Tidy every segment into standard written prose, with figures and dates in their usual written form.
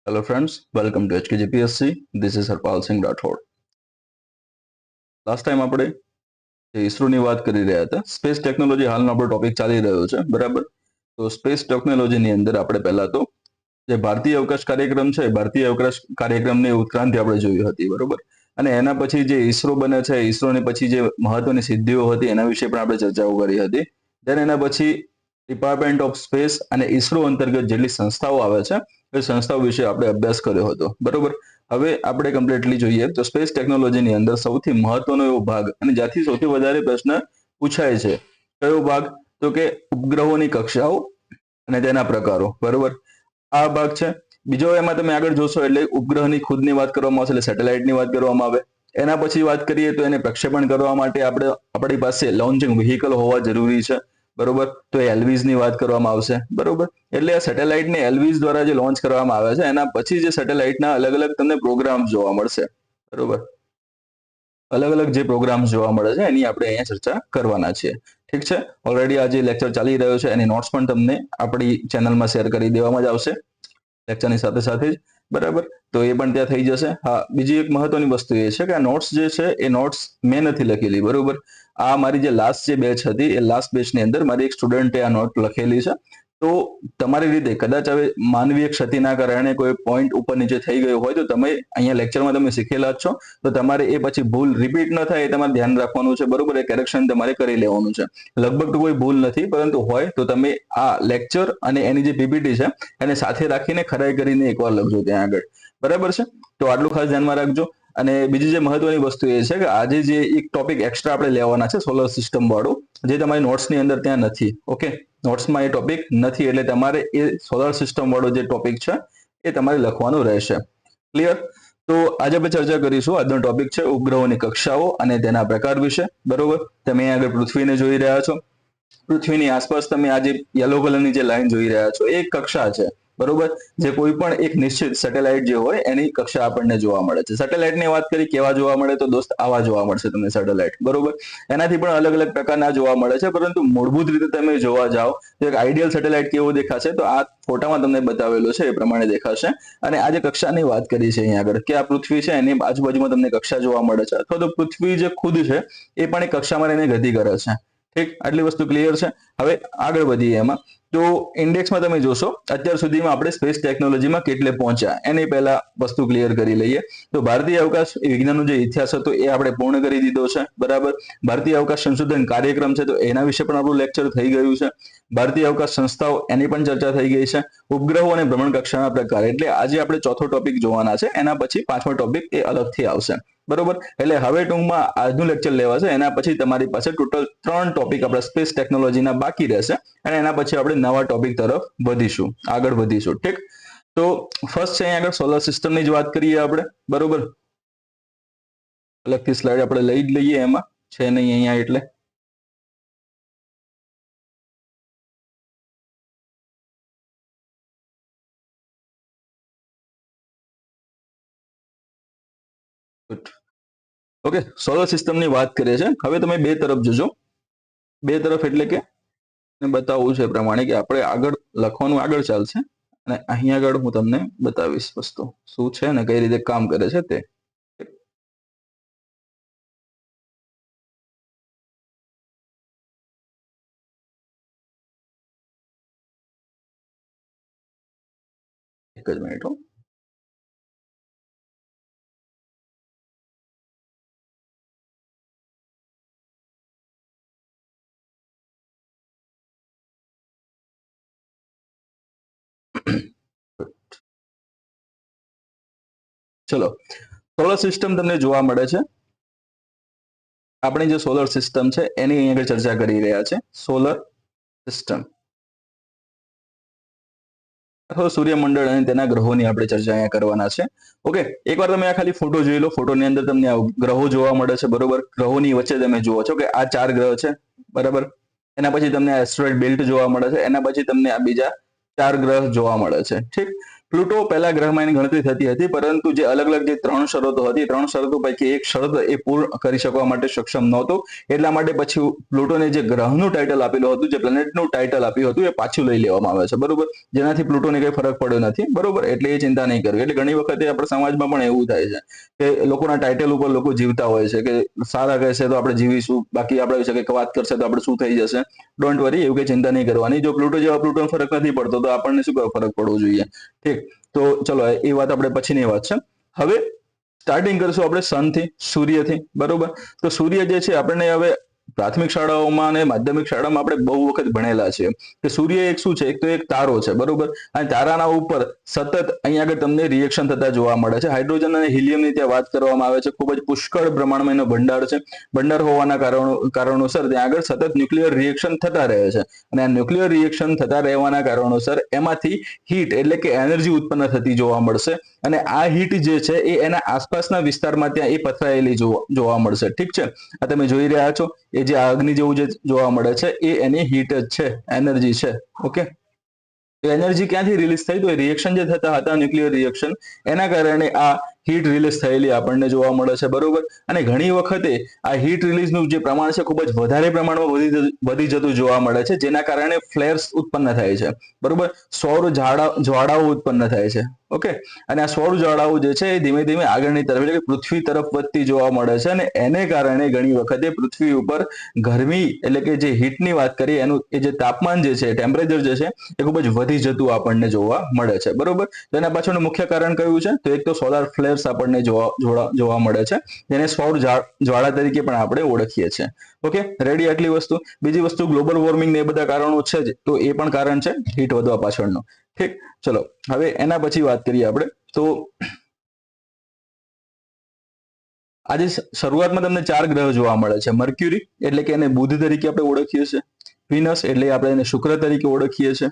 Hello friends, welcome to HKGPSC. This is Harpal Singh Rathod. Last time આપણે ઇસરોની વાત કરી રહ્યા હતા. સ્પેસ ટેકનોલોજી હાલનો આપણો ટોપિક ચાલી રહ્યો છે, બરાબર? તો સ્પેસ ટેકનોલોજીની અંદર આપણે પહેલા તો જે ભારતીય અવકાશ કાર્યક્રમ છે, ભારતીય અવકાશ કાર્યક્રમની ઉત્ક્રાંતિ આપણે જોઈ હતી, બરોબર? અને એના પછી જે ઇસરો બને છે, ઇસરોની પછી જે મહત્વની સિદ્ધિઓ હતી એના વિશે પણ આપણે ચર્ચાઓ કરી હતી. દેન એના પછી ડિપાર્ટમેન્ટ ઓફ સ્પેસ અને ઇસરો અંતર્ગત જેટલી સંસ્થાઓ આવે છે એ સંસ્થાઓ વિશે આપણે અભ્યાસ કર્યો હતો, બરોબર? હવે આપણે કમ્પ્લીટલી જોઈએ તો સ્પેસ ટેકનોલોજીની અંદર સૌથી મહત્વનો એવો ભાગ અને જ્યાંથી સૌથી વધારે પ્રશ્ન પૂછાય છે કયો ભાગ, તો કે ઉપગ્રહોની કક્ષાઓ અને તેના પ્રકારો, બરોબર? આ ભાગ છે. બીજો એમાં તમે આગળ જોશો એટલે ઉપગ્રહની ખુદની વાત કરવામાં આવશે, એટલે સેટેલાઇટની વાત કરવામાં આવે. એના પછી વાત કરીએ તો એને પ્રક્ષેપણ કરવા માટે આપણી પાસે લોન્ચિંગ વ્હીકલ હોવા જરૂરી છે, બરોબર? તો એલવીઝ ની વાત કરવામાં આવશે, બરોબર? એટલે આ સેટેલાઇટને એલવીઝ દ્વારા જે લોન્ચ કરવામાં આવે છે એના પછી જે સેટેલાઇટના અલગ અલગ તમને પ્રોગ્રામ્સ જોવા મળશે, બરોબર? અલગ અલગ જે પ્રોગ્રામ્સ જોવા મળે છે એની આપણે અહીંયા ચર્ચા કરવાના છીએ. ઠીક છે? ઓલરેડી આ જે લેક્ચર ચાલી રહ્યો છે એની નોટ્સ પણ તમને આપણી ચેનલમાં શેર કરી દેવામાં જ આવશે લેક્ચરની સાથે સાથે જ, બરાબર? તો એ પણ ત્યાં થઈ જશે. હા, બીજી એક મહત્વની વસ્તુ એ છે કે આ નોટ્સ જે છે એ નોટ્સ મેં નથી લખેલી, બરોબર? આ મારી જે લાસ્ટ જે બેચ હતી એ લાસ્ટ બેચની અંદર મારી એક સ્ટુડન્ટે આ નોટ લખેલી છે. તો તમારી રીતે કદાચ હવે માનવીય ક્ષતિના કારણે કોઈ પોઈન્ટ ઉપર નીચે થઈ ગયો હોય તો તમે અહીંયા લેક્ચરમાં તમે શીખેલા જ છો, તો તમારે એ પછી ભૂલ રિપીટ ન થાય એ તમારે ધ્યાન રાખવાનું છે, બરોબર? એ કરેક્શન તમારે કરી લેવાનું છે. લગભગ તો કોઈ ભૂલ નથી, પરંતુ હોય તો તમે આ લેક્ચર અને એની જે પીપીટી છે એને સાથે રાખીને ખરાઈ કરીને એકવાર લખજો ત્યાં આગળ, બરાબર છે? તો આટલું ખાસ ધ્યાનમાં રાખજો. અને બીજી જે મહત્વની વસ્તુ એ છે કે આજે જે એક ટોપિક એક્સ્ટ્રા આપણે લેવાના છે સોલર સિસ્ટમ વાળો, જે તમારી નોટ્સની અંદર ત્યાં નથી, ઓકે? નોટ્સમાં એ ટોપિક નથી, એટલે તમારે એ સોલર સિસ્ટમ વાળો જે ટોપિક છે એ તમારે લખવાનો રહેશે. ક્લિયર? તો આજે આપણે ચર્ચા કરીશું. આજનો ટોપિક છે ઉપગ્રહોની કક્ષાઓ અને તેના પ્રકાર વિશે, બરોબર? તમે અહીં આગળ પૃથ્વીને જોઈ રહ્યા છો. પૃથ્વીની આસપાસ તમે આ જે યલો કલરની જે લાઈન જોઈ રહ્યા છો એ એક કક્ષા છે, બરોબર? જે કોઈ પણ એક નિશ્ચિત સેટેલાઇટ જે હોય એની કક્ષા આપણને જોવા મળે છે. સેટેલાઇટની વાત કરી કેવા જોવા મળે તો દોસ્ત આવા જોવા મળશે તમને સેટેલાઇટ, બરોબર? એનાથી પણ અલગ અલગ પ્રકારના જોવા મળે છે, પરંતુ મૂળભૂત રીતે તમે જોવા જાઓ તો એક આઈડિયલ સેટેલાઇટ કેવો દેખાશે તો આ ફોટામાં તમને બતાવેલો છે એ પ્રમાણે દેખાશે. અને આ જે કક્ષાની વાત કરી છે અહીંયા આગળ કે આ પૃથ્વી છે એની આજુબાજુમાં તમને કક્ષા જોવા મળે છે, અથવા તો પૃથ્વી જે ખુદ છે એ પણ એક કક્ષામાં રહીને ગતિ કરે છે. ઠીક? આટલી વસ્તુ ક્લિયર છે. હવે આગળ વધીએ એમાં. તો ઇન્ડેક્સમાં તમે જોશો અત્યાર સુધીમાં આપણે સ્પેસ ટેકનોલોજીમાં કેટલે પહોંચ્યા એની પહેલા વસ્તુ ક્લિયર કરી લઈએ. તો ભારતીય અવકાશ વિજ્ઞાનનો જે ઇતિહાસ હતો એ આપણે પૂર્ણ કરી દીધો છે, બરાબર? ભારતીય અવકાશ સંશોધન કાર્યક્રમ છે તો એના વિશે પણ આપણું લેક્ચર થઈ ગયું છે. ભારતીય અવકાશ સંસ્થાઓ એની પણ ચર્ચા થઈ ગઈ છે. ઉપગ્રહો અને ભ્રમણ કક્ષાના પ્રકાર, એટલે આજે આપણે ચોથો ટોપિક જોવાના છે, એના પછી પાંચમો ટોપિક એ અલગથી આવશે, બરોબર? એટલે હવે ટૂંકમાં આજનું લેક્ચર લેવાશે, એના પછી તમારી પાસે ટોટલ 3 ટોપિક આપણા સ્પેસ ટેકનોલોજીના બાકી રહેશે અને એના પછી આપણે નવા ટોપિક તરફ વધીશું, આગળ વધીશું. ઠીક? તો ફર્સ્ટ છે અહીંયા આગળ સોલર સિસ્ટમની જ વાત કરીએ આપણે, બરોબર? અલગથી સ્લાઇડ આપણે લઈ જ લઈએ, એમાં છે નહીં અહીંયા એટલે. ઓકે, સોલર સિસ્ટમની વાત કરીએ છે. હવે તમે બે તરફ જોજો. બે તરફ એટલે કે બતાવવું છે એ પ્રમાણે કે આપણે આગળ લખવાનું આગળ ચાલશે અને અહીંયા આગળ હું તમને બતાવીશ વસ્તુ શું છે ને કઈ રીતે કામ કરે છે તે. એક જ મિનિટ હો. ચલો, સોલર સિસ્ટમ તમને જોવા મળે છે. આપણી જે સોલર સિસ્ટમ છે એની અહીંયા આગળ ચર્ચા કરી રહ્યા છે. સોલર સિસ્ટમ અથવા સૂર્યમંડળ અને તેના ગ્રહોની આપણે ચર્ચા અહીંયા કરવાના છે. ઓકે, એકવાર તમે આ ખાલી ફોટો જોઈ લો. ફોટોની અંદર તમને આ ગ્રહો જોવા મળે છે, બરોબર? ગ્રહોની વચ્ચે તમે જુઓ છો કે આ 4 ગ્રહ છે, બરાબર? એના પછી તમને એસ્ટ્રોઇડ બેલ્ટ જોવા મળે છે, એના પછી તમને આ બીજા 4 ગ્રહ જોવા મળે છે. ઠીક? પ્લુટો પહેલા ગ્રહમાં એની ગણતરી થતી હતી, પરંતુ જે અલગ અલગ જે 3 શરતો હતી, 3 શરતો પૈકી એક શરત એ પૂર્ણ કરી શકવા માટે સક્ષમ નહોતો. એટલા માટે પછી પ્લુટોને જે ગ્રહનું ટાઇટલ આપેલું હતું, જે પ્લેનેટનું ટાઇટલ આપ્યું હતું, એ પાછું લઈ લેવામાં આવે છે, બરોબર, જેનાથી પ્લુટોને કઈ ફરક પડ્યો નથી, બરોબર, એટલે એ ચિંતા નહીં કરવી. એટલે ઘણી વખતે આપણા સમાજમાં પણ એવું થાય છે કે લોકોના ટાઇટલ ઉપર લોકો જીવતા હોય છે, કે સારા કહેશે તો આપણે જીવીશું, બાકી આપણે વિશે કંઈક વાત કરશે તો આપણે શું થઈ જશે. ડોન્ટ વરી, એવું કઈ ચિંતા નહીં કરવાની. જો પ્લુટો જેવા પ્લુટોનો ફરક નથી પડતો તો આપણને શું ફરક પડવો જોઈએ. ઠીક, તો ચલો એ વાત આપણે પછીની વાત છે. હવે સ્ટાર્ટિંગ કરશું આપણે સનથી, સૂર્યથી, બરોબર. તો સૂર્ય જે છે આપણને હવે પ્રાથમિક શાળાઓમાં અને માધ્યમિક શાળામાં આપણે બહુ વખત ભણેલા છે કે સૂર્ય એક શું છે, એક તો એક તારો છે, બરોબર. અને તારાના ઉપર સતત અહીંયા આગળ તમને રિએક્શન થતા જોવા મળે છે. હાઇડ્રોજન અને હિલિયમની ત્યાં વાત કરવામાં આવે છે. ખૂબ જ પુષ્કળ પ્રમાણમાં એનો ભંડાર છે. ભંડાર હોવાના કારણોસર ત્યાં આગળ સતત ન્યુક્લિયર રિએક્શન થતા રહે છે. અને આ ન્યુક્લિયર રિએક્શન થતા રહેવાના કારણોસર એમાંથી હીટ એટલે કે એનર્જી ઉત્પન્ન થતી જોવા મળશે. અને આ હીટ જે છે એ એના આસપાસના વિસ્તારમાં ત્યાં એ પથરાયેલી જોવા મળશે. ઠીક છે, આ તમે જોઈ રહ્યા છો, એ જે અગ્નિ જેવું જે જોવા મળે છે એ એની હીટ જ છે, એનર્જી છે. ઓકે, એનર્જી ક્યાંથી રિલીઝ થઈ? તો એ રિએક્શન જે થતા હતા, ન્યુક્લિયર રિએક્શન, એના કારણે આ હીટ રિલીઝ થયેલી આપણને જોવા મળે છે, બરોબર. અને ઘણી વખતે આ હીટ રિલીઝનું જે પ્રમાણ છે ખૂબ જ વધારે પ્રમાણમાં વધી જતું જોવા મળે છે, જેના કારણે ફ્લેર્સ ઉત્પન્ન થાય છે, બરોબર. સૌર જ્વાળાઓ ઉત્પન્ન થાય છે. ઓકે, અને આ સૌર જ્વાળાઓ જે છે એ ધીમે ધીમે આગળની તરફ એટલે કે પૃથ્વી તરફ વધતી જોવા મળે છે. અને એને કારણે ઘણી વખતે પૃથ્વી ઉપર ગરમી એટલે કે જે હીટની વાત કરીએ, એનું એ જે તાપમાન જે છે, ટેમ્પરેચર જે છે એ ખૂબ જ વધી જતું આપણને જોવા મળે છે, બરોબર. તો એના પાછળનું મુખ્ય કારણ કયું છે? તો એક તો સોલાર ફ્લેર્સ આપણને જોવા મળે છે, જેને સૌર જ્વાળા તરીકે પણ આપણે ઓળખીએ છીએ. ઓકે, રેડી આટલી વસ્તુ. બીજી વસ્તુ ગ્લોબલ વોર્મિંગ ને એ બધા કારણો છે જ, તો એ પણ કારણ છે હીટ વધવા પાછળનો. ઠીક, ચલો હવે એના પછી વાત કરીએ આપણે. તો આજે શરૂઆતમાં તમને 4 ગ્રહ જોવા મળે છે. મર્ક્યુરી એટલે કે એને બુધ તરીકે આપણે ઓળખીએ છીએ. વિનસ એટલે આપણે એને શુક્ર તરીકે ઓળખીએ છીએ.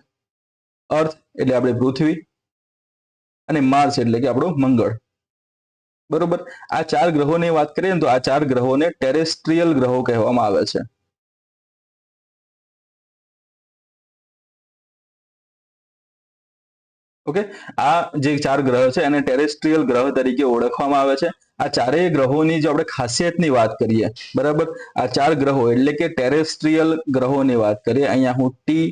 અર્થ એટલે આપણે પૃથ્વી. અને માર્સ એટલે કે આપણો મંગળ, બરોબર. આ 4 ગ્રહોની વાત કરીએ તો આ 4 ગ્રહોને ટેરેસ્ટ્રીયલ ગ્રહો કહેવામાં આવે છે. ઓકે, આ જે 4 ગ્રહ છે એને ટેરેસ્ટ્રીયલ ગ્રહ તરીકે ઓળખવામાં આવે છે. આ ચારેય ગ્રહોની જો આપણે ખાસિયતની વાત કરીએ, બરાબર, આ 4 ગ્રહો એટલે કે ટેરેસ્ટ્રીયલ ગ્રહોની વાત કરીએ, અહીંયા હું ટી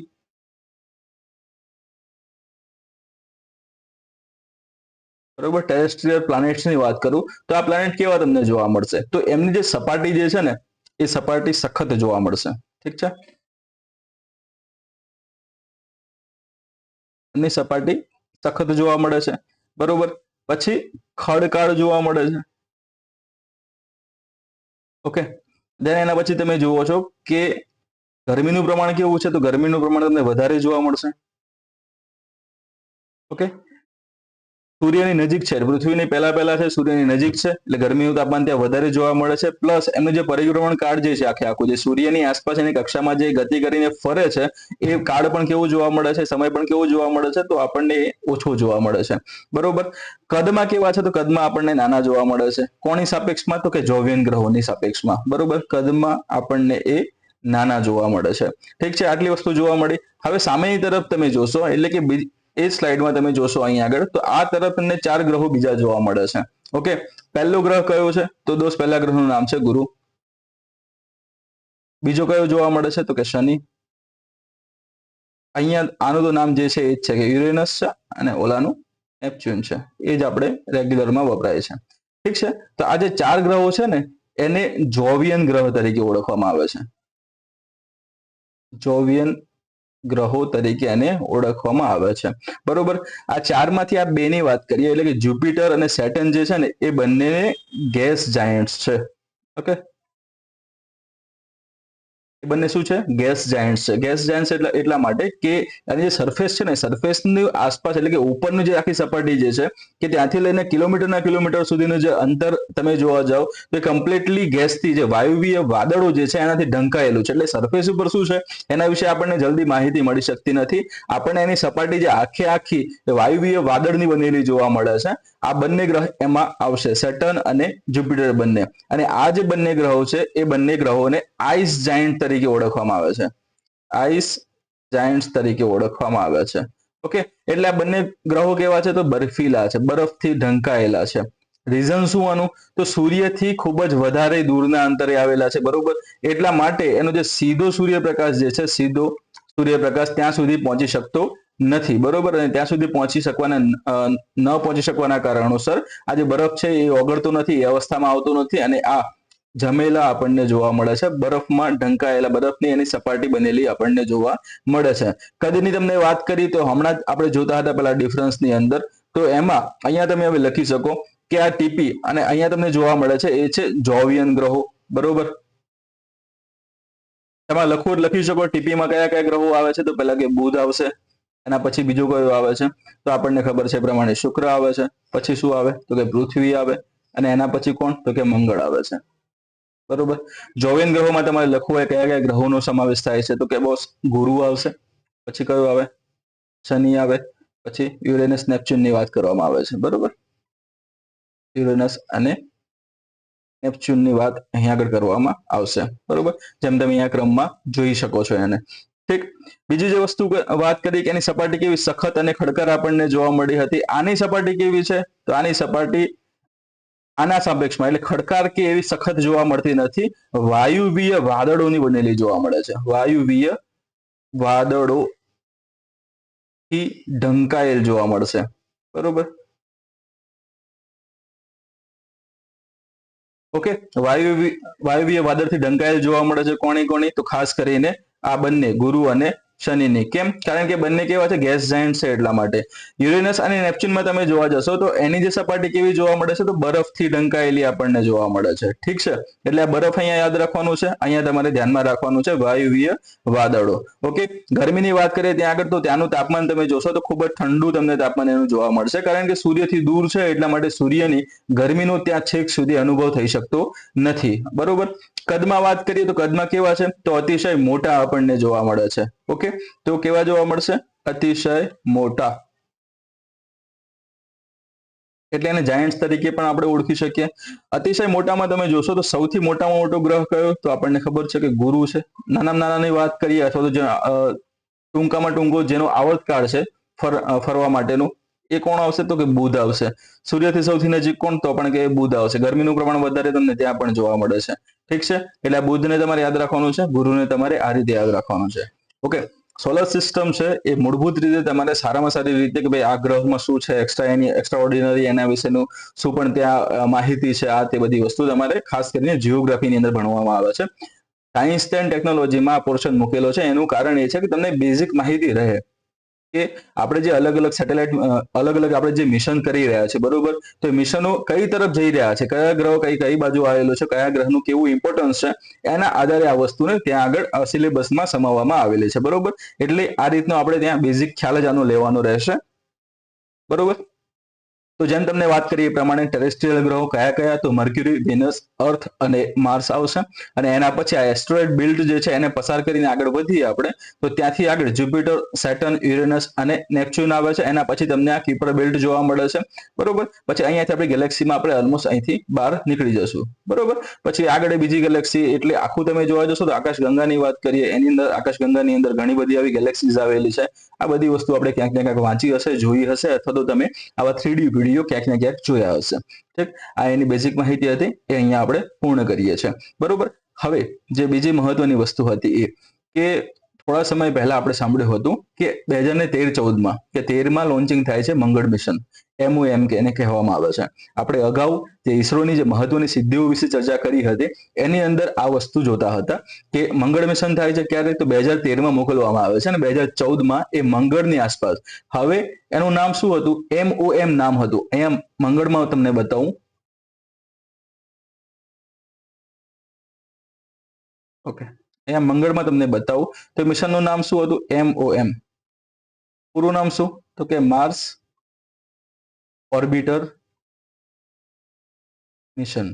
બરોબર ટેરેસ્ટ્રીયલ પ્લાનેટ્સની વાત કરું તો આ પ્લાનેટ કેવા તમને જોવા મળશે? તો એમની જે સપાટી જે છે ને એ સપાટી સખત જોવા મળશે. ઠીક છે, એમની સપાટી સખત જોવા મળે છે, બરોબર. પછી ખડકાળ જોવા મળે છે. ઓકે, દેન એના પછી તમે જુઓ છો કે ગરમીનું પ્રમાણ કેવું છે? તો ગરમીનું પ્રમાણ તમને વધારે જોવા મળશે. ઓકે, સૂર્યની નજીક છે, પૃથ્વીની પહેલા છે, સૂર્યની નજીક છે એટલે ગરમીનું તાપમાન ત્યાં વધારે જોવા મળે છે. પ્લસ એમનું જે પરિભ્રમણ કાળ જે છે આખું જે સૂર્યની આસપાસ એની કક્ષામાં જે ગતિ કરીને ફરે છે એ કાળ પણ કેવું જોવા મળે છે, સમય પણ કેવો જોવા મળે છે? તો આપણને ઓછો જોવા મળે છે, બરોબર. કદમાં કેવા છે? તો કદમાં આપણને નાના જોવા મળે છે. કોની સાપેક્ષમાં? તો કે જોવિયન ગ્રહોની સાપેક્ષમાં, બરોબર. કદમાં આપણને એ નાના જોવા મળે છે. ઠીક છે, આટલી વસ્તુ જોવા મળી. હવે સામેની તરફ તમે જોશો એટલે કે એ સ્લાઇડમાં તમે જોશો અહીં આગળ, તો આ તરફ તમને 4 ગ્રહો બીજા જોવા મળે છે. ઓકે, પહેલો ગ્રહ કયો છે? તો દોસ્ત પહેલા ગ્રહનું નામ છે ગુરુ. બીજો કયો જોવા મળે છે? તો કે શનિ. અહીંયા આનું તો નામ જે છે એ જ છે કે યુરેનસ છે, અને ઓલાનું નેપચ્યુન છે. એ જ આપણે રેગ્યુલરમાં વપરાય છે. ઠીક છે, તો આ જે 4 ગ્રહો છે ને એને જોવિયન ગ્રહ તરીકે ઓળખવામાં આવે છે. જોવિયન ગ્રહો તરીકે એને ઓળખવામાં આવે છે, બરોબર. આ 4 માંથી આ 2 ની વાત કરીએ એટલે કે જુપિટર અને સેટર્ન જે છે ને એ બંને ગેસ જાયન્ટ્સ છે. ઓકે, એ બંને શું છે? ગેસ જાયન્ટ્સ છે. ગેસ જાયન્ટ્સ એટલા માટે કે એની જે સરફેસ છે ને, સરફેસની આસપાસ એટલે કે ઉપરની જે આખી સપાટી જે છે કે ત્યાંથી લઈને કિલોમીટર સુધીનું જે અંતર તમે જોવા જાઓ તો એ કમ્પ્લીટલી ગેસથી જે વાયુવીય વાદળો જે છે એનાથી ઢંકાયેલું છે. એટલે સરફેસ ઉપર શું છે એના વિશે આપણને જલ્દી માહિતી મળી શકતી નથી. આપણને એની સપાટી જે આખી વાયુવીય વાદળની બનેલી જોવા મળે છે. આ બંને ગ્રહ એમાં આવશે, સેટર્ન અને જુપિટર બંને. અને આ જે બંને ગ્રહો છે એ બંને ગ્રહોને આઈસ જાયન્ટ તરીકે ઓળખવામાં આવે છે. આઈસ જાયન્ટ્સ તરીકે ઓળખવામાં આવે છે. ઓકે, એટલે આ બંને ગ્રહો કેવા છે? તો બર્ફીલા છે, બરફથી ઢંકાયેલા છે. રીઝન શું આનું? તો સૂર્યથી ખૂબ જ વધારે દૂરના અંતરે આવેલા છે, બરોબર. એટલા માટે એનો જે સીધો સૂર્યપ્રકાશ જે છે, સીધો સૂર્યપ્રકાશ ત્યાં સુધી પહોંચી શકતો નથી, બરોબર. અને ત્યાં સુધી ન પહોંચી શકવાના કારણોસર આ જે બરફ છે એ ઓગળતો નથી, એ અવસ્થામાં આવતો નથી, અને આ જમેલા આપણને જોવા મળે છે. બરફમાં ઢંકાયેલા, બરફની એની સપાટી બનેલી આપણને જોવા મળે છે. કદની તમને વાત કરી તો હમણાં જ આપણે જોતા હતા પેલા ડિફરન્સની અંદર, તો એમાં અહીંયા તમે હવે લખી શકો કે આ ટીપી અને અહીંયા તમને જોવા મળે છે એ છે જોવિયન ગ્રહો, બરોબર. એમાં લખી શકો ટીપીમાં કયા કયા ગ્રહો આવે છે? તો પહેલા કે બુધ આવશે, એના પછી બીજું કયું આવે છે? તો આપણને ખબર છે એ પ્રમાણે શુક્ર આવે છે, પછી શું આવે? તો કે પૃથ્વી આવે, અને એના પછી કોણ? તો કે મંગળ આવે છે, બરોબર. જોવિયન ગ્રહોમાં તમારે લખવું હોય કયા કયા ગ્રહોનો સમાવેશ થાય છે? તો કે બોસ ગુરુ આવશે, પછી કયું આવે? શનિ આવે, પછી યુરેનસ નેપચ્યુનની વાત કરવામાં આવે છે, બરોબર. યુરેનસ અને નેપચ્યુનની વાત અહીંયા આગળ કરવામાં આવશે, બરોબર. જેમ તમે અહીંયા ક્રમમાં જોઈ શકો છો એને. ઠીક. બીજી જે વસ્તુ વાત કરી કે એની સપાટી કેવી સખત અને ખડકર આપણને જોવા મળી હતી. આની સપાટી કેવી છે? તો આની સપાટી આના સાપેક્ષમાં એટલે ખડકાર કે એવી સખત જોવા મળતી નથી, વાયુવીય વાદળોની બનેલી જોવા મળે છે. વાયુવીય વાદળો થી ઢંકાયેલ જોવા મળશે, બરોબર. ઓકે, વાયુવીય વાદળથી ઢંકાયેલ જોવા મળે છે. કોની? તો ખાસ કરીને આ બંને ગુરુ અને શનિની. કેમ? કારણ કે બંને કેવા છે? ગેસ જાયન્ટ છે, એટલા માટે. યુરેનસ અને નેપચ્યુનમાં તમે જોવા જશો તો એની જે સપાટી કેવી જોવા મળે છે? તો બરફથી ઢંકાયેલી આપણને જોવા મળે છે, ઠીક છે. એટલે આ બરફ અહીંયા યાદ રાખવાનું છે, અહીંયા તમારે ધ્યાનમાં રાખવાનું છે વાયુવીય વાદળો. ઓકે, ગરમીની વાત કરીએ ત્યાં આગળ, તો ત્યાંનું તાપમાન તમે જોશો તો ખૂબ જ ઠંડુ તમને તાપમાન એનું જોવા મળશે, કારણ કે સૂર્યથી દૂર છે, એટલા માટે સૂર્યની ગરમીનો ત્યાં છેક સુધી અનુભવ થઈ શકતો નથી, બરોબર. કદમાં વાત કરીએ તો કદમાં કેવા છે? તો અતિશય મોટા આપણને જોવા મળે છે. ઓકે, તો કેવા જોવા મળશે? અતિશય મોટા, એટલે એને જાયન્ટ્સ તરીકે પણ આપણે ઓળખી શકીએ. અતિશય મોટામાં તમે જોશો તો સૌથી મોટામાં મોટો ગ્રહ કયો? તો આપણને ખબર છે કે ગુરુ છે. નાનામાં નાનાની વાત કરીએ અથવા તો ટૂંકામાં ટૂંકો જેનો આવર્તકાળ છે ફરવા માટેનું, એ કોણ આવશે? તો કે બુધ આવશે. સૂર્યથી સૌથી નજીક કોણ? તો પણ કે બુધ આવશે. ગરમીનું પ્રમાણ વધારે તમને ત્યાં પણ જોવા મળે છે, ઠીક છે. એટલે આ બુધને તમારે યાદ રાખવાનું છે, ગુરુને તમારે આ રીતે યાદ રાખવાનું છે. ઓકે, સોલર સિસ્ટમ છે એ મૂળભૂત રીતે તમારે સારામાં સારી રીતે કે ભાઈ આ ગ્રહમાં શું છે, એક્સ્ટ્રા ઓર્ડિનરી એના વિશેનું શું પણ ત્યાં માહિતી છે, આ તે બધી વસ્તુ તમારે ખાસ કરીને જીઓગ્રાફીની અંદર ભણવામાં આવે છે. સાયન્સ એન્ડ ટેકનોલોજીમાં આ પોર્શન મૂકેલો છે. એનું કારણ એ છે કે તમને બેઝિક માહિતી રહે કે આપણે જે અલગ અલગ સેટેલાઇટ અલગ અલગ આપણે જે મિશન કરી રહ્યા છે, બરોબર. તો મિશનો કઈ તરફ જઈ રહ્યા છે, કયા ગ્રહ કઈ બાજુ આવેલો છે, કયા ગ્રહનું કેવું ઇમ્પોર્ટન્સ છે, એના આધારે આ વસ્તુને ત્યાં આગળ સિલેબસમાં સમાવવામાં આવેલી છે, બરોબર. એટલે આ રીતનો આપણે ત્યાં બેઝિક ખ્યાલ જ આનો લેવાનો રહેશે, બરોબર. તો જેમ તમને વાત કરી એ પ્રમાણે ટેરેસ્ટ્રીયલ ગ્રહો કયા કયા? તો મર્ક્યુરી, વેનસ, અર્થ અને માર્સ આવશે. અને એના પછી આ એસ્ટ્રોઇડ બેલ્ટ જે છે એને પસાર કરીને આગળ વધીએ આપણે, તો ત્યાંથી આગળ જુપિટર, સેટર્ન, યુરેનસ અને નેપચ્યુન આવે છે. એના પછી તમને આ કીપર બેલ્ટ જોવા મળે છે, બરોબર. પછી અહીંયાથી આપણે ગેલેક્સીમાં આપણે ઓલમોસ્ટ અહીંથી બહાર નીકળી જશું, બરોબર. પછી આગળ બીજી ગેલેક્સી, એટલે આખું તમે જોવા જશો તો આકાશગંગાની વાત કરીએ, એની અંદર આકાશગંગાની અંદર ઘણી બધી આવી ગેલેક્સીઝ આવેલી છે. આ બધી વસ્તુ આપણે ક્યાંક ને ક્યાંક વાંચી હશે, જોઈ હશે, અથવા તો તમે આવા 3D વિડીયો ક્યાંક ને ક્યાંક જોયા હશે, ઠીક. આ એની બેઝિક માહિતી હતી, એ અહીંયા આપણે પૂર્ણ કરીએ છીએ, બરોબર. હવે જે બીજી મહત્વની વસ્તુ હતી એ કે થોડા સમય પહેલા આપણે સાંભળ્યું હતું કે 2013-14માં કે 13માં લોન્ચિંગ થાય છે મંગળ મિશન, MOM કે એને કહેવામાં આવે છે. આપણે અગાઉ જે ઈસરોની જે મહત્વની સિદ્ધિઓ વિશે ચર્ચા કરી હતી એની અંદર આ વસ્તુ જોતા હતા કે મંગળ મિશન થાય છે ક્યારે? તો 2013માં મોકલવામાં આવે છે, અને 2014માં એ મંગળની આસપાસ. હવે એનું નામ શું હતું? MOM નામ હતું. અહીંયા મંગળમાં તમને બતાવું. ઓકે, અહીંયા મંગળમાં તમને બતાવું તો મિશનનું નામ શું હતું? MOM. પૂરું નામ શું? તો કે માર્સ ઓર્બિટર મિશન,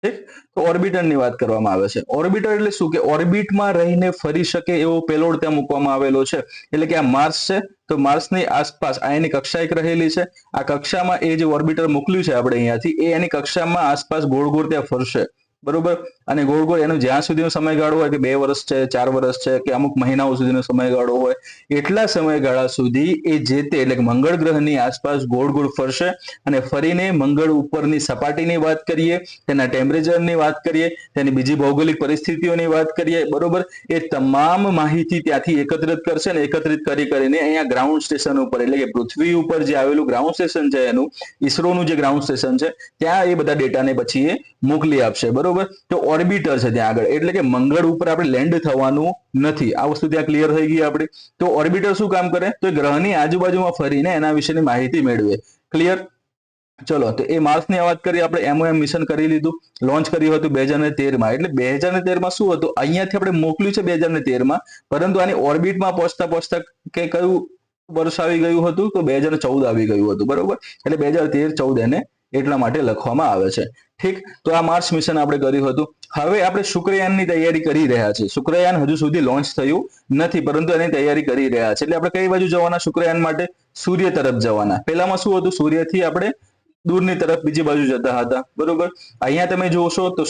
ઠીક. તો ઓર્બિટરની વાત કરવામાં આવે છે. ઓર્બિટર એટલે શું? કે ઓર્બિટમાં રહીને ફરી શકે એવો પેલોડ ત્યાં મૂકવામાં આવેલો છે. એટલે કે આ માર્સ છે, તો માર્સની આસપાસ આ એની કક્ષા એક રહેલી છે. આ કક્ષામાં એ જે ઓર્બિટર મોકલ્યું છે આપણે અહીંયાથી, એ એની કક્ષામાં આસપાસ ગોળ ગોળ ત્યાં ફરશે, બરોબર. અને ગોળ ગોળ એનો જ્યાં સુધીનો સમયગાળો હોય કે 2 વર્ષ છે, 4 વર્ષ છે કે અમુક મહિનાઓ સુધીનો સમયગાળો હોય, એટલા સમયગાળા સુધી એ જે તે એટલે કે મંગળ ગ્રહની આસપાસ ગોળ ગોળ ફરશે અને ફરીને મંગળ ઉપરની સપાટીની વાત કરીએ, તેના ટેમ્પરેચરની વાત કરીએ, તેની બીજી ભૌગોલિક પરિસ્થિતિઓની વાત કરીએ, બરોબર, એ તમામ માહિતી ત્યાંથી એકત્રિત કરશે અને એકત્રિત કરીને અહીંયા ગ્રાઉન્ડ સ્ટેશન ઉપર એટલે કે પૃથ્વી ઉપર જે આવેલું ગ્રાઉન્ડ સ્ટેશન છે એનું ઈસરોનું જે ગ્રાઉન્ડ સ્ટેશન છે ત્યાં એ બધા ડેટાને પછી એ મોકલી આપશે, બરોબર. તો ઓર્બિટર છે ત્યાં આગળ એટલે કે મંગળ ઉપર આપણે લેન્ડ થવાનું નથી. આ વસ્તુ ત્યાં ક્લિયર થઈ ગઈ આપણી. તો ઓર્બિટર શું કામ કરે? તો ગ્રહની આજુબાજુમાં ફરીને એના વિશેની માહિતી મેળવે. ક્લિયર? ચલો, તો એ માર્સની વાત કરીએ આપણે. MOM મિશન કરી લીધું, લોન્ચ કર્યું હતું 2013 એટલે 2013 શું હતું? અહીંયાથી આપણે મોકલ્યું છે 2013 પરંતુ આની ઓર્બિટમાં પહોંચતા પહોંચતા કે કયું વર્ષ આવી ગયું હતું? તો 2014 આવી ગયું હતું, બરોબર. એટલે 2013-14 એને એટલા માટે લખવામાં આવે છે. ઠીક. તો આ માર્સ મિશન આપણે કર્યું હતું. હવે આપણે શુક્રયાનની તૈયારી કરી રહ્યા છીએ. શુક્રયાન હજુ સુધી લોન્ચ થયું નથી પરંતુ એની તૈયારી કરી રહ્યા છે. એટલે આપણે કઈ બાજુ જવાના શુક્રયાન માટે? સૂર્ય તરફ જવાના. પહેલામાં શું હતું? સૂર્યથી આપણે દૂરની તરફ બીજી બાજુ જતા હતા, બરોબર. અહીંયા તમે જોશો તો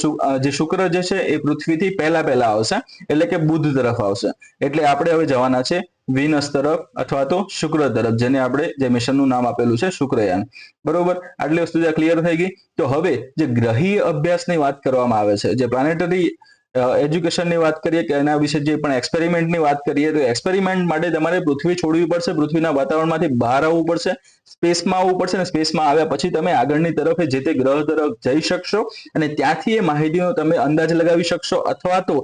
જે શુક્ર જે છે એ પૃથ્વીથી પહેલા આવશે એટલે કે બુધ તરફ આવશે. એટલે આપણે હવે જવાના છે વિનસ તરફ અથવા તો શુક્ર તરફ, જેને આપણે જે મિશનનું નામ આપેલું છે શુક્રયાન, બરોબર. આટલી વસ્તુ ત્યાં ક્લિયર થઈ ગઈ. તો હવે જે ગ્રહીય અભ્યાસની વાત કરવામાં આવે છે, જે પ્લાનેટરી એજ્યુકેશનની વાત કરીએ કે એના વિશે જે પણ એક્સપેરિમેન્ટની વાત કરીએ તો એક્સપેરિમેન્ટ માટે તમારે પૃથ્વી છોડવી પડશે, પૃથ્વીના વાતાવરણમાંથી બહાર આવવું પડશે, સ્પેસમાં આવવું પડશે અને સ્પેસમાં આવ્યા પછી તમે આગળની તરફ જે તે ગ્રહ તરફ જઈ શકશો અને ત્યાંથી એ માહિતીનો તમે અંદાજ લગાવી શકશો અથવા તો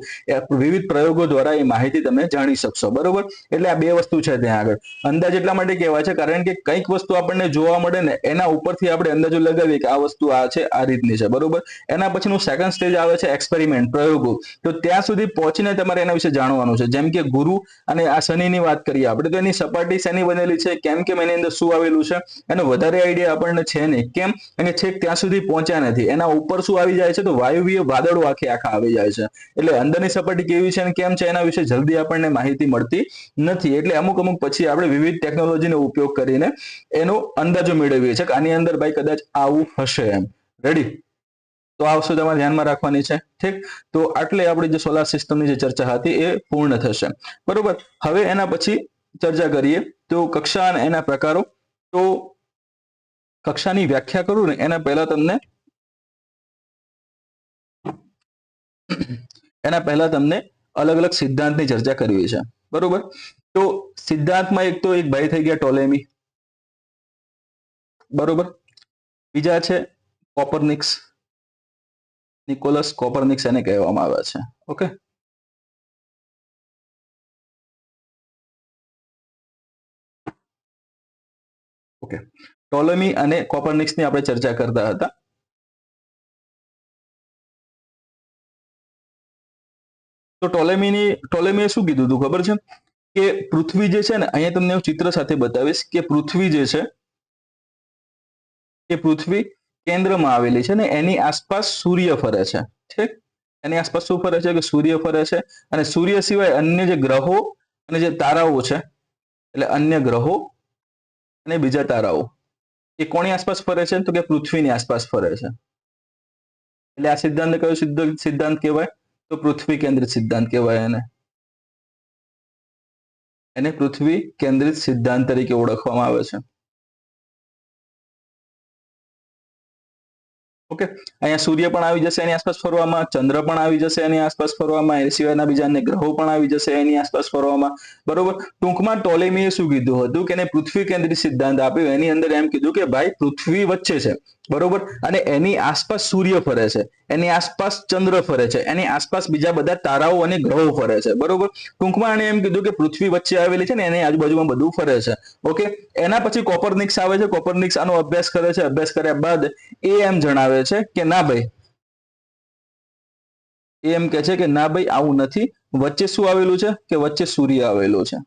વિવિધ પ્રયોગો દ્વારા એ માહિતી તમે જાણી શકશો, બરોબર. એટલે આ બે વસ્તુ છે ત્યાં આગળ. અંદાજ એટલા માટે કહેવાય છે કારણ કે કંઈક વસ્તુ આપણને જોવા મળે ને એના ઉપરથી આપણે અંદાજો લગાવીએ કે આ વસ્તુ આ છે, આ રીતની છે, બરોબર. એના પછીનું સેકન્ડ સ્ટેજ આવે છે એક્સપેરિમેન્ટ, પ્રયોગો. તો ત્યાં સુધી પહોંચીને તમારે એના વિશે જાણવાનું છે. જેમ કે ગુરુ અને આ શનિની વાત કરીએ આપણે તો એની સપાટી શેની બનેલી છે, કેમ એની અંદર શું આવેલું છે એનો વધારે આઈડિયા આપણને છે નહીં. કેમ? અને છેક ત્યાં સુધી પહોંચ્યા નથી. એના ઉપર શું આવી જાય છે? તો વાયુવીય વાદળો આખા આવી જાય છે. એટલે અંદરની સપાટી કેવી છે અને કેમ છે એના વિશે જલ્દી આપણને માહિતી મળતી નથી. એટલે અમુક પછી આપણે વિવિધ ટેકનોલોજીનો ઉપયોગ કરીને એનો અંદાજો મેળવીએ છીએ કે આની અંદર ભાઈ કદાચ આવું હશે એમ. રેડી? તો આ વસ્તુ તમારે ધ્યાનમાં રાખવાની છે. ઠીક. તો આટલે આપણી જે સોલાર સિસ્ટમની જે ચર્ચા હતી એ પૂર્ણ થશે, બરોબર. હવે એના પછી ચર્ચા કરીએ તો કક્ષા અને એના પ્રકારો. તો કક્ષાની વ્યાખ્યા કરું ને એના પહેલા તમને અલગ અલગ સિદ્ધાંતની ચર્ચા કરવી છે, બરોબર. તો સિદ્ધાંતમાં એક ભાઈ થઈ ગયા ટોલેમી, બરોબર. બીજા છે કોપરનિક્સ, નિકોલસ કોપરનિક્સ એને કહેવામાં આવે છે. ઓકે. ઓકે. ટોલેમી અને કોપરનિક્સની આપણે ચર્ચા કરતા હતા. તો ટોલેમીએ શું કીધું હતું ખબર છે? કે પૃથ્વી જે છે ને, અહીંયા તમને હું ચિત્ર સાથે બતાવીશ કે પૃથ્વી જે છે એ પૃથ્વી કેન્દ્રમાં આવેલી છે ને એની આસપાસ સૂર્ય ફરે છે. ઠીક. એની આસપાસ શું ફરે છે? કે સૂર્ય ફરે છે. અને સૂર્ય સિવાય અન્ય જે ગ્રહો અને જે તારાઓ છે એટલે અન્ય ગ્રહો અને બીજા તારાઓ એ કોની આસપાસ ફરે છે? તો કે પૃથ્વીની આસપાસ ફરે છે. એટલે આ સિદ્ધાંત કયો સિદ્ધાંત કહેવાય? તો પૃથ્વી કેન્દ્રિત સિદ્ધાંત કહેવાય. એને પૃથ્વી કેન્દ્રિત સિદ્ધાંત તરીકે ઓળખવામાં આવે છે. ઓકે. અહીંયા સૂર્ય પણ આવી જશે એની આસપાસ ફરવામાં, ચંદ્ર પણ આવી જશે એની આસપાસ ફરવામાં, એ સિવાયના બીજા અન્ય ગ્રહો પણ આવી જશે એની આસપાસ ફરવામાં, બરોબર. ટૂંકમાં ટોલેમીએ શું કીધું હતું કે એને પૃથ્વી કેન્દ્રિત સિદ્ધાંત આપ્યો. એની અંદર એમ કીધું કે ભાઈ પૃથ્વી વચ્ચે છે, બરોબર, અને એની આસપાસ સૂર્ય ફરે છે, એની આસપાસ ચંદ્ર ફરે છે, એની આસપાસ બીજા બધા તારાઓ અને ગ્રહો ફરે છે, બરોબર. ટૂંકમાં એને એમ કીધું કે પૃથ્વી વચ્ચે આવેલી છે ને એની આજુબાજુમાં બધું ફરે છે. ઓકે. એના પછી કોપરનિક્સ આવે છે. કોપરનિક્સ આનો અભ્યાસ કરે છે. અભ્યાસ કર્યા બાદ એ એમ જણાવે છે કે ના ભાઈ, એમ કે છે કે ના ભાઈ આવું નથી. વચ્ચે શું આવેલું છે? કે વચ્ચે સૂર્ય આવેલો છે,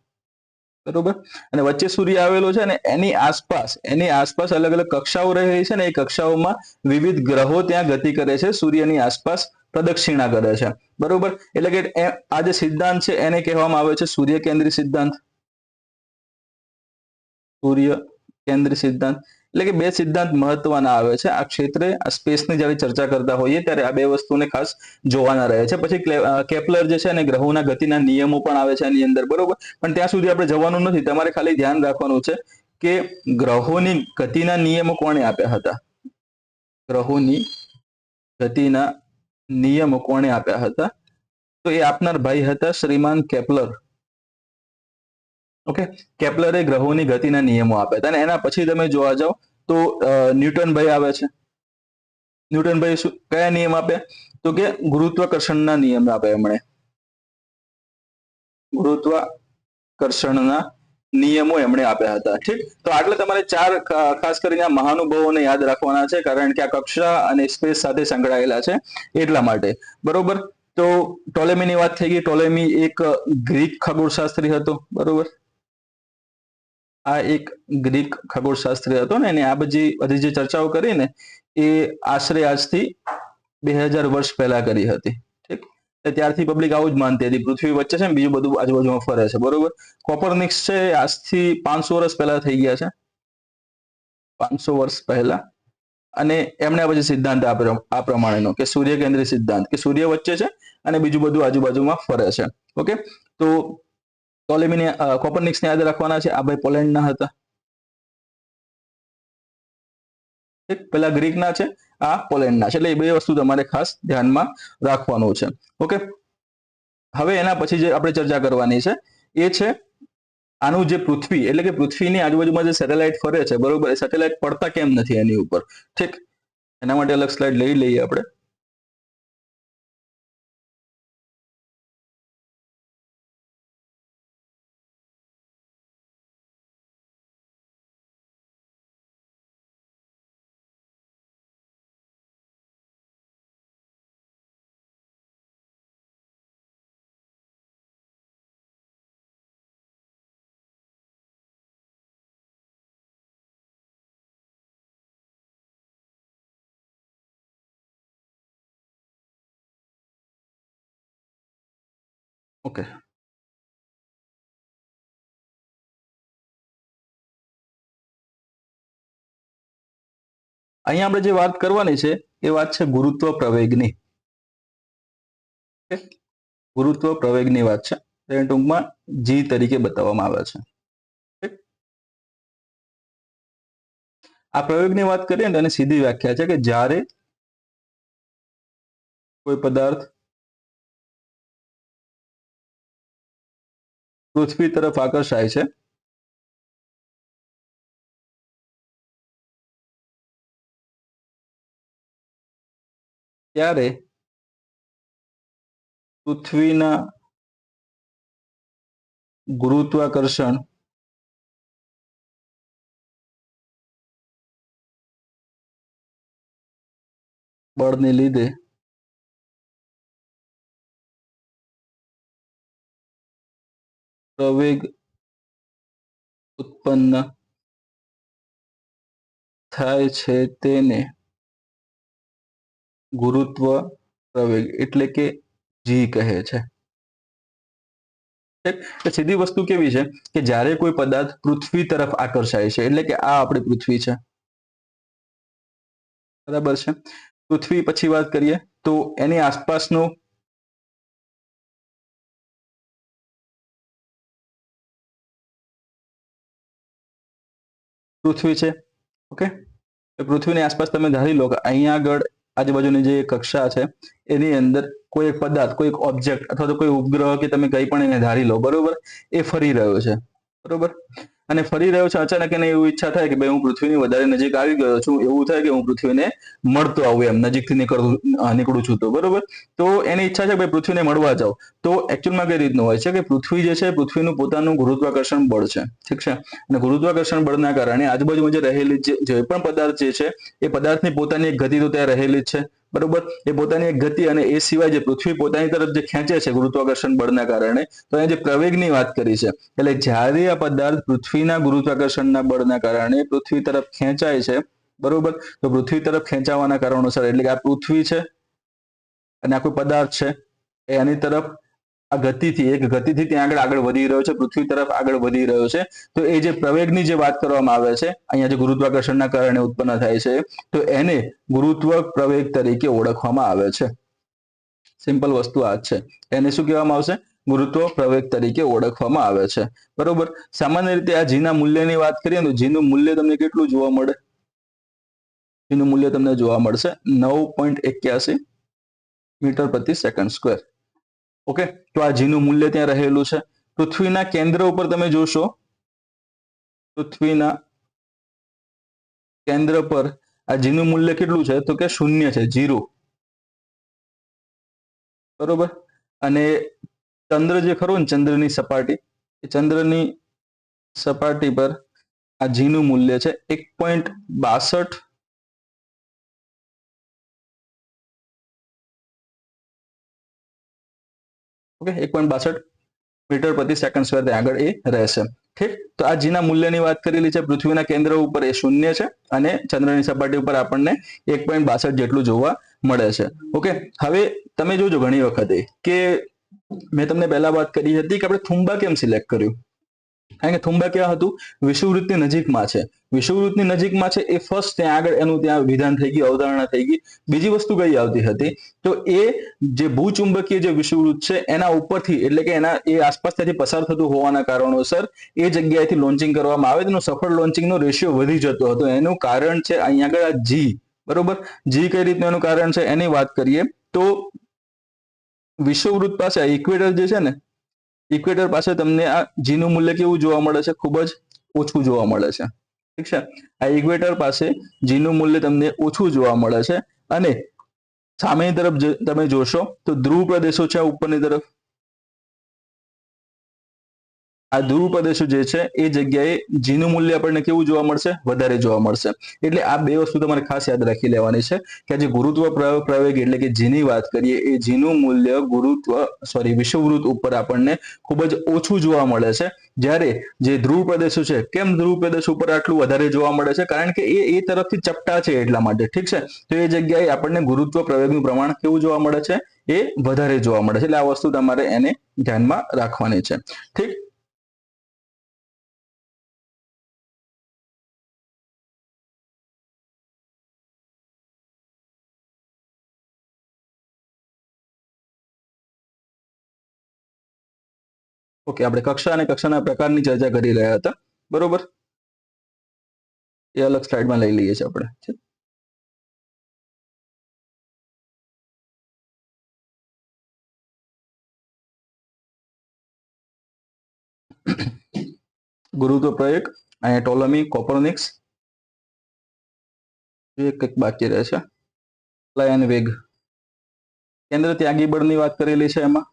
બરોબર. અને વચ્ચે સૂર્ય આવેલો છે ને એની આસપાસ અલગ અલગ કક્ષાઓ રહેલી છે ને એ કક્ષાઓમાં વિવિધ ગ્રહો ત્યાં ગતિ કરે છે, સૂર્યની આસપાસ પ્રદક્ષિણા કરે છે, બરોબર. એટલે કે આ જે સિદ્ધાંત છે એને કહેવામાં આવે છે સૂર્ય કેન્દ્રિત સિદ્ધાંત. સૂર્ય કેન્દ્રિત સિદ્ધાંત. એટલે કે બે સિદ્ધાંત મહત્વના આવે છે આ ક્ષેત્રે, આ સ્પેસની જ્યારે ચર્ચા કરતા હોઈએ ત્યારે આ બે વસ્તુને ખાસ જોવાના રહે છે. પછી કેપ્લર જે છે અને ગ્રહોના ગતિના નિયમો પણ આવે છે આની અંદર, બરોબર. પણ ત્યાં સુધી આપણે જવાનું નથી, તમારે ખાલી ધ્યાન રાખવાનું છે કે ગ્રહોની ગતિના નિયમો કોણે આપ્યા હતા. ગ્રહોની ગતિના નિયમો કોણે આપ્યા હતા? તો એ આપનાર ભાઈ હતા શ્રીમાન કેપ્લર. ઓકે, કેપ્લરે ગ્રહોની ગતિના નિયમો આપ્યા હતા. અને એના પછી તમે જોવા જાઓ તો ન્યૂટનભાઈ આવે છે. ન્યૂટનભાઈ કયા નિયમ આપ્યા? તો કે ગુરુત્વાકર્ષણના નિયમ આપ્યા એમણે. ગુરુત્વાકર્ષણના નિયમો એમણે આપ્યા હતા. ઠીક, તો આટલે તમારે ચાર ખાસ કરીને મહાનુભાવોને યાદ રાખવાના છે, કારણ કે આ કક્ષા અને સ્પેસ સાથે સંકળાયેલા છે એટલા માટે, બરોબર. તો ટોલેમીની વાત થઈ ગઈ. ટોલેમી એક ગ્રીક ખગોળશાસ્ત્રી હતો, બરોબર. આ એક ગ્રીક ખગોળશાસ્ત્રી હતો ને, એને આ બધી જે ચર્ચાઓ કરી ને એ આશરે આજથી 2000 વર્ષ પહેલા કરી હતી. ઠીક, ત્યારથી પબ્લિક આવું જ માનતી હતી, પૃથ્વી વચ્ચે છે ને બીજું બધું આજુબાજુમાં ફરે છે, બરોબર. કોપરનિક્સ છે આજથી 500 વર્ષ પહેલા થઈ ગયા છે, 500 વર્ષ પહેલા. અને એમણે પછી સિદ્ધાંત આપ્યો આ પ્રમાણેનો કે સૂર્ય કેન્દ્રિત સિદ્ધાંત, કે સૂર્ય વચ્ચે છે અને બીજું બધું આજુબાજુમાં ફરે છે. ઓકે, તો ટોલેમીને કોપરનિક્સને યાદ રાખવાના છે. આ ભાઈ પોલેન્ડના હતા. પેલા ગ્રીકના છે, આ પોલેન્ડના છે. એટલે એ બે વસ્તુ તમારે ખાસ ધ્યાનમાં રાખવાનું છે. ઓકે, હવે એના પછી જે આપણે ચર્ચા કરવાની છે એ છે આનું જે પૃથ્વી, એટલે કે પૃથ્વીની આજુબાજુમાં જે સેટેલાઇટ ફરે છે, બરોબર, એ સેટેલાઇટ પડતા કેમ નથી એની ઉપર. ઠીક, એના માટે અલગ સ્લાઇડ લઈ લઈએ આપણે. ઓકે, અહીંયા આપણે જે વાત કરવાની છે એ વાત છે ગુરુત્વ પ્રવેગની. ગુરુત્વ પ્રવેગની વાત છે, તેને ટૂંકમાં જી તરીકે બતાવવામાં આવે છે. આ પ્રયોગની વાત કરીએ ને એની સીધી વ્યાખ્યા છે કે જ્યારે કોઈ પદાર્થ પૃથ્વી તરફ આકર્ષાય છે ત્યારે પૃથ્વીના ગુરુત્વાકર્ષણ બળને લીધે પ્રવેગ ઉત્પન્ન થાય છે તેને ગુરુત્વ પ્રવેગ એટલે કે જી કહે છે. સીધી વસ્તુ કેવી છે કે જ્યારે કોઈ પદાર્થ પૃથ્વી તરફ આકર્ષાય છે, એટલે કે આ આપણી પૃથ્વી છે, બરાબર છે. પૃથ્વી પછી વાત કરીએ તો એની આસપાસનું પૃથ્વી છે. ઓકે, પૃથ્વીની આસપાસ તમે ધારી લો કે અહીંયા આગળ આજુબાજુની જે કક્ષા છે એની અંદર કોઈ એક પદાર્થ, કોઈ એક ઓબ્જેક્ટ અથવા તો કોઈ ઉપગ્રહ કે તમે કંઈ પણ એને ધારી લો, બરોબર, એ ફરી રહ્યો છે, બરોબર. અને ફરી રહ્યો છે, અચાનક એને એવું ઈચ્છા થાય કે ભાઈ હું પૃથ્વીની વધારે નજીક આવી ગયો છું, એવું થાય કે હું પૃથ્વીને મળતો આવું, એમ નજીકથી નીકળું છું તો, બરોબર. તો એની ઈચ્છા છે ભાઈ પૃથ્વીને મળવા જાવ. તો એકચ્યુઅલમાં કઈ રીતનું હોય છે કે પૃથ્વી જે છે પૃથ્વીનું પોતાનું ગુરુત્વાકર્ષણ બળ છે, ઠીક છે. અને ગુરુત્વાકર્ષણ બળના કારણે આજુબાજુમાં જે રહેલી જે પણ પદાર્થ જે છે એ પદાર્થની પોતાની એક ગતિ તો ત્યાં રહેલી જ છે, બરોબર. એ પોતાની એક ગતિ અને એ સિવાય જે પૃથ્વી પોતાની તરફ જે ખેંચે છે ગુરુત્વાકર્ષણ બળના કારણે, તો અહીંયા જે પ્રવેગની વાત કરી છે, એટલે જ્યારે આ પદાર્થ પૃથ્વીના ગુરુત્વાકર્ષણના બળના કારણે પૃથ્વી તરફ ખેંચાય છે, બરોબર, તો પૃથ્વી તરફ ખેંચાવાના કારણોસર, એટલે કે આ પૃથ્વી છે અને આ કોઈ પદાર્થ છે, એની તરફ આ ગતિથી એક ગતિથી ત્યાં આગળ વધી રહ્યો છે, પૃથ્વી તરફ આગળ વધી રહ્યો છે. તો એ જે પ્રવેગની જે વાત કરવામાં આવે છે, અહીંયા જે ગુરુત્વાકર્ષણના કારણે ઉત્પન્ન થાય છે, તો એને ગુરુત્વ પ્રવેગ તરીકે ઓળખવામાં આવે છે. સિમ્પલ વસ્તુ આ જ છે. એને શું કહેવામાં આવશે? ગુરુત્વ પ્રવેગ તરીકે ઓળખવામાં આવે છે. બરોબર. સામાન્ય રીતે આ જીના મૂલ્યની વાત કરીએ તો જીનું મૂલ્ય તમને કેટલું જોવા મળે? જીનું મૂલ્ય તમને જોવા મળશે 9.81 મીટર પ્રતિ સેકન્ડ સ્ક્વેર. ઓકે, તો આ જીનું મૂલ્ય ત્યાં રહેલું છે. પૃથ્વીના કેન્દ્ર ઉપર તમે જોશો, પૃથ્વીના કેન્દ્ર પર આ જીનું મૂલ્ય કેટલું છે? તો કે 0 છે, 0. બરોબર. અને ચંદ્ર જે ખરો ને, ચંદ્રની સપાટી, એ ચંદ્રની સપાટી પર આ જીનું મૂલ્ય છે 1.62 ઓકે 1.62 મીટર પ્રતિ સેકન્ડ સ્ક્વેર ત્યાં આગળ એ રહેશે. ઠીક. તો આ જીના મૂલ્યની વાત કરેલી છે. પૃથ્વીના કેન્દ્ર ઉપર એ 0 છે અને ચંદ્રની સપાટી ઉપર આપણને 1.62 જેટલું જોવા મળે છે. ઓકે, હવે તમે જોજો ઘણી વખતે કે મેં તમને પહેલા વાત કરી હતી કે આપણે થુંબા કેમ સિલેક્ટ કર્યું? કારણ કે થુંબા ક્યાં હતું? વિષુવવૃત્તની નજીકમાં છે. વિષુવવૃત્તની નજીકમાં છે એ ફર્સ્ટ ત્યાં આગળ એનું ત્યાં વિધાન થઈ ગયું, અવધારણા થઈ ગઈ. બીજી વસ્તુ કઈ આવતી હતી? તો એ જે ભૂચુંબકીય જે વિષુવવૃત્ત છે એના ઉપરથી, એટલે કે એના એ આસપાસ ત્યાંથી પસાર થતું હોવાના કારણોસર એ જગ્યાએથી લોન્ચિંગ કરવામાં આવે, તેનું સફળ લોન્ચિંગનો રેશિયો વધી જતો હતો. એનું કારણ છે અહીંયા આગળ આ જી. બરોબર. જી કઈ રીતનું એનું કારણ છે એની વાત કરીએ તો વિષુવવૃત્ત પાસે ઇક્વેટર જે છે ને, ઇક્વેટર પાસે તમને આ જીનું મૂલ્ય કેવું જોવા મળે છે? ખૂબ જ ઓછું જોવા મળે છે. ઠીક છે. આ ઇક્વેટર પાસે જીનું મૂલ્ય તમને ઓછું જોવા મળે છે. અને સામેની તરફ તમે જોશો તો ધ્રુવ પ્રદેશો છે ઉપરની તરફ. આ ધ્રુવ પ્રદેશો જે છે એ જગ્યાએ જીનું મૂલ્ય આપણને કેવું જોવા મળશે? વધારે જોવા મળશે. એટલે આ બે વસ્તુ તમારે ખાસ યાદ રાખી લેવાની છે કે જે ગુરુત્વ પ્રવેગ એટલે કે જીની વાત કરીએ, એ જીનું મૂલ્ય વિષુવવૃત્ત ઉપર આપણને ખૂબ જ ઓછું જોવા મળે છે. જ્યારે જે ધ્રુવ પ્રદેશો છે, કેમ ધ્રુવ પ્રદેશ ઉપર આટલું વધારે જોવા મળે છે? કારણ કે એ તરફથી ચપટા છે એટલા માટે. ઠીક છે. તો એ જગ્યાએ આપણને ગુરુત્વ પ્રવેગનું પ્રમાણ કેવું જોવા મળે છે? એ વધારે જોવા મળે છે. એટલે આ વસ્તુ તમારે એને ધ્યાનમાં રાખવાની છે. ઠીક. ઓકે, આપણે કક્ષા અને કક્ષાના પ્રકારની ચર્ચા કરી રહ્યા હતા. બરોબર. એ અલગ સ્લાઇડમાં લઈ લઈએ છીએ આપણે. ગુરુત્વ પ્રવેગ, અહીંયા ટોલમી, કોપરનિક્સ, જે કંઈક બાકી રહે છે, લય અને વેગ. કેન્દ્ર ત્યાગી બળની વાત કરેલી છે એમાં,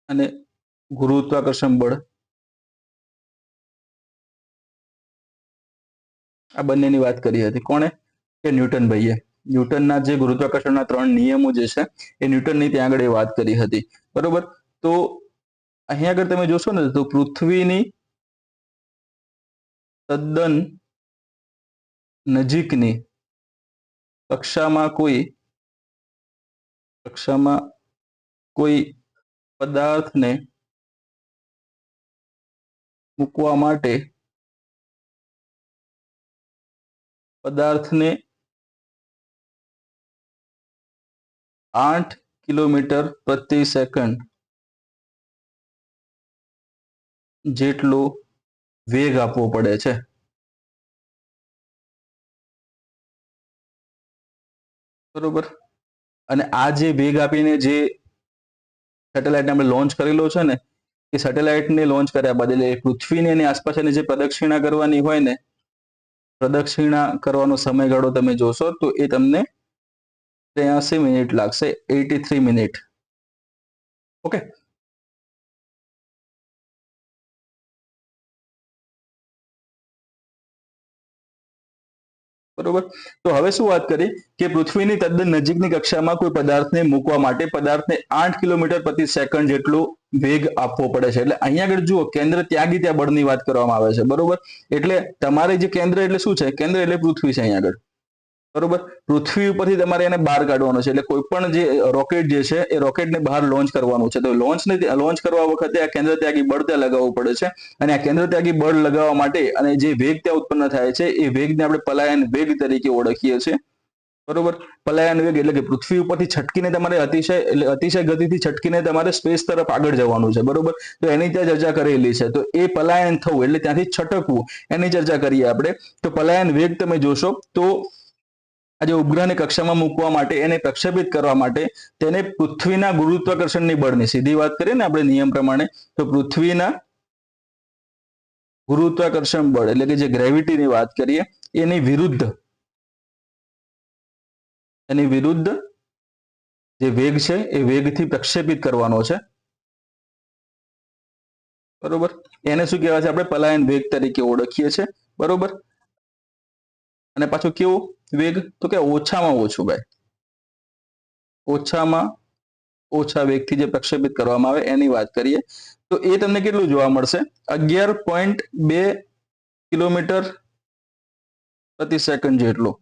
અને ગુરુત્વાકર્ષણ બળ, આ બંનેની વાત કરી હતી. કોણે? કે ન્યૂટન ભાઈએ. ન્યૂટનના જે ગુરુત્વાકર્ષણના 3 નિયમો જે છે એ ન્યૂટનની ત્યાં આગળ એ વાત કરી હતી. બરોબર. તો અહીંયા આગળ તમે જોશો ને તો પૃથ્વીની તદ્દન નજીકની કક્ષામાં કોઈ પદાર્થને મૂકવા માટે પદાર્થને 8 કિલોમીટર પ્રતિ સેકન્ડ જેટલો વેગ આપવો પડે છે. બરોબર. અને આ જે વેગ આપીને જે સેટેલાઇટને આપણે લોન્ચ કરેલો છે ને, એ સેટેલાઇટને લોન્ચ કર્યા બાદ એટલે પૃથ્વીને એની આસપાસ જે પ્રદક્ષિણા કરવાની હોય ને, પ્રદક્ષિણા કરવાનો સમયગાળો તમે જોશો તો એ તમને 83 મિનિટ લાગશે. 83 મિનિટ. ઓકે. બરોબર. તો હવે શું વાત કરી કે પૃથ્વીની તદ્દન નજીકની કક્ષામાં કોઈ પદાર્થને મૂકવા માટે પદાર્થને 8 કિલોમીટર પ્રતિ સેકન્ડ જેટલો વેગ આપવો પડે છે. એટલે અહીંયા આગળ જુઓ, કેન્દ્ર ત્યાગી ત્યાં બળની વાત કરવામાં આવે છે. બરોબર. એટલે તમારે જે કેન્દ્ર એટલે શું છે? કેન્દ્ર એટલે પૃથ્વી છે અહીંયા આગળ. બરોબર. પૃથ્વી ઉપરથી તમારે એને બહાર કાઢવાનું છે, એટલે કોઈ પણ જે રોકેટ જે છે એ રોકેટને બહાર લોન્ચ કરવાનું છે. તો લોન્ચ કરવા વખતે આ કેન્દ્ર ત્યાગી બળ ત્યાં લગાવવું પડે છે, અને આ કેન્દ્ર ત્યાગી બળ લગાવવા માટે અને જે વેગ ત્યાં ઉત્પન્ન થાય છે એ વેગને આપણે પલાયન વેગ તરીકે ઓળખીએ છીએ. બરોબર. પલાયન વેગ એટલે કે પૃથ્વી ઉપરથી છટકીને તમારે અતિશય ગતિથી છટકીને તમારે સ્પેસ તરફ આગળ જવાનું છે. બરોબર. તો એની ત્યાં ચર્ચા કરેલી છે. તો એ પલાયન થવું એટલે ત્યાંથી છટકવું એની ચર્ચા કરીએ આપણે. તો પલાયન વેગ તમે જોશો તો આજે ઉપગ્રહને કક્ષામાં મૂકવા માટે એને પ્રક્ષેપિત કરવા માટે તેને પૃથ્વીના ગુરુત્વાકર્ષણની બળની સીધી વાત કરીએ ને આપણે નિયમ પ્રમાણે, તો પૃથ્વીના ગુરુત્વાકર્ષણ બળ એટલે કે જે ગ્રેવિટીની વાત કરીએ એની વિરુદ્ધ જે વેગ છે એ વેગથી પ્રક્ષેપિત કરવાનો છે. બરોબર. એને શું કહેવાય છે? આપણે પલાયન વેગ તરીકે ઓળખીએ છીએ. બરોબર. અને પાછું કેવું વેગ? તો કે ઓછામાં ઓછું ભાઈ, ઓછામાં ઓછા વેગથી જે પ્રક્ષેપિત કરવામાં આવે એની વાત કરીએ તો એ તમને કેટલું જોવા મળશે? 11.2 કિલોમીટર પ્રતિ સેકન્ડ જેટલું.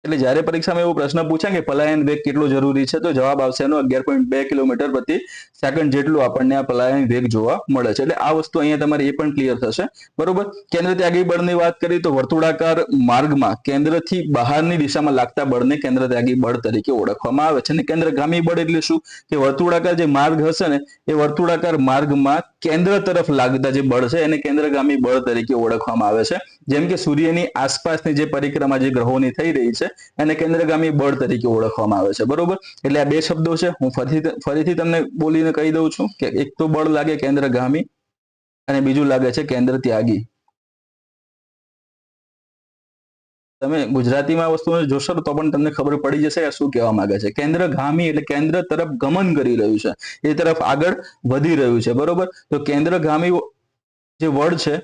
એટલે જ્યારે પરીક્ષામાં એવો પ્રશ્ન પૂછે કે પલાયન વેગ કેટલો જરૂરી છે, તો જવાબ આવશે એનો 11.2 કિલોમીટર પ્રતિ સેકન્ડ જેટલું આપણને આ પલાયન વેગ જોવા મળે છે. એટલે આ વસ્તુ અહીંયા તમારી એ પણ ક્લિયર થશે. બરોબર. કેન્દ્ર ત્યાગી બળની વાત કરીએ તો વર્તુળાકાર માર્ગમાં કેન્દ્રથી બહારની દિશામાં લાગતા બળને કેન્દ્ર ત્યાગી બળ તરીકે ઓળખવામાં આવે છે. અને કેન્દ્રગામી બળ એટલે શું? કે વર્તુળાકાર જે માર્ગ હશે ને એ વર્તુળાકાર માર્ગમાં કેન્દ્ર તરફ લાગતા જે બળ છે એને કેન્દ્રગામી બળ તરીકે ઓળખવામાં આવે છે. જેમ કે સૂર્યની આસપાસની જે પરિક્રમા જે ગ્રહોની થઈ રહી છે એને કેન્દ્રગામી બળ તરીકે ઓળખવામાં આવે છે. બરોબર. એટલે આ બે શબ્દો છે, હું ફરીથી તમને બોલીને કહી દઉં છું કે એક તો બળ લાગે કેન્દ્રગામી અને બીજું લાગે છે કેન્દ્ર ત્યાગી. તમે ગુજરાતીમાં વસ્તુને જોશો તો પણ તમને ખબર પડી જશે આ શું કહેવા માંગે છે. કેન્દ્રગામી એટલે કેન્દ્ર તરફ ગમન કરી રહ્યું છે, એ તરફ આગળ વધી રહ્યું છે. બરોબર. તો કેન્દ્રગામી જે બળ છે,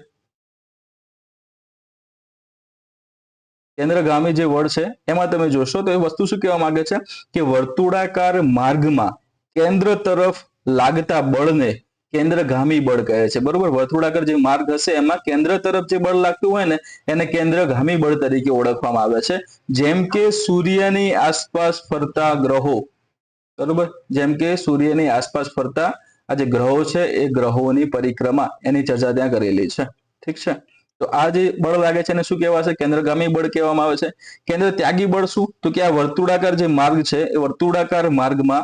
કેન્દ્રગામી જે બળ છે એમાં તમે જોશો તો એ વસ્તુ શું કહેવા માંગે છે કે વર્તુળાકાર માર્ગમાં કેન્દ્ર તરફ લાગતા બળને કેન્દ્રગામી બળ કહે છે. બરોબર. વર્તુળાકાર જે માર્ગ હશે એમાં કેન્દ્ર તરફ જે બળ લાગતું હોય ને એને કેન્દ્રગામી બળ તરીકે ઓળખવામાં આવે છે. જેમ કે સૂર્યની આસપાસ ફરતા ગ્રહો, બરોબર, જેમ કે સૂર્યની આસપાસ ફરતા આ જે ગ્રહો છે એ ગ્રહોની પરિક્રમા એની ચર્ચા ત્યાં કરેલી છે. ઠીક છે. તો આ જે બળ લાગે છે એને શું કહેવાશે? કેન્દ્રગામી બળ કહેવામાં આવે છે. કેન્દ્ર ત્યાગી બળ શું? તો કે આ વર્તુળાકાર જે માર્ગ છે એ વર્તુળાકાર માર્ગમાં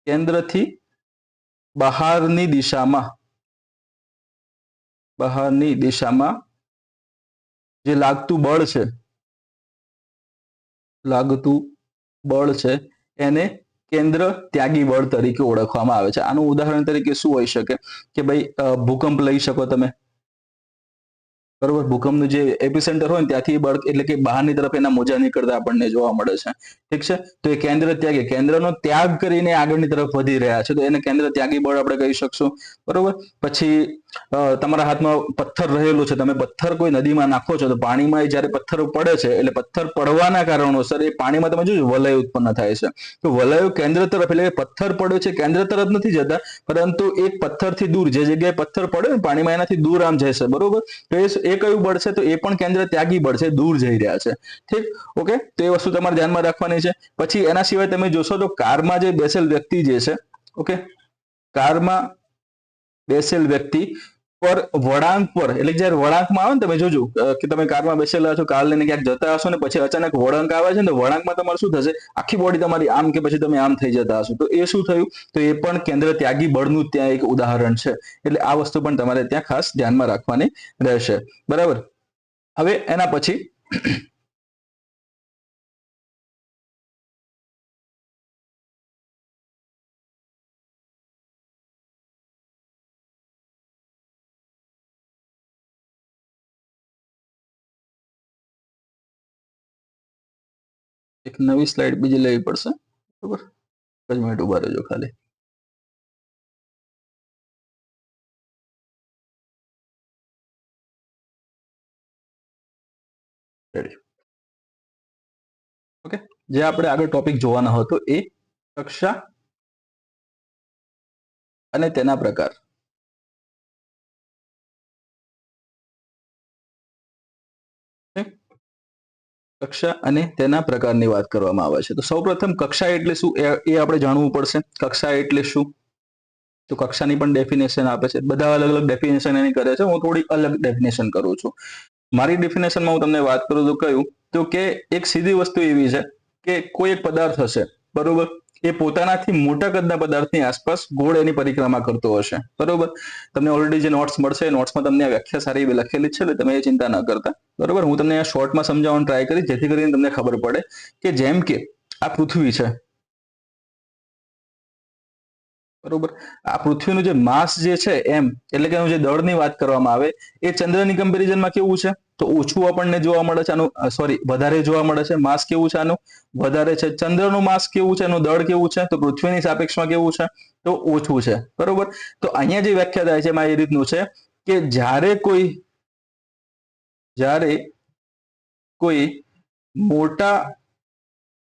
કેન્દ્રથી બહારની દિશામાં જે લાગતું બળ છે એને કેન્દ્ર ત્યાગી બળ તરીકે ઓળખવામાં આવે છે. આનું ઉદાહરણ તરીકે શું હોઈ શકે કે ભાઈ ભૂકંપ લઈ શકો તમે. બરોબર. ભૂકંપનું જે એપિસેન્ટર હોય ને ત્યાંથી બળ એટલે કે બહારની તરફ એના મોજા નીકળતા આપણને જોવા મળે છે. ઠીક છે. તો એ કેન્દ્રનો ત્યાગ કરીને આગળની તરફ વધી રહ્યા છે, તો એને કેન્દ્ર ત્યાગી બળ આપણે કહી શકશું. બરોબર. પછી તમારા હાથમાં પથ્થર રહેલો છે, તમે પથ્થર કોઈ નદીમાં નાખો છો તો પાણીમાં જ્યારે પથ્થર પડે છે એટલે પથ્થર પડવાના કારણોસર એ પાણીમાં તમે જોજો વલય ઉત્પન્ન થાય છે. તો વલયો કેન્દ્ર તરફ એટલે પથ્થર પડ્યો છે કેન્દ્ર તરફ નથી જતા, પરંતુ એક પથ્થરથી દૂર જે જગ્યાએ પથ્થર પડ્યો ને પાણીમાં એનાથી દૂર આમ જશે. બરોબર. તો એ કયું બળ છે? તો એ પણ કેન્દ્ર ત્યાગી બળ છે, દૂર જઈ રહ્યા છે. ઠીક. ઓકે. તો એ વસ્તુ તમારે ધ્યાનમાં રાખવાની છે. પછી એના સિવાય તમે જોશો તો કારમાં જે બેસેલ વ્યક્તિ જે છે, ઓકે, કારમાં બેસેલ વ્યક્તિ પર વળાંક પર એટલે જ્યારે વળાંકમાં આવે ને તમે જોજો કે તમે કારમાં બેસેલા છો, કાર લઈને ક્યાંક જતા હશો ને પછી અચાનક વળાંક આવે છે ને તો વળાંકમાં તમારે શું થશે? આખી બોડી તમારી આમ કે પછી તમે આમ થઈ જતા હશો. તો એ શું થયું? તો એ પણ કેન્દ્ર ત્યાગી બળનું ત્યાં એક ઉદાહરણ છે. એટલે આ વસ્તુ પણ તમારે ત્યાં ખાસ ધ્યાનમાં રાખવાની રહેશે. બરાબર. હવે એના પછી એક નવી સ્લાઇડ બીજી લેવી પડશે. બરોબર. એક જ મિનિટ ઉભા રહેજો ખાલી. રેડી. ઓકે. જે આપણે આગળ ટોપિક જોવાનો હતો એ કક્ષા અને તેના પ્રકાર. કક્ષા અને તેના પ્રકારની વાત કરવામાં આવે છે. તો સૌપ્રથમ કક્ષા એટલે શું એ આપણે જાણવું પડશે. કક્ષા એટલે શું? તો કક્ષાની પણ ડેફિનેશન આપે છે. બધા અલગ અલગ ડેફિનેશન એની કરે છે. હું થોડી અલગ ડેફિનેશન કરું છું. મારી ડેફિનેશનમાં હું તમને વાત કરું તો કયું તો કે એક સીધી વસ્તુ એવી છે કે કોઈ એક પદાર્થ હશે, બરોબર, એ પોતાનાથી મોટા કદના પદાર્થની આસપાસ ગોળ એની પરિક્રમા કરતો હશે, બરોબર. તમને ઓલરેડી જે નોટ્સ મળશે નોટ્સમાં તમને આ વ્યાખ્યા સારી એવી લખેલી છે, એટલે તમે એ ચિંતા ન કરતા, બરોબર. હું તમને આ શોર્ટમાં સમજાવવાનું ટ્રાય કરીશ જેથી કરીને તમને ખબર પડે કે જેમ કે આ પૃથ્વી છે, બરોબર. આ પૃથ્વીનું જે માસ જે છે એમ એટલે કે એનું જે દળની વાત કરવામાં આવે એ ચંદ્રની કમ્પેરિઝનમાં કેવું છે તો ઓછું આપણને જોવા મળે છે. આનું સોરી વધારે જોવા મળે છે. માસ કેવું છે આનું? વધારે છે. ચંદ્રનું માસ કેવું છે? એનું દળ કેવું છે? તો પૃથ્વીની સાપેક્ષમાં કેવું છે? તો ઓછું છે, બરોબર. તો અહીંયા જે વ્યાખ્યા થાય છે એમાં એ રીતનું છે કે જ્યારે કોઈ મોટા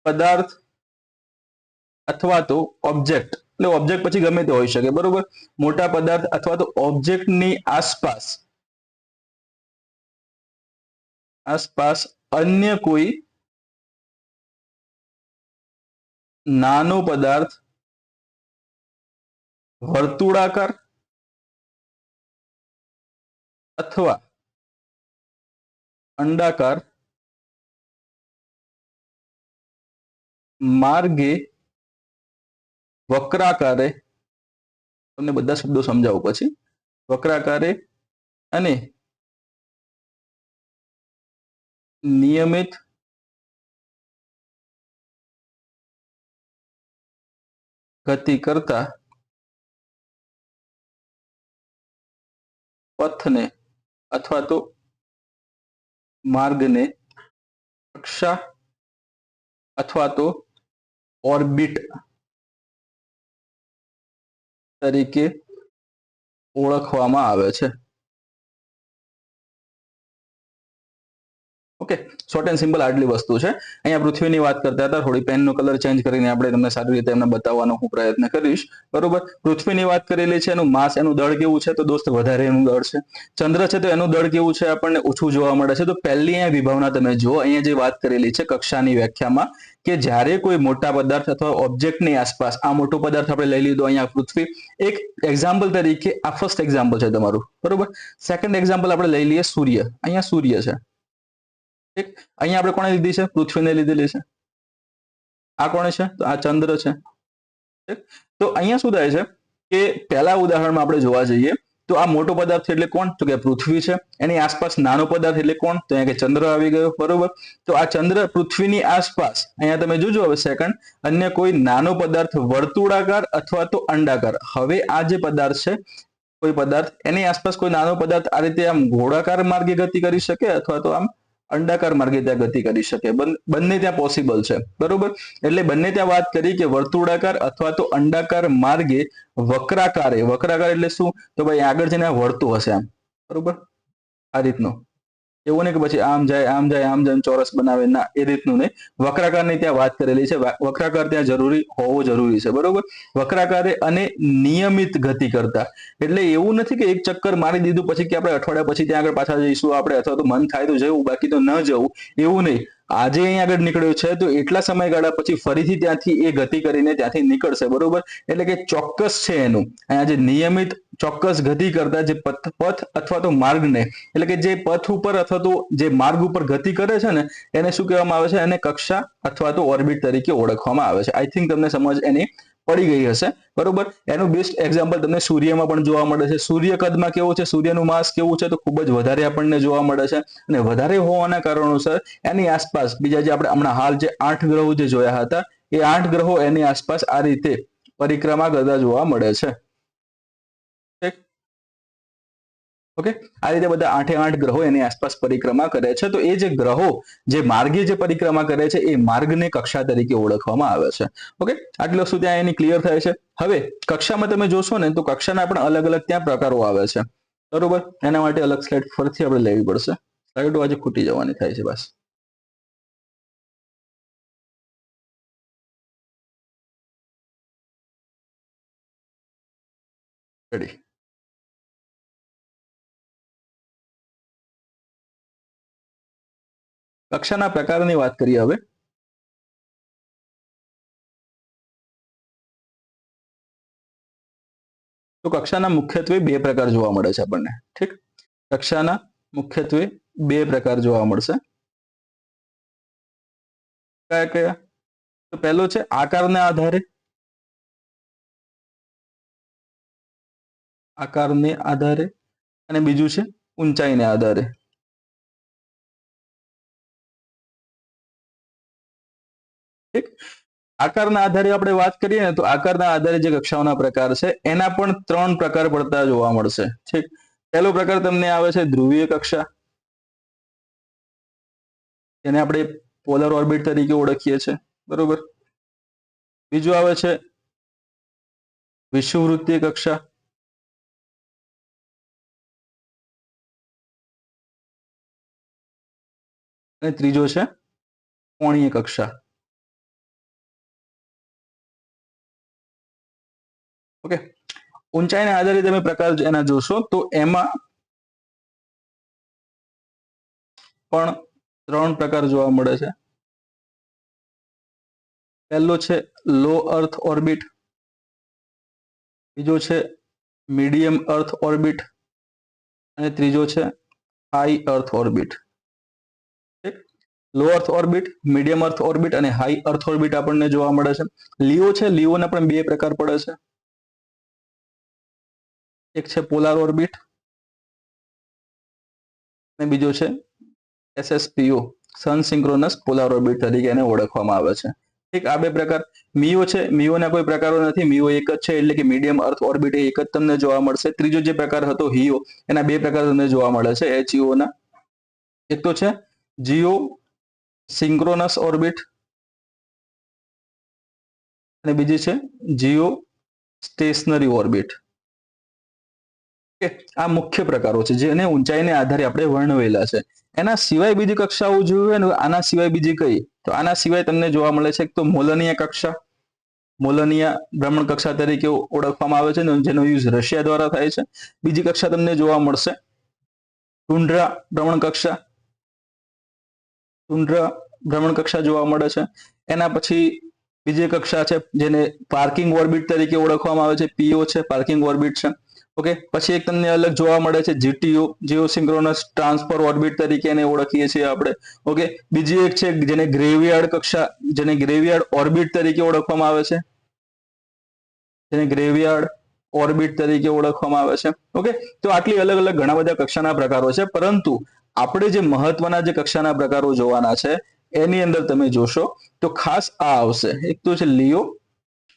પદાર્થ અથવા તો ઓબ્જેક્ટ, એટલે ઓબ્જેક્ટ પછી ગમે તે હોઈ શકે, બરોબર. મોટા પદાર્થ અથવા તો ઓબ્જેક્ટની આસપાસ અન્ય કોઈ નાનો પદાર્થ વર્તુળાકાર અથવા અંડાકાર માર્ગે વક્રાકારે, તમને બધા શબ્દો સમજાવું પછી, વક્રાકારે અને નિયમિત ગતિ કરતા પથને અથવા તો માર્ગને કક્ષા અથવા તો ઓર્બિટ તરીકે ઓળખવામાં આવે છે. ઓકે, શોર્ટ એન્ડ સિમ્પલ આટલી વસ્તુ છે. અહીંયા પૃથ્વીની વાત કરતા હતા, થોડી પેનનો કલર ચેન્જ કરીને આપણે તમને સારી રીતે એમને બતાવવાનો હું પ્રયત્ન કરીશ, બરોબર. પૃથ્વીની વાત કરેલી છે, એનું માસ, એનું દળ કેવું છે તો દોસ્ત વધારે એનું દળ છે. ચંદ્ર છે તો એનું દળ કેવું છે આપણને ઓછું જોવા મળે છે. તો પહેલી અહીંયા વિભાવના તમે જુઓ, અહીંયા જે વાત કરેલી છે કક્ષાની વ્યાખ્યામાં કે જ્યારે કોઈ મોટા પદાર્થ અથવા ઓબ્જેક્ટની આસપાસ, આ મોટો પદાર્થ આપણે લઈ લીધો અહીંયા પૃથ્વી, એક એક્ઝામ્પલ તરીકે આ ફર્સ્ટ એક્ઝામ્પલ છે તમારું, બરોબર. સેકન્ડ એક્ઝામ્પલ આપણે લઈ લઈએ સૂર્ય. અહીંયા સૂર્ય છે, ઠીક. અહીંયા આપણે કોને લીધી છે? પૃથ્વીને લીધેલી છે. આ કોણે છે? તો આ ચંદ્ર છે, ઠીક. તો અહીંયા શું થાય છે કે પહેલા ઉદાહરણમાં આપણે જોવા જઈએ તો આ મોટો પદાર્થ એટલે કોણ? તો કે પૃથ્વી છે. એની આસપાસ નાનો પદાર્થ એટલે કોણ? તો અહીંયા કે ચંદ્ર આવી ગયો, બરોબર. તો આ ચંદ્ર પૃથ્વીની આસપાસ અહીંયા તમે જોજો હવે સેકન્ડ, અન્ય કોઈ નાનો પદાર્થ વર્તુળાકાર અથવા તો અંડાકાર. હવે આ જે પદાર્થ છે, કોઈ પદાર્થ એની આસપાસ કોઈ નાનો પદાર્થ આ રીતે આમ ગોળાકાર માર્ગે ગતિ કરી શકે અથવા તો આમ અંડાકાર માર્ગે ત્યાં ગતિ કરી શકે. બંને ત્યાં પોસિબલ છે, બરોબર. એટલે બંને ત્યાં વાત કરી કે વર્તુળાકાર અથવા તો અંડાકાર માર્ગે વક્રાકારે. વક્રાકાર એટલે શું? તો ભાઈ આગળ જઈને વળતું હશે આમ, બરોબર, આ રીતનું. એવું નહીં કે પછી આમ જાય આમ જાય આમ જાય ચોરસ બનાવે, ના, એ રીતનું નહીં. વક્રાકારની ત્યાં વાત કરેલી છે. વક્રાકાર ત્યાં જરૂરી હોવો જરૂરી છે, બરોબર. વક્રાકારે અને નિયમિત ગતિ કરતા, એટલે એવું નથી કે એક ચક્કર મારી દીધું પછી કે આપણે અઠવાડિયા પછી ત્યાં આગળ પાછા જઈશું આપણે, અથવા તો મન થાય તો જવું બાકી તો ન જવું, એવું નહીં. આજે અહીંયા આગળ નીકળ્યો છે તો એટલા સમયગાળા પછી ફરીથી ત્યાંથી એ ગતિ કરીને ત્યાંથી નીકળશે, બરોબર. એટલે કે ચોક્કસ છે એનું. અહીંયા જે નિયમિત ચોક્કસ ગતિ કરતા જે પથ અથવા તો માર્ગને, એટલે કે જે પથ ઉપર અથવા તો જે માર્ગ ઉપર ગતિ કરે છે ને એને શું કહેવામાં આવે છે? એને કક્ષા અથવા તો ઓર્બિટ તરીકે ઓળખવામાં આવે છે. આઈ થિંક તમને સમજ એની પડી ગઈ હશે, બરોબર. એનું બેસ્ટ એક્ઝામ્પલ તમને સૂર્યમાં પણ જોવા મળે છે. સૂર્ય કદમાં કેવો છે? સૂર્યનું માસ કેવું છે? તો ખૂબ જ વધારે આપણને જોવા મળે છે. અને વધારે હોવાના કારણોસર એની આસપાસ બીજા જે આપણે હમણાં હાલ જે 8 ગ્રહો જે જોયા હતા એ 8 ગ્રહો એની આસપાસ આ રીતે પરિક્રમા કરતા જોવા મળે છે. ઓકે, આ રીતે બધા 8 ગ્રહો એની આસપાસ પરિક્રમા કરે છે. તો એ જે ગ્રહો જે માર્ગે જે પરિક્રમા કરે છે એ માર્ગને કક્ષા તરીકે ઓળખવામાં આવે છે. ઓકે, આટલું વસ્તુ ત્યાં એની ક્લિયર થાય છે. હવે કક્ષામાં તમે જોશો ને તો કક્ષાના પણ અલગ અલગ ત્યાં પ્રકારો આવે છે, બરોબર. એના માટે અલગ સ્લાઇડ ફરીથી આપણે લેવી પડશે. સ્લાઇડો આજે ખૂટી જવાની થાય છે બસ. રેડી. કક્ષાના પ્રકારની વાત કરીએ હવે. તો કક્ષાના મુખ્યત્વે બે પ્રકાર જોવા મળે છે આપણને. ઠીક, કક્ષાના મુખ્યત્વે બે પ્રકાર જોવા મળશે. કયા કયા? તો પહેલો છે આકારના આધારે. આકારને આધારે. અને બીજું છે ઊંચાઈને આધારે. ઠીક, આકારના આધારે આપણે વાત કરીએ ને, તો આકારના આધારે જે કક્ષાઓના પ્રકાર છે એના પણ ત્રણ પ્રકાર પડતા જોવા મળશે. ઠીક, પહેલો પ્રકાર તમને આવે છે ધ્રુવીય કક્ષા, જેને આપણે પોલર ઓર્બિટ તરીકે ઓળખીએ છીએ, બરોબર. બીજું આવે છે વિષુવવૃત્તીય કક્ષા, અને ત્રીજો છે કોણીય કક્ષા. ઓકે, ઊંચાઈના આધારે તમે પ્રકાર એના જોશો તો એમાં પણ ત્રણ પ્રકાર જોવા મળે છે. પહેલો છે લો અર્થ ઓર્બિટ, બીજો છે મીડિયમ અર્થ ઓર્બિટ, અને ત્રીજો છે હાઈ અર્થ ઓર્બિટ. લો અર્થ ઓર્બિટ, મીડિયમ અર્થ ઓર્બિટ અને હાઈ અર્થ ઓર્બિટ આપણને જોવા મળે છે. લીઓ છે, લીઓના પણ બે પ્રકાર પડે છે. એક છે પોલાર ઓર્બિટ અને બીજો છે SSPO, સન સિંક્રોનસ પોલાર ઓર્બિટ તરીકે એને ઓળખવામાં આવે છે. ઠીક, આ બે પ્રકાર. મિયો છે, મિયોના કોઈ પ્રકારો નથી, મિયો એક જ છે, એટલે કે મીડિયમ અર્થ ઓર્બિટ એક જ તમને જોવા મળશે. ત્રીજો જે પ્રકાર હતો હિયો, એના બે પ્રકાર તમને જોવા મળે છે HEO ના. એક તો છે જીઓ સિંક્રોનસ ઓર્બિટ અને બીજી છે જીઓ સ્ટેશનરી ઓર્બિટ. આ મુખ્ય પ્રકારો છે જેને ઊંચાઈને આધારે આપણે વર્ણવેલા છે. એના સિવાય બીજી કક્ષાઓ જોઈએ ને, આના સિવાય બીજી કઈ? તો આના સિવાય તમને જોવા મળે છે એક તો મોલનીય કક્ષા, મોલનીય ભ્રમણ કક્ષા તરીકે ઓળખવામાં આવે છે, જેનો યુઝ રશિયા દ્વારા થાય છે. બીજી કક્ષા તમને જોવા મળશે ટુન્ડ્રા ભ્રમણ કક્ષા, ટુન્ડ્રા ભ્રમણ કક્ષા જોવા મળે છે. એના પછી બીજી કક્ષા છે જેને પાર્કિંગ ઓર્બિટ તરીકે ઓળખવામાં આવે છે, PO છે, પાર્કિંગ ઓર્બિટ છે. ઓકે, પછી એક તમને અલગ જોવા મળે છે GTO, જીઓસિંક્રોનસ ટ્રાન્સફર ઓર્બિટ તરીકે એને ઓળખીએ છીએ આપણે. ઓકે, બીજી એક છે જેને ગ્રેવિયાર્ડ કક્ષા, જેને ગ્રેવિયાર્ડ ઓર્બિટ તરીકે ઓળખવામાં આવે છે, જેને ગ્રેવિયાર્ડ ઓર્બિટ તરીકે ઓળખવામાં આવે છે. ઓકે, તો આટલી અલગ અલગ ઘણા બધા કક્ષાના પ્રકારો છે, પરંતુ આપણે જે મહત્વના જે કક્ષાના પ્રકારો જોવાના છે એની અંદર તમે જોશો તો ખાસ આ આવશે. એક તો છે લિયો,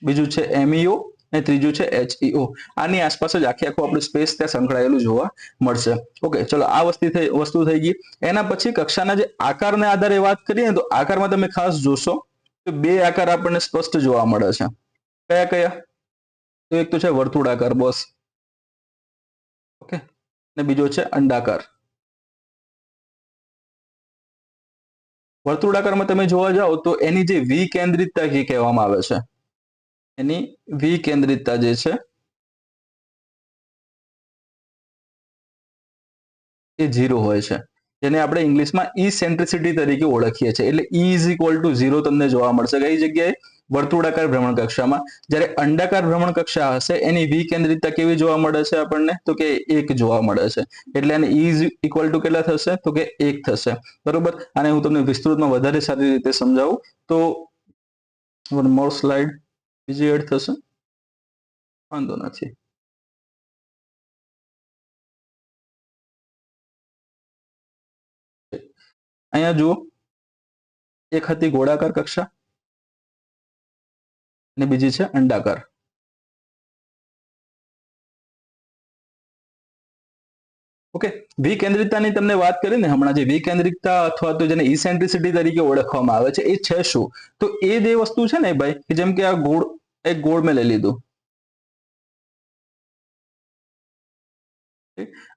બીજું છે MEO અને ત્રીજું છે HEO. આની આસપાસ જ આખે આખું આપણે સ્પેસ ત્યાં સંકળાયેલું જોવા મળશે. ઓકે, ચલો આ વસ્તુ થઈ ગઈ. એના પછી કક્ષાના જે આકારના આધારે વાત કરીએ તો આકારમાં તમે ખાસ જોશો તો બે આકાર આપણને સ્પષ્ટ જોવા મળે છે. કયા કયા? તો એક તો છે વર્તુળાકાર, બોસ. ઓકે, અને બીજો છે અંડાકાર. વર્તુળાકારમાં તમે જોવા જાઓ તો એની જે વિકેન્દ્રિતતા કહેવામાં આવે છે, એની વિકેન્દ્રિતતા જે છે એ 0 હોય છે, જેને આપણે ઇંગ્લિશમાં ઇસેન્ટ્રિસિટી તરીકે ઓળખીએ છીએ. એટલે E ઇઝ ઇક્વલ ટુ 0 તમને જોવા મળશે. કઈ જગ્યાએ? વર્તુળાકાર ભ્રમણ કક્ષામાં. જ્યારે અંડાકાર ભ્રમણ કક્ષા હશે એની વિકેન્દ્રિતતા કેવી જોવા મળે છે આપણને? તો કે 1 જોવા મળે છે. એટલે આને E ઇઝ ઇક્વલ ટુ કેટલા થશે? તો કે 1 થશે, બરોબર. આને હું તમને વિસ્તૃતમાં વધારે સારી રીતે સમજાવું તો વન મોર સ્લાઇડ બીજી એડ થશે, વાંધો નથી. અહીંયા જુઓ, એક હતી ગોળાકાર કક્ષા અને બીજી છે અંડાકાર. ઓકે, વિકેન્દ્રિતતાની તમને વાત કરી ને હમણાં, જે વિકેન્દ્રિતતા અથવા તો જેને ઇસેન્ટ્રિસિટી તરીકે ઓળખવામાં આવે છે એ છે શું? તો એ જે વસ્તુ છે ને ભાઈ, કે જેમ કે આ ગોળ, એક ગોળ મેં લઈ લીધું,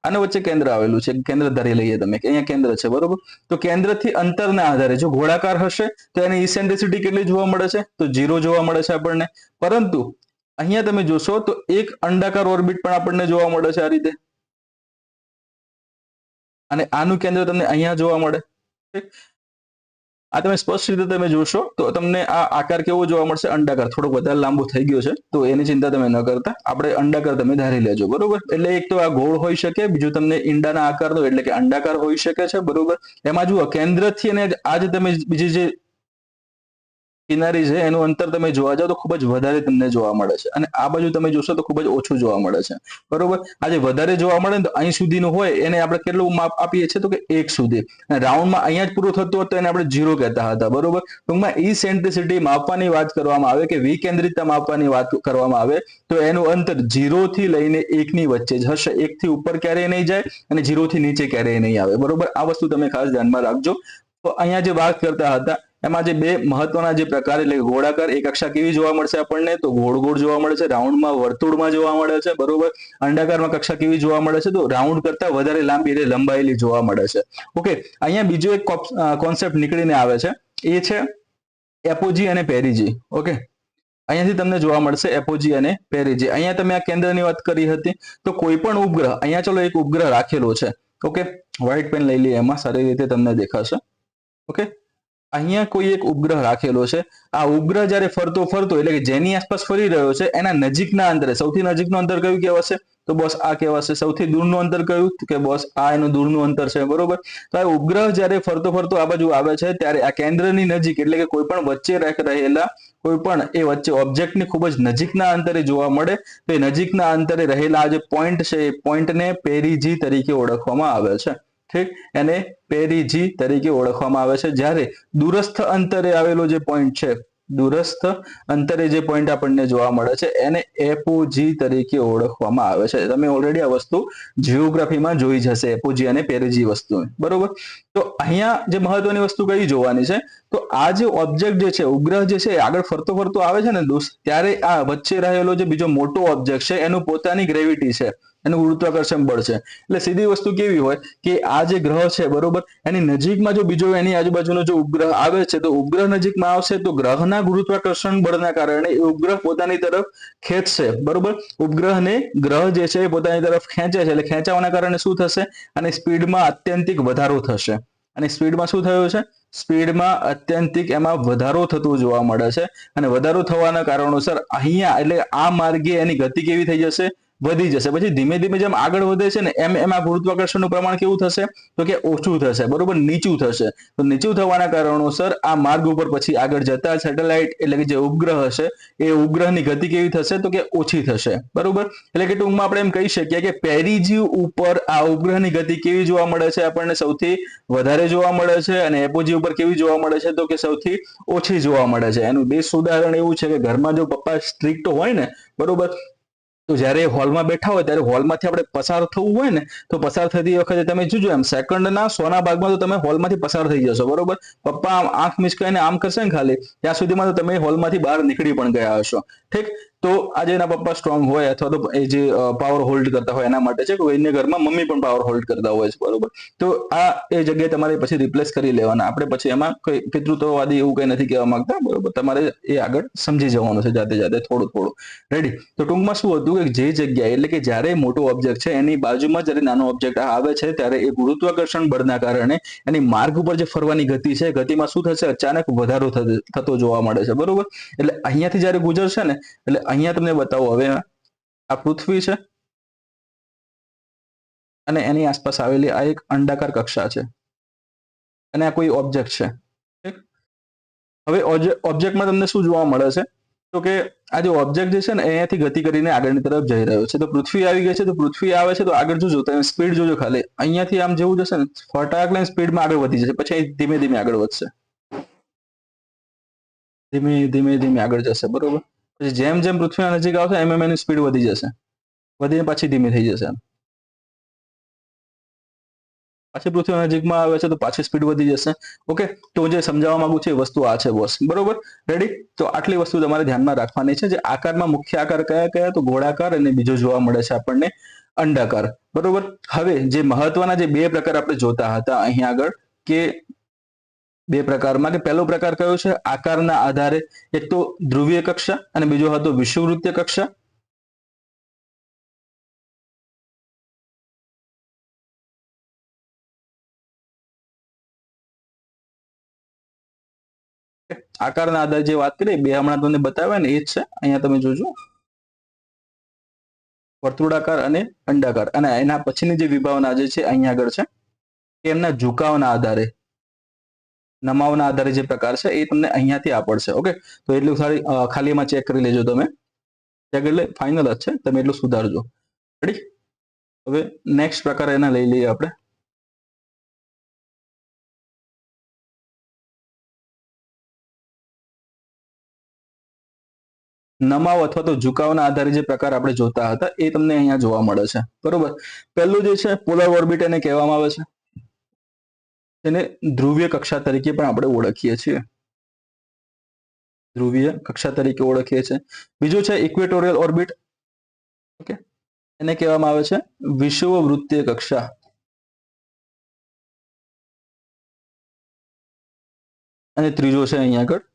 આને વચ્ચે કેન્દ્ર આવેલું છે, કેન્દ્ર ધારી લઈએ તમે કે અહીંયા કેન્દ્ર છે, બરોબર. તો કેન્દ્રથી અંતરના આધારે જો ગોળાકાર હશે તો એની ઇસેન્ટ્રિસિટી કેટલી જોવા મળે છે? તો 0 જોવા મળે છે આપણને. પરંતુ અહીંયા તમે જોશો તો એક અંડાકાર ઓર્બિટ પણ આપણને જોવા મળે છે આ રીતે, અને આનું કેન્દ્ર તમને અહીંયા જોવા મળે. આ તમે સ્પષ્ટ રીતે તમે જોશો તો તમને આ આકાર કેવો જોવા મળશે? અંડાકાર. થોડોક વધારે લાંબો થઈ ગયો છે તો એની ચિંતા તમે ન કરતા, આપણે અંડાકાર તમે ધારી લેજો, બરોબર? એટલે એક તો આ ગોળ હોઈ શકે, બીજું તમને ઈંડાના આકારનો એટલે કે અંડાકાર હોઈ શકે છે, બરોબર? એમાં જુઓ કેન્દ્રથી અને આ જે તમે બીજી જે કિનારી છે એનું અંતર તમે જોવા જાવ તો ખૂબ જ વધારે તમને જોવા મળે છે, અને આ બાજુ તમે જોશો તો ખૂબ જ ઓછું જોવા મળે છે, બરોબર? આ જે વધારે જોવા મળે ને તો અહીં સુધીનું હોય એને આપણે કેટલું માપ આપીએ છીએ? તો કે 1 સુધી. અને રાઉન્ડમાં અહીંયા જ પૂરું થતું હતું એને આપણે 0 કહેતા હતા, બરોબર? ટૂંકમાં ઇસેન્ટ્રિસિટી માપવાની વાત કરવામાં આવે કે વિકેન્દ્રિતતા માપવાની વાત કરવામાં આવે તો એનું અંતર 0 થી લઈને 1 ની વચ્ચે જ હશે. 1 થી ઉપર ક્યારેય નહીં જાય અને 0 થી નીચે ક્યારેય નહીં આવે, બરોબર? આ વસ્તુ તમે ખાસ ધ્યાનમાં રાખજો. તો અહીંયા જે વાત કરતા હતા એમાં જે બે મહત્વના જે પ્રકાર એટલે ગોળાકાર એક કક્ષા કેવી જોવા મળશે આપણને? તો ગોળ ગોળ જોવા મળે છે, રાઉન્ડમાં વર્તુળમાં જોવા મળે છે, બરોબર? અંડાકારમાં કક્ષા કેવી જોવા મળે છે? તો રાઉન્ડ કરતા વધારે લાંબી એટલે લંબાયેલી જોવા મળે છે. ઓકે, અહીંયા બીજો એક કોન્સેપ્ટ નીકળીને આવે છે, એ છે એપોજી અને પેરીજી. ઓકે, અહીંયાથી તમને જોવા મળશે એપોજી અને પેરીજી. અહીંયા તમે આ કેન્દ્રની વાત કરી હતી, તો કોઈ પણ ઉપગ્રહ, અહીંયા ચલો એક ઉપગ્રહ રાખેલો છે, ઓકે? વ્હાઇટ પેન લઈ લઈએ, એમાં સારી રીતે તમને દેખાશે. ઓકે, અહીંયા કોઈ એક ઉપગ્રહ રાખેલો છે. આ ઉપગ્રહ જ્યારે ફરતો ફરતો એટલે કે જેની આસપાસ ફરી રહ્યો છે એના નજીકના અંતરે, સૌથી નજીકનું અંતર કયું કહેવાશે? તો બોસ આ કહેવાશે. સૌથી દૂરનું અંતર કયું? કે બોસ આ એનું દૂરનું અંતર છે, બરોબર? તો આ ઉપગ્રહ જ્યારે ફરતો ફરતો આ બાજુ આવે છે ત્યારે આ કેન્દ્રની નજીક એટલે કે કોઈ પણ વચ્ચે રહેલા કોઈ પણ એ વચ્ચે ઓબ્જેક્ટની ખૂબ જ નજીકના અંતરે જોવા મળે તો એ નજીકના અંતરે રહેલા આ જે પોઈન્ટ છે એ પોઈન્ટને પેરીજી તરીકે ઓળખવામાં આવે છે. ઠીક, એને પેરીજી તરીકે ઓળખવામાં આવે છે. જ્યારે દૂરસ્થ અંતરે આવેલો જે પોઈન્ટ છે, દૂરસ્થ અંતરે જે પોઈન્ટ આપણને જોવા મળે છે એને એપોજી તરીકે ઓળખવામાં આવે છે. તમે ઓલરેડી આ વસ્તુ જીઓગ્રાફીમાં જોઈ જશે, એપોજી અને પેરીજી વસ્તુ, બરોબર? તો અહીંયા જે મહત્વની વસ્તુ કઈ જોવાની છે? તો આ જે ઓબ્જેક્ટ જે છે, ઉપગ્રહ જે છે, આગળ ફરતો ફરતો આવે છે ને દોસ્ત, ત્યારે આ વચ્ચે રહેલો જે બીજો મોટો ઓબ્જેક્ટ છે એનું પોતાની ગ્રેવિટી છે, એનું ગુરુત્વાકર્ષણ બળ છે. એટલે સીધી વસ્તુ કેવી હોય કે આ જે ગ્રહ છે, બરોબર, એની નજીકમાં જો બીજો એની આજુબાજુનો જો ઉપગ્રહ આવે છે તો ઉપગ્રહ નજીકમાં આવશે તો ગ્રહના ગુરુત્વાકર્ષણ બળના કારણે એ ઉપગ્રહ પોતાની તરફ ખેંચશે, બરોબર? ઉપગ્રહને ગ્રહ જે છે એ પોતાની તરફ ખેંચે છે, એટલે ખેંચાવાના કારણે શું થશે? અને સ્પીડમાં અત્યંતિક વધારો થશે. અને સ્પીડમાં શું થયું છે? સ્પીડમાં અત્યંતિક એમાં વધારો થતો જોવા મળે છે. અને વધારો થવાના કારણોસર અહીંયા એટલે આ માર્ગે એની ગતિ કેવી થઈ જશે? વધી જશે. પછી ધીમે ધીમે જેમ આગળ વધે છે ને એમ એમાં ગુરુત્વાકર્ષણનું પ્રમાણ કેવું થશે? તો કે ઓછું થશે, બરોબર? નીચું થશે. તો નીચું થવાના કારણોસર આ માર્ગ ઉપર પછી આગળ જતા સેટેલાઇટ એટલે કે જે ઉપગ્રહ હશે એ ઉપગ્રહની ગતિ કેવી થશે? તો કે ઓછી થશે, બરોબર? એટલે કે ટૂંકમાં આપણે એમ કહી શકીએ કે પેરીજી ઉપર આ ઉપગ્રહની ગતિ કેવી જોવા મળે છે? આપણને સૌથી વધારે જોવા મળે છે. અને એપોજી ઉપર કેવી જોવા મળે છે? તો કે સૌથી ઓછી જોવા મળે છે. એનું બેસ્ટ ઉદાહરણ એવું છે કે ઘરમાં જો પપ્પા સ્ટ્રિક્ટ હોય ને, બરોબર, તો જ્યારે હોલમાં બેઠા હોય ત્યારે હોલમાંથી આપણે પસાર થવું હોય ને તો પસાર થતી વખતે તમે જોજો એમ સેકન્ડના 100ના ભાગમાં તો તમે હોલમાંથી પસાર થઈ જશો, બરોબર? પપ્પા આમ આંખ મિચકાઈને આમ કરશે ને ખાલી ત્યાં સુધીમાં તો તમે હોલમાંથી બહાર નીકળી પણ ગયા હશો. ઠીક, તો આજે એના પપ્પા સ્ટ્રોંગ હોય અથવા તો એ જે પાવર હોલ્ડ કરતા હોય એના માટે છે, કોઈને ઘરમાં મમ્મી પણ પાવર હોલ્ડ કરતા હોય છે, બરોબર? તો આ એ જગ્યાએ તમારે પછી રિપ્લેસ કરી લેવાના. આપણે પછી એમાં કોઈ પિતૃત્વવાદી એવું કંઈ નથી કહેવા માંગતા, બરોબર? તમારે એ આગળ સમજી જવાનું છે જાતે જાતે, થોડું થોડું. રેડી? તો ટૂંકમાં શું હતું કે જે જગ્યાએ એટલે કે જ્યારે મોટો ઓબ્જેક્ટ છે એની બાજુમાં જ્યારે નાનો ઓબ્જેક્ટ આવે છે ત્યારે એ ગુરુત્વાકર્ષણ બળના કારણે એની માર્ગ ઉપર જે ફરવાની ગતિ છે, ગતિમાં શું થશે? અચાનક વધારો થતો જોવા મળે છે, બરોબર? એટલે અહીંયાથી જ્યારે ગુજરશે ને એટલે અહીંયા તમને બતાવો, હવે આ પૃથ્વી છે અને એની આસપાસ આવેલી આ એક અંડાકાર કક્ષા છે અને આ કોઈ ઓબ્જેક્ટ છે. હવે ઓબ્જેક્ટમાં તમને શું જોવા મળે છે? તો કે આ જે ઓબ્જેક્ટ જે છે ને અહીંયાથી ગતિ કરીને આગળની તરફ જઈ રહ્યો છે. તો પૃથ્વી આવી ગઈ છે, તો પૃથ્વી આવે છે તો આગળ જોજો, તમે સ્પીડ જોજો ખાલી. અહીંયાથી આમ જેવું જશે ને ફટાક લઈને સ્પીડમાં આગળ વધી જશે, પછી ધીમે ધીમે આગળ વધશે, ધીમે ધીમે ધીમે આગળ જશે, બરોબર? પછી જેમ જેમ પૃથ્વીના નજીક આવશે એમ એમ એની સ્પીડ વધી જશે, વધીને પાછી ધીમી થઈ જશે. પાછી પૃથ્વી નજીકમાં આવે છે તો પાછી સ્પીડ વધી જશે. ઓકે, તો જે સમજાવવા માંગુ છું એ વસ્તુ આ છે બોસ, બરોબર? રેડી? તો આટલી વસ્તુ તમારે ધ્યાનમાં રાખવાની છે. જે આકારમાં મુખ્ય આકાર કયા કયા? તો ગોળાકાર અને બીજો જોવા મળે છે આપણને અંડાકાર, બરોબર? હવે જે મહત્વના જે બે પ્રકાર આપણે જોતા હતા અહીં આગળ કે બે પ્રકારમાં, કે પહેલો પ્રકાર કયો છે? આકારના આધારે એક તો ધ્રુવીય કક્ષા અને બીજો હતો વિષુવવૃત્તીય કક્ષા. આકારના આધારે જે વાત કરીએ બે હમણાં તમને બતાવ્યા ને એ જ છે. અહીંયા તમે જોજો વર્તુળાકાર અને અંડાકાર, અને એના પછીની જે વિભાવના જે છે અહીંયા આગળ છે કે એમના ઝુકાવના આધારે, નમાવના આધારે જે પ્રકાર છે એ તમને અહીંયાથી આપડશે. ઓકે, તો એટલું ખાલી એમાં ચેક કરી લેજો તમે. ચેક એટલે ફાઇનલ જ છે, તમે એટલું સુધારજો. રેડી? હવે નેક્સ્ટ પ્રકાર એના લઈ લઈએ આપણે. નમાવ અથવા તો ઝુકાવના આધારે જે પ્રકાર આપણે જોતા હતા એ તમને અહીંયા જોવા મળે છે. બરોબર. પહેલું જે છે પોલર ઓર્બિટ એને કહેવામાં આવે છે. તેને ધ્રુવીય કક્ષા તરીકે પણ આપણે ઓળખીએ છીએ. ધ્રુવીય કક્ષા તરીકે ઓળખીએ છીએ. બીજું છે ઇક્વેટોરિયલ ઓર્બિટ. ઓકે, એને કહેવામાં આવે છે વિષુવવૃત્તીય કક્ષા. અને ત્રીજો છે અહીંયા આગળ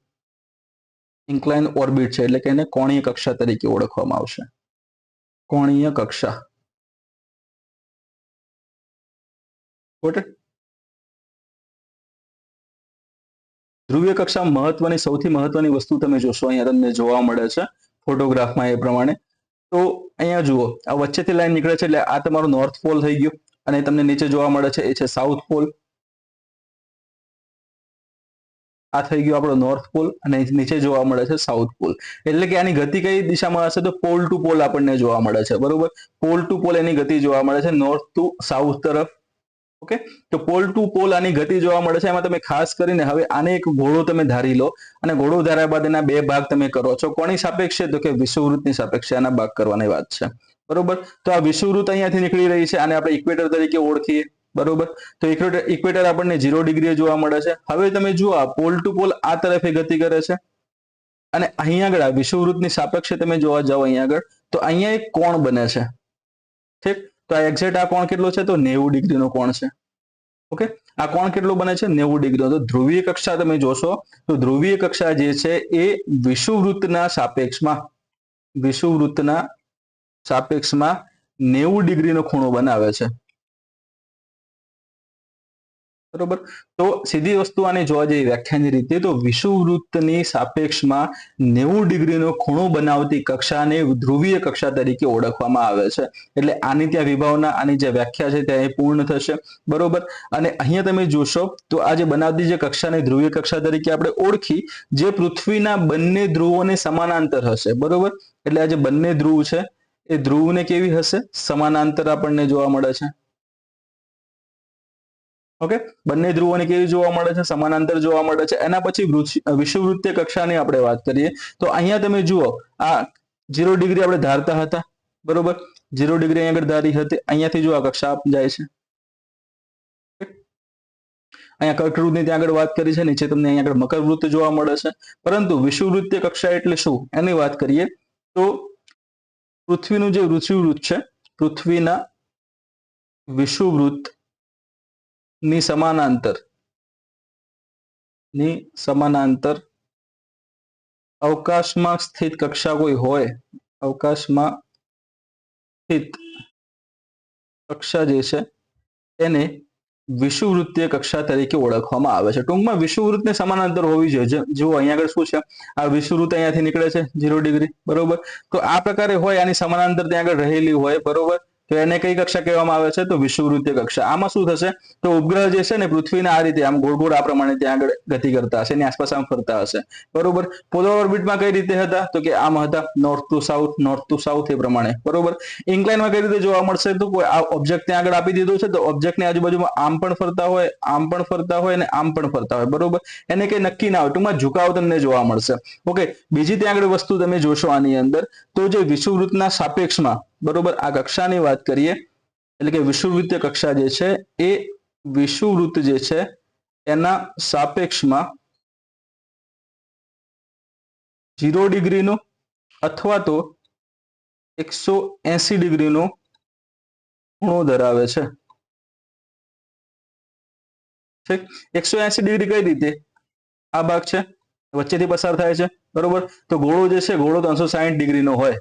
ઇન્ક્લાઇન ઓર્બિટ છે, એટલે કે એને કોણીય કક્ષા તરીકે ઓળખવામાં આવશે. કોણીય કક્ષા. ધ્રુવીય કક્ષા મહત્વની, સૌથી મહત્વની વસ્તુ તમે જોશો અહીંયા તમને જોવા મળે છે ફોટોગ્રાફમાં એ પ્રમાણે. તો અહીંયા જુઓ, આ વચ્ચેથી લાઈન નીકળે છે એટલે આ તમારો નોર્થ પોલ થઈ ગયો, અને તમને નીચે જોવા મળે છે એ છે સાઉથ પોલ. આ થઈ ગયો આપણો નોર્થ પોલ, અને નીચે જોવા મળે છે સાઉથ પોલ. એટલે કે આની ગતિ કઈ દિશામાં હશે? તો પોલ ટુ પોલ આપણને જોવા મળે છે. બરોબર, પોલ ટુ પોલ એની ગતિ જોવા મળે છે નોર્થ ટુ સાઉથ તરફ. ઓકે, તો પોલ ટુ પોલ આની ગતિ જોવા મળે છે. એમાં તમે ખાસ કરીને હવે આને એક ગોળો તમે ધારી લો, અને ગોળો ધાર્યા બાદ એના બે ભાગ તમે કરો છો. કોની સાપેક્ષે? તો કે વિષુવવૃત્તની સાપેક્ષે આના ભાગ કરવાની વાત છે. બરોબર, તો આ વિષુવવૃત્ત અહીંયાથી નીકળી રહી છે, આને આપણે ઇક્વેટર તરીકે ઓળખીએ. બરોબર, તો ઇક્વેટર આપણને 0 ડિગ્રીએ જોવા મળે છે. હવે તમે જુઓ, પોલ ટુ પોલ આ તરફે ગતિ કરે છે, અને અહીંયા આગળ વિષુવવૃત્તની સાપેક્ષે તમે જોવા જાઓ અહીંયા આગળ, તો અહીંયા એક કોણ બને છે. ઠીક, તો આ એક્ઝેક્ટ આ કોણ કેટલો છે? તો 90 ડિગ્રીનો કોણ છે. ઓકે, આ કોણ કેટલો બને છે? 90 ડિગ્રીનો. તો ધ્રુવીય કક્ષા તમે જોશો તો ધ્રુવીય કક્ષા જે છે એ વિષુવવૃત્તના સાપેક્ષમાં 90 ડિગ્રીનો ખૂણો બનાવે છે. બરોબર, તો સીધી વસ્તુ આને જોવા જઈએ વ્યાખ્યાની રીતે, તો વિષુવવૃત્તની સાપેક્ષમાં 90 ડિગ્રીનો ખૂણો બનાવતી કક્ષાને ધ્રુવીય કક્ષા તરીકે ઓળખવામાં આવે છે. એટલે આની ત્યાં વિભાવના, આની જે વ્યાખ્યા છે ત્યાં પૂર્ણ થશે. બરોબર, અને અહીંયા તમે જોશો તો આ જે બનાવતી જે કક્ષાને ધ્રુવીય કક્ષા તરીકે આપણે ઓળખી, જે પૃથ્વીના બંને ધ્રુવોને સમાનાંતર હશે. બરોબર, એટલે આ જે બંને ધ્રુવ છે એ ધ્રુવને કેવી હશે? સમાનાંતર આપણને જોવા મળે છે. ઓકે, બંને ધ્રુવોને કેવી જોવા મળે છે? સમાનાંતર જોવા મળે છે. એના પછી વિષુવવૃત્તીય કક્ષાની આપણે વાત કરીએ, તો અહીંયા તમે જુઓ, આ 0 ડિગ્રી આપણે ધારતા હતા. બરોબર, 0 ડિગ્રી અહીંયા આગળ ધારી હતી. અહીંયાથી જો આ કક્ષા જાય છે, અહીંયા કર્કવૃત્તની ત્યાં આગળ વાત કરી છે, નીચે તમને અહીંયા આગળ મકરવૃત્ત જોવા મળે છે. પરંતુ વિષુવવૃત્તીય કક્ષા એટલે શું એની વાત કરીએ તો પૃથ્વીનું જે વિષુવવૃત્ત છે, પૃથ્વીના વિષુવવૃત્ત ની સમાનાંતર અવકાશમાં સ્થિત કક્ષા કોઈ હોય, અવકાશમાં સ્થિત કક્ષા જે છે એને વિષુવવૃત્તીય કક્ષા તરીકે ઓળખવામાં આવે છે. ટૂંકમાં વિષુવવૃત્તને સમાનાંતર હોવી જોઈએ. જુઓ અહીંયા આગળ શું છે, આ વિષુવવૃત્ત અહીંયાથી નીકળે છે 0 ડિગ્રી. બરોબર, તો આ પ્રકારે હોય, આની સમાનાંતર ત્યાં આગળ રહેલી હોય. બરોબર, તો એને કઈ કક્ષા કહેવામાં આવે છે? તો વિષુવવૃત્તીય કક્ષા. આમાં શું થશે? તો ઉપગ્રહ જે છે ને પૃથ્વીના આ રીતે આમ ગોળ ગોળ આ પ્રમાણે ત્યાં આગળ ગતિ કરતા હશે, એની આસપાસ આમ ફરતા હશે. બરોબર, પોલર ઓર્બિટમાં કઈ રીતે હતા? તો કે આમ હતા, નોર્થ ટુ સાઉથ એ પ્રમાણે. બરોબર, ઇન્ક્લાઇનમાં કઈ રીતે જોવા મળશે? તો કોઈ આ ઓબ્જેક્ટ ત્યાં આગળ આપી દીધો છે, તો ઓબ્જેક્ટની આજુબાજુમાં આમ પણ ફરતા હોય, આમ પણ ફરતા હોય, અને આમ પણ ફરતા હોય. બરોબર, એને કઈ નક્કી ના હોય, ટૂંકમાં ઝુકાવ તમને જોવા મળશે. ઓકે, બીજી ત્યાં આગળ વસ્તુ તમે જોશો આની અંદર, તો જે વિષુવવૃત્તના સાપેક્ષમાં, બરોબર, આ કક્ષાની વાત કરીએ, એટલે કે વિષુવવૃત્તીય કક્ષા જે છે એ વિષુવવૃત્ત જે છે એના સાપેક્ષમાં 0 ડિગ્રીનો અથવા તો 180 ડિગ્રીનો ખૂણો ધરાવે છે. ઠીક, 180 ડિગ્રી કઈ રીતે? આ ભાગ છે, વચ્ચેથી પસાર થાય છે. બરોબર, તો ગોળો જે છે, ગોળો 360 ડિગ્રીનો હોય.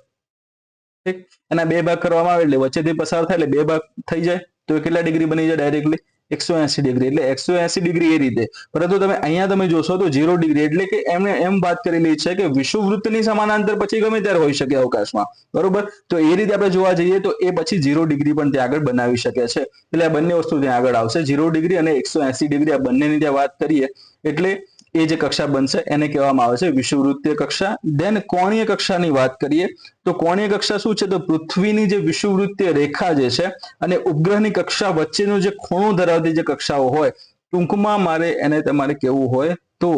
ઠીક, એના બે ભાગ કરવામાં આવે એટલે વચ્ચેથી પસાર થાય એટલે બે ભાગ થઈ જાય, તો કેટલા ડિગ્રી બની જાય? ડાયરેક્ટલી 180 ડિગ્રી, એટલે 180 ડિગ્રી એ રીતે. પરંતુ તમે અહીંયા તમે જોશો તો 0 ડિગ્રી, એટલે કે એમણે એમ વાત કરેલી છે કે વિષુવવૃત્તની સમાંતર પછી ગમે ત્યારે હોઈ શકે અવકાશમાં, બરોબર. તો એ રીતે આપણે જોવા જઈએ તો એ પછી 0 ડિગ્રી પણ ત્યાં આગળ બનાવી શકે છે. એટલે આ બંને વસ્તુ ત્યાં આગળ આવશે, 0 ડિગ્રી અને 180 ડિગ્રી, આ બંનેની ત્યાં વાત કરીએ એટલે એ જે કક્ષા બનશે એને કહેવામાં આવે છે વિષુવવૃત્તીય કક્ષા. ધેન કોણીય કક્ષાની વાત કરીએ તો કોણીય કક્ષા શું છે, તો પૃથ્વીની જે વિષુવવૃત્તીય રેખા જે છે અને ઉપગ્રહની કક્ષા વચ્ચેનો જે ખૂણો ધરાવતી જે કક્ષાઓ હોય, ટૂંકમાં મારે એને તમારે કેવું હોય તો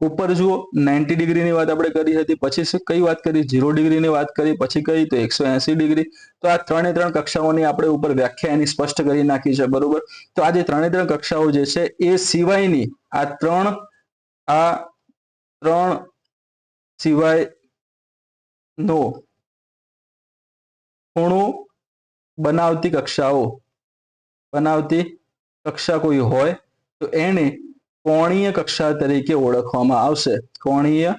ઉપર જુઓ 90 ડિગ્રીની વાત આપણે કરી હતી, પછી કઈ વાત કરી, 0 ડિગ્રીની વાત કરી, પછી કઈ તો 180 ડિગ્રી. તો આ ત્રણે ત્રણ કક્ષાઓની આપણે ઉપર વ્યાખ્યા એની સ્પષ્ટ કરી નાખી છે, બરોબર. તો આ જે ત્રણે ત્રણ કક્ષાઓ જે છે એ સિવાયની આ ત્રણ સિવાયનો ખૂણો બનાવતી કક્ષા કોઈ હોય તો એને કોણીય કક્ષા તરીકે ઓળખવામાં આવશે, કોણીય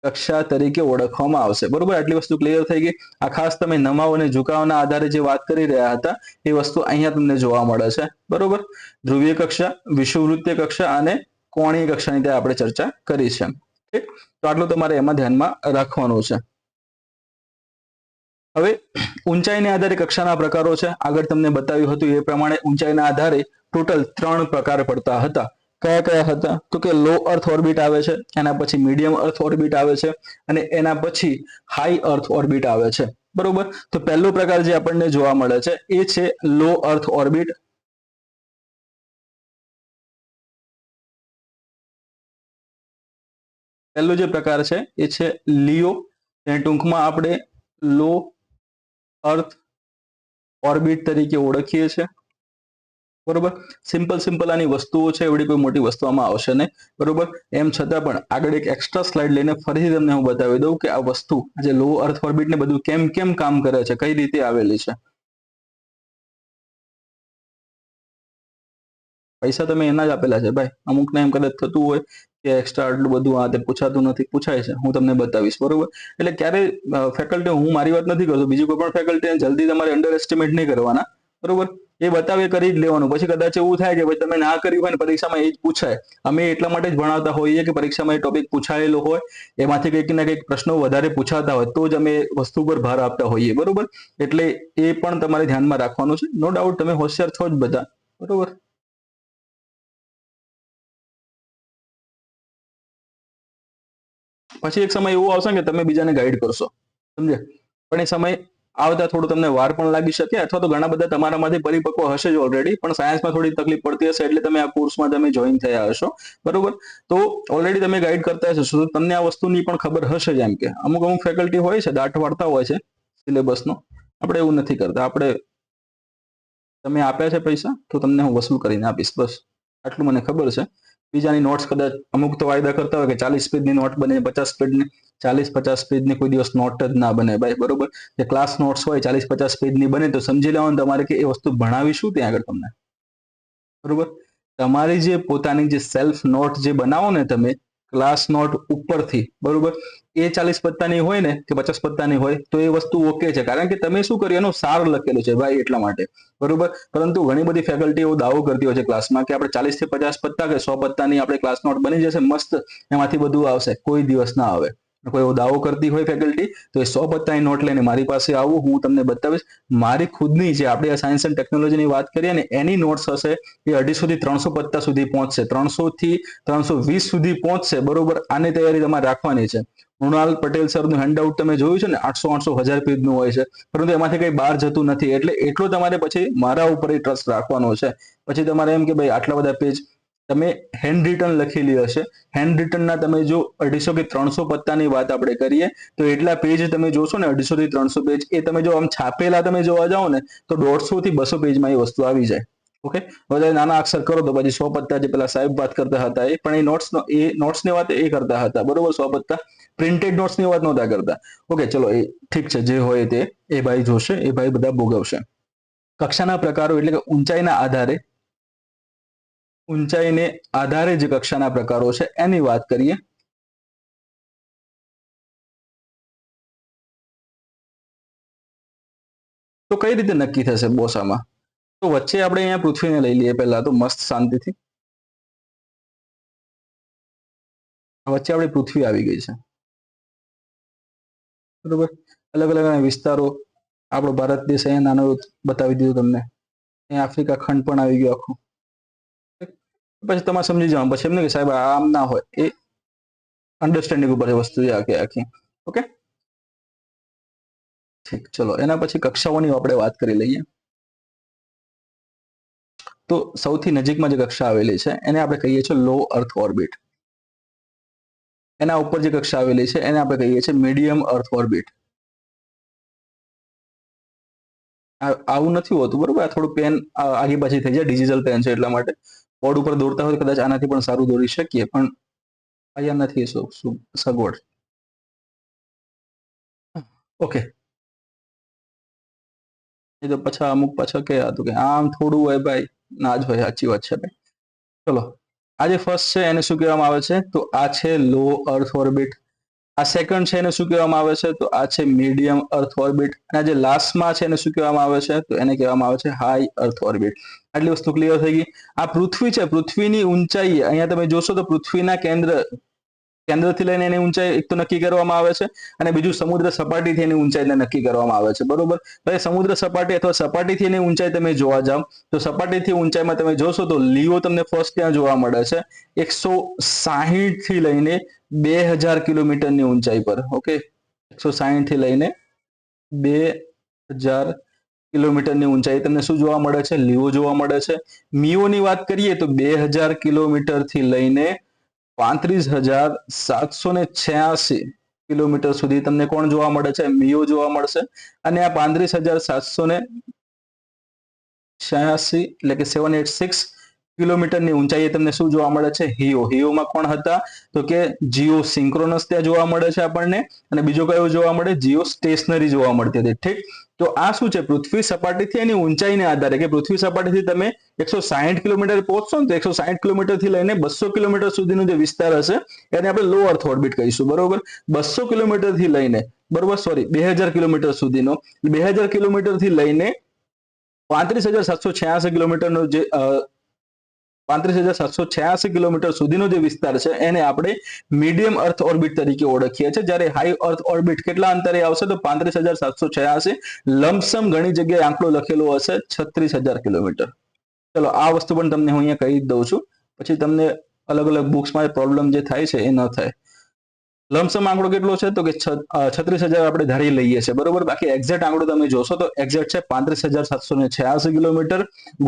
કક્ષા તરીકે ઓળખવામાં આવશે, બરોબર. આટલી વસ્તુ ક્લિયર થઈ ગઈ. આ ખાસ તમે નમાવ અને ઝુકાવના આધારે જે વાત કરી રહ્યા હતા એ વસ્તુ અહીંયા તમને જોવા મળે છે, બરોબર. ધ્રુવીય કક્ષા, વિષુવવૃત્તીય કક્ષા અને કોણીય કક્ષાની ત્યાં આપણે ચર્ચા કરી છે, ઠીક. તો આટલું તમારે એમાં ધ્યાનમાં રાખવાનું છે. હવે ઊંચાઈને આધારે કક્ષાના પ્રકારો છે, આગળ તમને બતાવ્યું હતું એ પ્રમાણે ઊંચાઈના આધારે ટોટલ 3 પ્રકાર પડતા હતા. કયા કયા હતા, તો કે લો અર્થ ઓર્બિટ આવે છે, એના પછી મીડિયમ અર્થ ઓર્બિટ આવે છે અને એના પછી હાઈ અર્થ ઓર્બિટ આવે છે, બરોબર. તો પહેલો પ્રકાર જે આપણને જોવા મળે છે એ છે લો અર્થ ઓર્બિટ. પહેલો જે પ્રકાર છે એ છે લિયો, તેને ટૂંકમાં આપણે લો અર્થ ઓર્બિટ તરીકે ઓળખીએ છીએ, બરોબર. સિમ્પલ આની વસ્તુઓ છે, એવડી કોઈ મોટી વસ્તુ આમાં આવશે નહીં, બરોબર. એમ છતાં પણ આગળ એક એક્સ્ટ્રા સ્લાઇડ લઈને ફરીથી તમને હું બતાવી દઉં કે આ વસ્તુ જે લો અર્થ ઓર્બિટ ને બધું કેમ કામ કરે છે, કઈ રીતે આવેલી છે. પૈસા તમે એના જ આપેલા છે ભાઈ, અમુકને એમ કદાચ થતું હોય કે એક્સ્ટ્રા આટલું બધું આ તે પૂછાતું નથી, પૂછાય છે, હું તમને બતાવીશ, બરોબર. એટલે ક્યારે ફેકલ્ટી, હું મારી વાત નથી કરતો, બીજી કોઈ પણ ફેકલ્ટી જલ્દી તમારે અંડર એસ્ટિમેટ નહીં કરવાના, બરોબર. એ બતાવે કરી જ લેવાનું. પછી કદાચ એવું થાય કે ભાઈ તમે ના કર્યું હોય ને પરીક્ષામાં એ જ પૂછાય. અમે એટલા માટે જ ભણાવતા હોઈએ કે પરીક્ષામાં એ ટોપિક પૂછાયેલો હોય, એમાંથી કંઈક ના કંઈક પ્રશ્નો વધારે પૂછાતા હોય તો જ અમે વસ્તુ પર ભાર આપતા હોઈએ, બરોબર. એટલે એ પણ તમારે ધ્યાનમાં રાખવાનું છે. નો ડાઉટ તમે હોશિયાર છો જ બધા, બરોબર. પછી એક સમય એવો આવશે કે તમે બીજાને ગાઈડ કરશો, સમજે. પણ એ સમય આવતા થોડું તમને વાર પણ લાગી શકે, અથવા તો ઘણા બધા તમારામાંથી પરિપક્વ હશે જ ઓલરેડી, પણ સાયન્સમાં થોડી તકલીફ પડતી હશે એટલે તમે આ કોર્સમાં તમે જોઈન થયા હશો, બરોબર. તો ઓલરેડી તમે ગાઈડ કરતા હશો તો તમને આ વસ્તુની પણ ખબર હશે જ. એમ કે અમુક ફેકલ્ટી હોય છે દાટ વાળતા હોય છે સિલેબસનો, આપણે એવું નથી કરતા. આપણે તમે આપ્યા છે પૈસા તો તમને હું વસૂલ કરીને આપીશ, બસ આટલું મને ખબર છે. બીજાની નોટ્સ કદાચ અમુક તો વાયદા કરતા હોય કે 40 પેજની નોટ બને, 50 પેજની, 40-50 પેજની કોઈ દિવસ નોટ જ ના બને ભાઈ, બરોબર. જે ક્લાસ નોટ્સ હોય 40-50 પેજની બને તો સમજી લેવાનું તમારે કે એ વસ્તુ ભણાવીશું ત્યાં આગળ તમને, બરોબર. તમારી જે પોતાની જે સેલ્ફ નોટ જે બનાવો ને તમે ક્લાસ નોટ ઉપરથી, બરોબર, એ 40 પત્તાની હોય ને કે 50 પત્તાની હોય તો એ વસ્તુ ઓકે છે, કારણ કે તમે શું કર્યું એનો સાર લખેલું છે ભાઈ, એટલા માટે, બરોબર. પરંતુ ઘણી બધી ફેકલ્ટી એવો દાવો કરતી હોય છે ક્લાસમાં કે આપણે 40 થી 50 પત્તા કે 100 પત્તાની આપણે ક્લાસ નોટ બની જશે મસ્ત, એમાંથી બધું આવશે. કોઈ દિવસ ના આવે. કોઈ એવો દાવો કરતી હોય ફેકલ્ટી તો એ 100 પત્તાની નોટ લઈને મારી પાસે આવું, હું તમને બતાવીશ. મારી ખુદની જે આપણે આ સાયન્સ એન્ડ ટેકનોલોજીની વાત કરીએ ને એની નોટ્સ હશે એ 250 થી 300 પત્તા સુધી પહોંચશે, 300 થી 320 સુધી પહોંચશે, બરોબર. આની તૈયારી તમારે રાખવાની છે. મૃણાલ પટેલ સરનું હેન્ડઆઉટ તમે જોયું છે ને, 800-1000 પેજનું હોય છે, પરંતુ એમાંથી કઈ બહાર જતું નથી. એટલે એટલો તમારે પછી મારા ઉપર ટ્રસ્ટ રાખવાનો છે. પછી તમારે એમ કે ભાઈ આટલા બધા પેજ તમે હેન્ડ રિટન લખેલી હશે, હેન્ડ રિટનના તમે જો 250 કે 300 પત્તાની વાત આપણે કરીએ તો એટલા પેજ તમે જોશો ને, 250 થી 300 પેજ, એ તમે જો આમ છાપેલા તમે જોવા જાઓ ને તો 150 થી 200 પેજમાં એ વસ્તુ આવી જાય, ઓકે. હવે નાના અક્ષર કરો તો પછી 100 પત્તા જે પેલા સાહેબ વાત કરતા હતા એ પણ એ નોટ્સની વાત એ કરતા હતા, બરોબર. 100 પત્તા પ્રિન્ટેડ નોટ્સની વાત નહોતા કરતા, ઓકે. ચલો એ ઠીક છે, જે હોય તે એ ભાઈ જોશે, એ ભાઈ બધા ભોગવશે. કક્ષાના પ્રકારો એટલે કે ઊંચાઈને આધારે જે કક્ષાના પ્રકારો છે એની વાત કરીએ તો કઈ રીતે નક્કી થશે બોસ આમાં? તો વચ્ચે આપણે અહીંયા પૃથ્વીને લઈ લઈએ પહેલા તો મસ્ત શાંતિથી. વચ્ચે આપણી પૃથ્વી આવી ગઈ છે, બરોબર. અલગ અલગ વિસ્તારો, આપણો ભારત દેશ અહીંયા નાનો બતાવી દીધો તમને. અહીંયા આફ્રિકા ખંડ પણ આવી ગયો આખું. પછી તમારે સમજી જવાનું, પછી એમને કે સાહેબ આમ ના હોય, એ અન્ડરસ્ટેન્ડિંગ ઉપર વસ્તુ છે આખી આખી. ઓકે, ઠીક. ચલો એના પછી કક્ષાઓની આપણે વાત કરી લઈએ. તો સૌથી નજીકમાં જે કક્ષા આવેલી છે એને આપણે કહીએ છીએ લો અર્થ ઓર્બિટ. એના ઉપર જે કક્ષા આવેલી છે એને આપણે કહીએ છીએ મીડિયમ અર્થ ઓર્બિટ. આવું નથી હોતું, બરોબર. આ થોડું પેન આગી પાછી થઈ જાય, ડિજિટલ પેન છે એટલા માટે. બોર્ડ ઉપર દોરતા હોય કદાચ આનાથી પણ સારું દોરી શકીએ, પણ અહીંયા નથી સગવડ. ઓકે, એ તો પાછા અમુક પાછા કે હતું કે આમ થોડું હોય ભાઈ, ના જ હોય. સાચી વાત છે ભાઈ. ચલો, આ જે ફર્સ્ટ છે એને શું કહેવામાં આવે છે? તો આ છે લો અર્થ ઓર્બિટ. આ સેકન્ડ છે એને શું કહેવામાં આવે છે? તો આ છે મીડિયમ અર્થ ઓર્બિટ. અને જે લાસ્ટમાં છે એને શું કહેવામાં આવે છે? તો એને કહેવામાં આવે છે હાઈ અર્થ ઓર્બિટ. આટલી વસ્તુ ક્લિયર થઈ ગઈ. આ પૃથ્વી છે, પૃથ્વીની ઊંચાઈ અહીંયા તમે જોશો તો પૃથ્વીના કેન્દ્રથી લઈને એની ઊંચાઈ એક તો નક્કી કરવામાં આવે છે, અને બીજું સમુદ્ર સપાટીથી એની ઊંચાઈને નક્કી કરવામાં આવે છે, બરોબર. હવે સમુદ્ર સપાટી અથવા સપાટીથી એની ઊંચાઈ તમે જોવા જાવ તો સપાટીથી ઊંચાઈમાં તમે જોશો તો લીઓ તમને ફર્સ્ટ ત્યાં જોવા મળે છે 160 થી લઈને 2000 કિલોમીટરની ઊંચાઈ પર. ઓકે, 160 થી લઈને 2000 કિલોમીટરની ઊંચાઈ તમને શું જોવા મળે છે? લીઓ જોવા મળે છે. મીઓની વાત કરીએ તો 2000 કિલોમીટરથી લઈને 35,786 કિલોમીટર સુધી તમને કોણ જોવા મળે છે? મીઓ જોવા મળશે. અને આ 35,786 એટલે કે 786 કિલોમીટરની ઊંચાઈએ તમને શું જોવા મળે છે? હિયો. હિયોમાં કોણ હતા? તો કે જીઓ સિંક્રોનસ ત્યાં જોવા મળે છે આપણને, અને બીજો કયો જોવા મળે? જીઓ સ્ટેશનરી જોવા મળતી હતી. ઠીક, તો આ શું છે? પૃથ્વી સપાટીથી એની ઊંચાઈને આધારે, કે પૃથ્વી સપાટીથી તમે 160 કિલોમીટર પહોંચશો ને તો 160 કિલોમીટરથી લઈને 200 કિલોમીટર સુધીનો જે વિસ્તાર હશે એને આપણે લો અર્થ ઓર્બિટ કહીશું, બરોબર. 200 કિલોમીટરથી લઈને, બરોબર, સોરી 2000 કિલોમીટર સુધીનો, 2000 કિલોમીટરથી લઈને 35,786 કિલોમીટરનો જે 35,786 કિલોમીટર સુધીનો જે વિસ્તાર છે એને આપણે મીડિયમ અર્થ ઓર્બિટ તરીકે ઓળખીએ છીએ. જ્યારે હાઈ અર્થ ઓર્બિટ કેટલા અંતરે આવશે? તો 35,786. લમસમ ઘણી જગ્યાએ આંકડો લખેલો હશે 36,000 કિલોમીટર. ચલો, આ વસ્તુ પણ તમને હું અહીંયા કહી દઉં છું, પછી તમને અલગ અલગ બુક્સમાં પ્રોબ્લેમ જે થાય છે એ ન થાય. લમસમ આંકડો કેટલો છે? તો કે 36,000 આપણે ધારી લઈએ છીએ, બરોબર. બાકી એક્ઝેક્ટ આંકડો તમે જોશો તો એક્ઝેક્ટ છે 35,786 કિલોમીટર.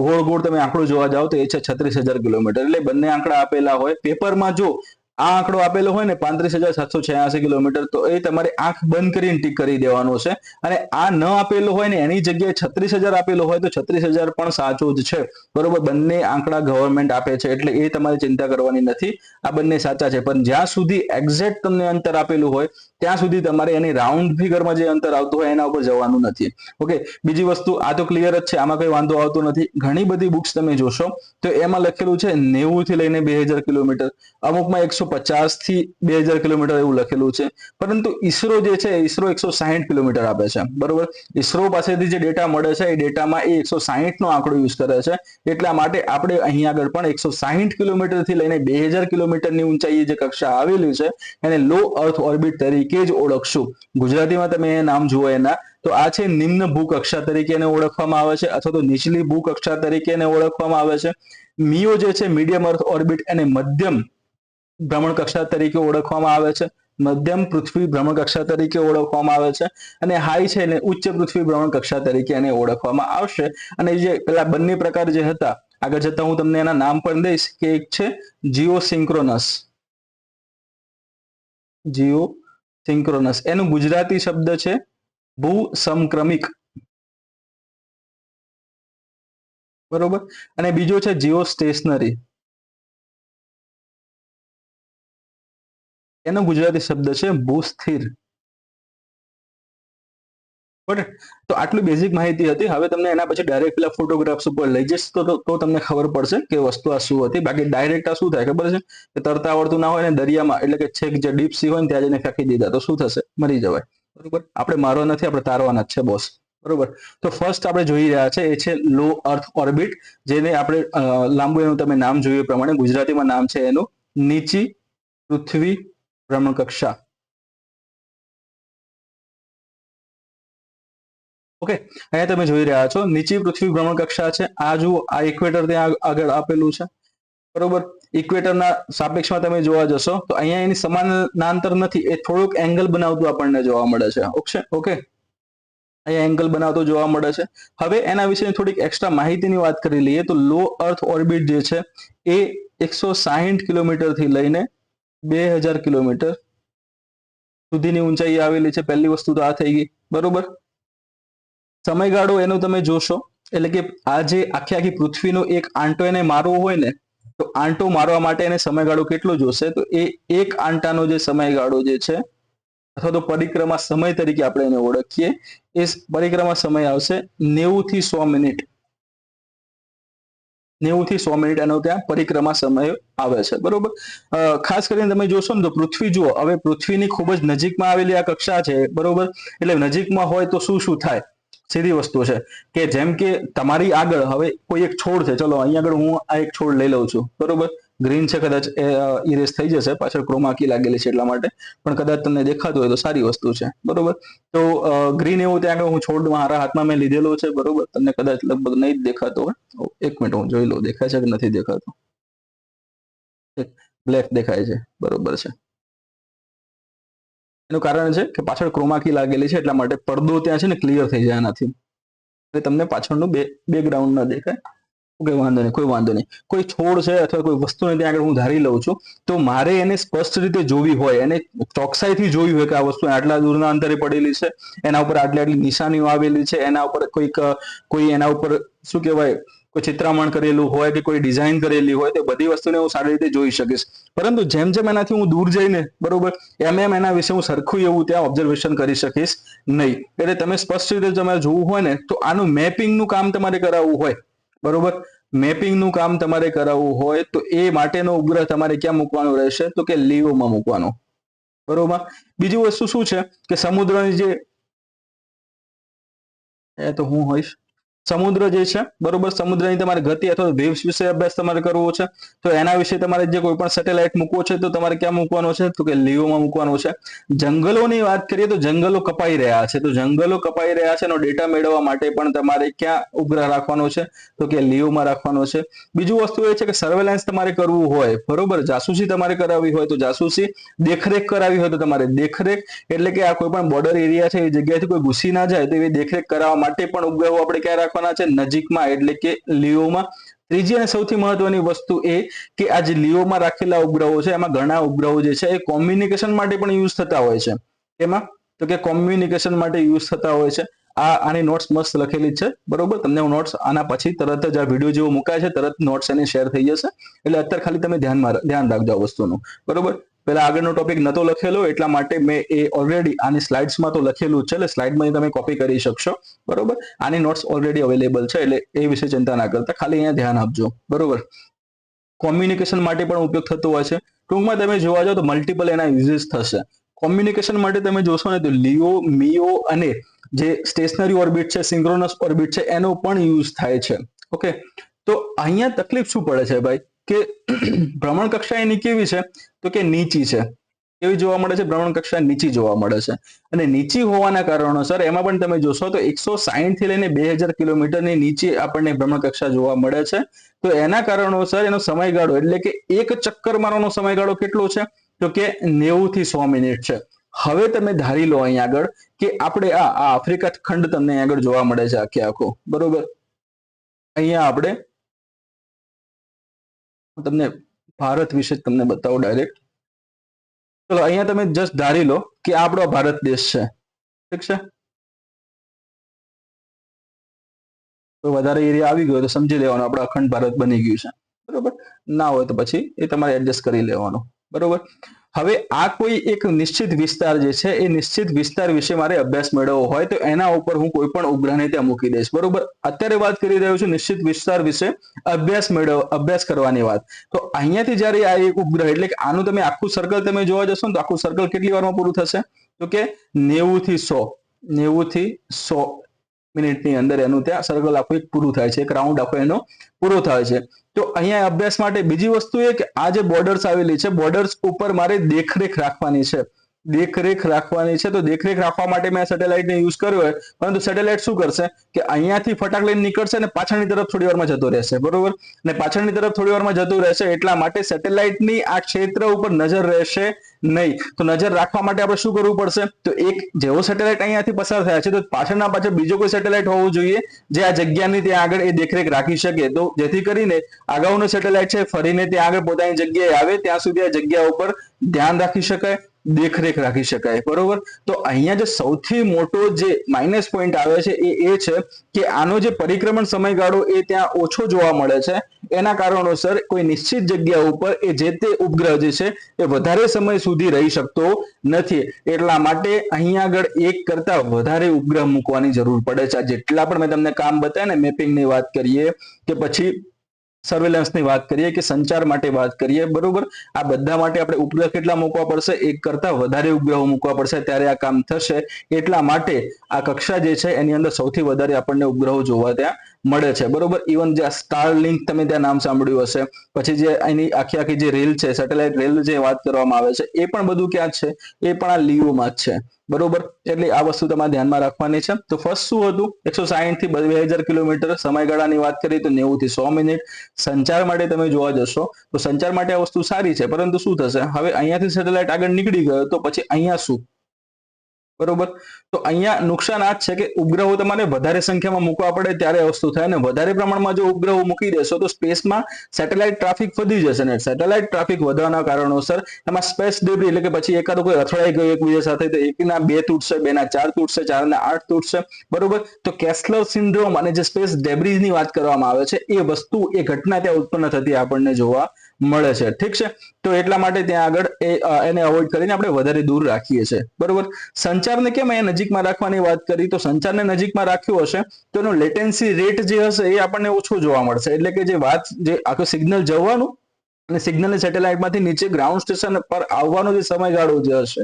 ગોળ ગોળ તમે આંકડો જોવા જાઓ તો એ છે 36,000 કિલોમીટર. એટલે બંને આંકડા આપેલા હોય પેપરમાં, જો આ આંકડો આપેલો હોય ને 35,786 કિલોમીટર, તો એ તમારે આંખ બંધ કરીને ટીક કરી દેવાનો છે. અને આ ન આપેલો હોય ને એની જગ્યાએ 36,000 આપેલો હોય તો 36,000 પણ સાચો જ છે, બરોબર. બંને આંકડા ગવર્મેન્ટ આપે છે એટલે એ તમારે ચિંતા કરવાની નથી. આ બંને સાચા છે, પણ જ્યાં સુધી એક્ઝેક્ટ તમને અંતર આપેલું હોય ત્યાં સુધી તમારે એની રાઉન્ડ ફિગરમાં જે અંતર આવતું હોય એના ઉપર જવાનું નથી. ઓકે, બીજી વસ્તુ આ તો ક્લિયર જ છે, આમાં કોઈ વાંધો આવતો નથી. ઘણી બધી બુક્સ તમે જોશો તો એમાં લખેલું છે 90 થી લઈને 2000 કિલોમીટર, અમુકમાં 150 થી 2000 કિલોમીટર એવું લખેલું છે. પરંતુ ઈસરો જે છે, ઈસરો 160 કિલોમીટર આપે છે, બરોબર. ઈસરો પાસેથી જે ડેટા મળે છે એ ડેટામાં એ 160 નો આંકડો યુઝ કરે છે. એટલા માટે આપણે અહીં આગળ પણ 160 કિલોમીટરથી લઈને 2000 કિલોમીટરની ઊંચાઈએ જે કક્ષા આવેલી છે એને લો અર્થ ઓર્બિટ તરીકે જ ઓળખશું. ગુજરાતીમાં તમે એ નામ જુઓ એના, તો આ છે નિમ્ન ભૂકક્ષા તરીકે એને ઓળખવામાં આવે છે, અથવા તો નીચલી ભૂકક્ષા તરીકે એને ઓળખવામાં આવે છે. મીઓ જે છે મીડિયમ અર્થ ઓર્બિટ એને મધ્યમ ભ્રમણ કક્ષા તરીકે ઓળખવામાં આવે છે. મધ્યમ પૃથ્વી ભ્રમણ કક્ષા તરીકે ઓળખવામાં આવે છે. અને હાઈ છે એને ઉચ્ચ પૃથ્વી ભ્રમણ કક્ષા તરીકે એને ઓળખવામાં આવશે. અને જે પેલા બંને પ્રકાર જે હતા, આગળ જતા હું તમને એના નામ પણ દઈશ, કે એક છે જીઓસિંક્રોનસ. જીઓસિંક્રોનસ એનું ગુજરાતી શબ્દ છે ભૂસમક્રમિક, બરોબર. અને બીજો છે જીઓ સ્ટેશનરી, એનો ગુજરાતી શબ્દ છે ભૂસ્થિર. બરાબર, તો આટલી બેઝિક માહિતી હતી. હવે તમને એના પછી ડાયરેક્ટ પેલા ફોટોગ્રાફ્સ ઉપર લઈ જઈશ તો તમને ખબર પડશે કે વસ્તુ આ શું હતી. બાકી ડાયરેક્ટ આ શું થાય ખબર છે? કે તરતા આવડતું ના હોય ને દરિયામાં, એટલે કે છેક જે ડીપ સી હોય ને ત્યાં જઈને ફેંકી દીધા તો શું થશે? મરી જવાય, બરોબર. આપણે મારવા નથી, આપણે તારવાના જ છે બોસ. બરોબર. તો ફર્સ્ટ આપણે જોઈ રહ્યા છે એ છે લો અર્થ ઓર્બિટ, જેને આપણે લાંબુ એનું તમે નામ જોયું એ પ્રમાણે ગુજરાતીમાં નામ છે એનું નીચી પૃથ્વી ભ્રમણકક્ષા. ઓકે, અહીંયા તમે જોઈ રહ્યા છો નીચી પૃથ્વી ભ્રમણકક્ષા છે. આ જુઓ, આ ઇક્વેટર ત્યાં આગળ આપેલું છે. બરોબર. ઇક્વેટરના સાપેક્ષમાં તમે જોવા જશો તો અહીંયા એની સમાનાંતર નથી, એ થોડુંક એંગલ બનાવતું આપણને જોવા મળે છે. ઓકે, અહીંયા એંગલ બનાવતો જોવા મળે છે. હવે એના વિશે થોડીક એક્સ્ટ્રા માહિતીની વાત કરી લઈએ તો લો અર્થ ઓર્બિટ જે છે એ 160 કિલોમીટર થી લઈને 2000 કિલોમીટર સુધીની ઊંચાઈ આવેલી છે. પહેલી વસ્તુ તો આ થઈ ગઈ. બરોબર. સમયગાળો એનો તમે જોશો એટલે કે આ જે આખી પૃથ્વીનો એક આંટો એને મારવો હોય ને, તો આંટો મારવા માટે એને સમયગાળો કેટલો જોશે? તો એ એક આંટાનો જે સમયગાળો જે છે અથવા તો પરિક્રમા સમય તરીકે આપણે એને ઓળખીએ, એ પરિક્રમા સમય આવશે 90 થી 100 મિનિટ. 90 થી 100 મિનિટ એનો ત્યાં પરિક્રમા સમય આવે છે. બરોબર. ખાસ કરીને તમે જોશો ને તો પૃથ્વી જુઓ, હવે પૃથ્વીની ખૂબ જ નજીકમાં આવેલી આ કક્ષા છે. બરોબર. એટલે નજીકમાં હોય તો શું થાય? સીધી વસ્તુ છે કે જેમ કે તમારી આગળ હવે કોઈ એક છોડ છે, ચલો અહીંયા આગળ હું આ એક છોડ લઈ લઉં છું. બરોબર. ગ્રીન છે, કદાચ ઇરેઝ થઈ જશે, પાછળ ક્રોમા કી લાગેલી છે એટલા માટે, પણ કદાચ તમને દેખાતું હોય તો સારી વસ્તુ છે. બરોબર. તો ગ્રીન એવું ત્યાં આગળ હું છોડ મારા હાથમાં મેં લીધેલો છે. બરોબર. તમને કદાચ લગભગ નહીં જ દેખાતો હોય. એક મિનિટ હું જોઈ લઉં, દેખાય છે કે નથી દેખાતો? બ્લેક દેખાય છે. બરોબર છે. એનું કારણ છે કે પાછળ ક્રોમા કી લાગેલી છે એટલા માટે પડદો ત્યાં છે ને ક્લિયર થઈ જાય આનાથી, એટલે તમને પાછળનું બેકગ્રાઉન્ડ ન દેખાય. ઓકે, કોઈ વાંધો નહીં. કોઈ છોડ છે અથવા કોઈ વસ્તુને ત્યાં આગળ હું ધારી લઉં છું, તો મારે એને સ્પષ્ટ રીતે જોવી હોય, એને ચોકસાઈથી જોવી હોય કે આ વસ્તુ આટલા દૂરના અંતરે પડેલી છે, એના ઉપર આટલી નિશાનીઓ આવેલી છે, એના ઉપર કોઈ એના ઉપર શું કહેવાય, કોઈ ચિત્રામણ કરેલું હોય કે કોઈ ડિઝાઇન કરેલી હોય, તો બધી વસ્તુને હું સારી રીતે જોઈ શકીશ. પરંતુ જેમ જેમ એનાથી હું દૂર જઈને, બરોબર, એમ એના વિશે હું સરખું એવું ત્યાં ઓબ્ઝર્વેશન કરી શકીશ નહીં. એટલે તમે સ્પષ્ટ રીતે તમારે જોવું હોય ને તો આનું મેપિંગનું કામ તમારે કરાવવું હોય. બરોબર. મેપિંગનું કામ તમારે કરાવવું હોય તો એ માટેનો ઉપગ્રહ તમારે ક્યાં મૂકવાનો રહેશે? તો કે લીઓમાં મૂકવાનો. બરોબર. બીજી વસ્તુ શું છે કે સમુદ્રની જે તો હું હોઈશ સમુદ્ર જે છે, બરોબર, સમુદ્રની તમારે ગતિ અથવા વેવ્સ વિશે અભ્યાસ તમારે કરવો છે, તો એના વિશે તમારે જે કોઈ પણ સેટેલાઇટ મૂકવો છે તો તમારે ક્યાં મૂકવાનો છે? તો કે લીઓમાં મૂકવાનો છે. જંગલોની વાત કરીએ તો જંગલો કપાઈ રહ્યા છે, તો જંગલો કપાઈ રહ્યા છે એનો ડેટા મેળવવા માટે પણ તમારે ક્યાં ઉપગ્રહ રાખવાનો છે? તો કે લીઓમાં રાખવાનો છે. બીજું વસ્તુ એ છે કે સર્વેલન્સ તમારે કરવું હોય, બરોબર, જાસૂસી તમારે કરાવવી હોય તો જાસૂસી, દેખરેખ કરાવી હોય તો તમારે દેખરેખ, એટલે કે આ કોઈ પણ બોર્ડર એરિયા છે એ જગ્યાએથી કોઈ ઘૂસી ના જાય તો એવી દેખરેખ કરાવવા માટે પણ ઉપગ્રહો આપણે ક્યાં રાખવાના છે? નજીકમાં, એટલે કે લીઓમાં. ત્રીજી અને સૌથી મહત્વની વસ્તુ એ કે આ જે લીઓમાં રાખેલા ઉપગ્રહો છે એમાં ઘણા ઉપગ્રહો જે છે એ કોમ્યુનિકેશન માટે પણ યુઝ થતા હોય છે. એમાં તો કે કોમ્યુનિકેશન માટે યુઝ થતા હોય છે. આની નોટ્સ મસ્ત લખેલી છે. બરોબર. તમને હું નોટ્સ આના પછી તરત જ આ વિડીયો જેવો મુકાય છે તરત નોટ્સ એની શેર થઈ જશે, એટલે અત્યારે ખાલી તમે ધ્યાન રાખજો આ વસ્તુનું. બરોબર. પેલા આગળનો ટોપિક નતો લખેલો એટલા માટે મેં એ ઓલરેડી આની સ્લાઇડ્સમાં તો લખેલું છે, એટલે સ્લાઇડમાં તમે કોપી કરી શકશો. બરોબર. આની નોટ્સ ઓલરેડી અવેલેબલ છે, એટલે એ વિશે ચિંતા ના કરતા, ખાલી અહીંયા ધ્યાન આપજો. બરોબર. કોમ્યુનિકેશન માટે પણ ઉપયોગ થતો હોય છે. ટૂંકમાં તમે જોવા જાઓ તો મલ્ટિપલ એના યુઝીસ થશે. કોમ્યુનિકેશન માટે તમે જોશો ને તો લીઓ, મીઓ અને જે સ્ટેશનરી ઓર્બિટ છે, સિંક્રોનસ ઓર્બિટ છે, એનો પણ યુઝ થાય છે. ઓકે. તો અહીંયા તકલીફ શું પડે છે ભાઈ કે ભ્રમણ કક્ષા એની કેવી છે? તો કે નીચી છે. કેવી જોવા મળે છે? ભ્રમણ કક્ષા નીચી જોવા મળે છે. અને નીચી હોવાના કારણોસર એમાં પણ તમે જોશો તો 160 થી લઈને 2000 કિલોમીટરની નીચે આપણને ભ્રમણ કક્ષા જોવા મળે છે. તો એના કારણોસર એનો સમયગાળો એટલે કે એક ચક્કર મારવાનો સમયગાળો કેટલો છે? તો કે 90 થી 100 મિનિટ છે. હવે તમે ધારી લો અહીં આગળ કે આપણે આ આફ્રિકા ખંડ તમને અહીં આગળ જોવા મળે છે આખો. બરોબર. અહીંયા આપણે તમને ભારત વિશે તમને બતાવું ડાયરેક્ટ. ચલો અહીંયા તમે જસ્ટ ધારી લો કે આપણો ભારત દેશ છે. ઠીક છે. તો વધારે એરિયા આવી ગયો તો સમજી લેવાનું આપણે અખંડ ભારત બની ગયું છે. બરોબર. ના હોય તો પછી એ તમારે એડજસ્ટ કરી લેવાનું. બરોબર. હવે આ કોઈ એક નિશ્ચિત વિસ્તાર જે છે એ નિશ્ચિત વિસ્તાર વિશે મારે અભ્યાસ મેળવવો હોય તો એના ઉપર હું કોઈ પણ ઉપગ્રહને ત્યાં મૂકી દઈશ. બરોબર. અત્યારે વાત કરી રહ્યો છું નિશ્ચિત વિસ્તાર વિશે અભ્યાસ કરવાની વાત. તો અહીંયાથી જ્યારે આ એક ઉપગ્રહ એટલે કે આનું તમે આખું સર્કલ તમે જોવા જશો ને તો આખું સર્કલ કેટલી વારમાં પૂરું થશે? તો કે 90 થી 100. 90 થી 100 મિનિટની અંદર એનું ત્યાં સર્કલ આખું એક પૂરું થાય છે, એક રાઉન્ડ આખો એનો પૂરો થાય છે. તો અહીંયા અભ્યાસ માટે બીજી વસ્તુ એ કે આ જે બોર્ડર્સ આવેલી છે, બોર્ડર્સ ઉપર મારે દેખરેખ રાખવાની છે. દેખરેખ રાખવાની છે, તો દેખરેખ રાખવા માટે મેં સેટેલાઇટને યુઝ કર્યો હોય, પરંતુ સેટેલાઇટ શું કરશે કે અહીંયાથી ફટાક લઈને નીકળશે અને પાછળની તરફ થોડી વારમાં જતો રહેશે, બરોબર, અને પાછળની તરફ થોડી વારમાં જતું રહેશે એટલા માટે સેટેલાઇટની આ ક્ષેત્ર ઉપર નજર રહેશે નહીં. તો નજર રાખવા માટે આપણે શું કરવું પડશે, તો એક જેવો સેટેલાઇટ અહીંયાથી પસાર થયા છે તો પાછળના પાછળ બીજો કોઈ સેટેલાઇટ હોવો જોઈએ જે આ જગ્યાની ત્યાં આગળ એ દેખરેખ રાખી શકે, તો જેથી કરીને અગાઉનો સેટેલાઇટ છે ફરીને ત્યાં આગળ પોતાની જગ્યાએ આવે ત્યાં સુધી આ જગ્યા ઉપર ધ્યાન રાખી શકાય, દેખરેખ રાખી શકાય, બરોબર. તો અહીંયા જે સૌથી મોટો જે માઇનસ પોઈન્ટ આવે છે એ છે કે આનો જે પરિક્રમણ સમયગાળો એ ત્યાં ઓછો જોવા મળે છે. એના કારણોસર કોઈ નિશ્ચિત જગ્યા ઉપર એ જે તે ઉપગ્રહ જે છે એ વધારે સમય સુધી રહી શકતો નથી. એટલા માટે અહીંયા આગળ એક કરતા વધારે ઉપગ્રહ મૂકવાની જરૂર પડે છે. જેટલા પણ મેં તમને કામ બતાવ્યા ને, મેપિંગની વાત કરીએ કે પછી સર્વેલન્સની વાત કરીએ કે સંચાર માટે વાત કરીએ, બરોબર, આ બધા માટે આપણે ઉપગ્રહ કેટલા મૂકવા પડશે, એક કરતા વધારે ઉપગ્રહો મૂકવા પડશે ત્યારે આ કામ થશે. એટલા માટે આ કક્ષા જે છે એની અંદર સૌથી વધારે આપણને ઉપગ્રહો જોવા ત્યાં મળે છે, બરોબર. ઇવન જે સ્ટાર લિંક તમે ત્યાં નામ સાંભળ્યું હશે, પછી જે એની આખી આખી જે રેલ છે, સેટેલાઇટ રેલ જે વાત કરવામાં આવે છે, એ પણ બધું ક્યાં છે, એ પણ આ લીઓમાં જ છે, બરોબર. એટલે આ વસ્તુ તમારે ધ્યાનમાં રાખવાની છે. તો ફર્સ્ટ શું હતું, 160 થી 2000 કિલોમીટર, સમયગાળાની વાત કરીએ તો 90 થી 100 મિનિટ. સંચાર માટે તમે જોવા જશો તો સંચાર માટે આ વસ્તુ સારી છે, પરંતુ શું થશે, હવે અહીંયાથી સેટેલાઇટ આગળ નીકળી ગયો તો પછી અહીંયા શું, બરોબર. તો અહીંયા નુકસાન આ જ છે કે ઉપગ્રહો તમારે વધારે સંખ્યામાં મૂકવા પડે ત્યારે વસ્તુ થાય, અને વધારે પ્રમાણમાં જો ઉપગ્રહો મૂકી દેશો તો સ્પેસમાં સેટેલાઇટ ટ્રાફિક વધી જશે, ને સેટેલાઇટ ટ્રાફિક વધવાના કારણોસર એમાં સ્પેસ ડેબ્રી એટલે કે પછી એકાદો કોઈ અથડાઈ ગયો એકબીજા સાથે તો એકના 2 તૂટશે, 2 ના 4 તૂટશે, 4 ના 8 તૂટશે, બરોબર. તો કેસ્લર સિન્ડ્રોમ અને જે સ્પેસ ડેબ્રીની વાત કરવામાં આવે છે એ વસ્તુ, એ ઘટના ત્યાં ઉત્પન્ન થતી આપણને જોવા મળે છે, ઠીક છે. તો એટલા માટે ત્યાં આગળ એને અવોઇડ કરીને આપણે વધારે દૂર રાખીએ છીએ, બરોબર. સંચારને કેમ અહીંયા નજીકમાં રાખવાની વાત કરી, તો સંચારને નજીકમાં રાખ્યો હશે તો એનો લેટેન્સી રેટ જે હશે એ આપણને ઓછો જોવા મળશે, એટલે કે જે વાત, જે આખું સિગ્નલ જવાનું અને સિગ્નલને સેટેલાઇટમાંથી નીચે ગ્રાઉન્ડ સ્ટેશન પર આવવાનો જે સમયગાળો જે હશે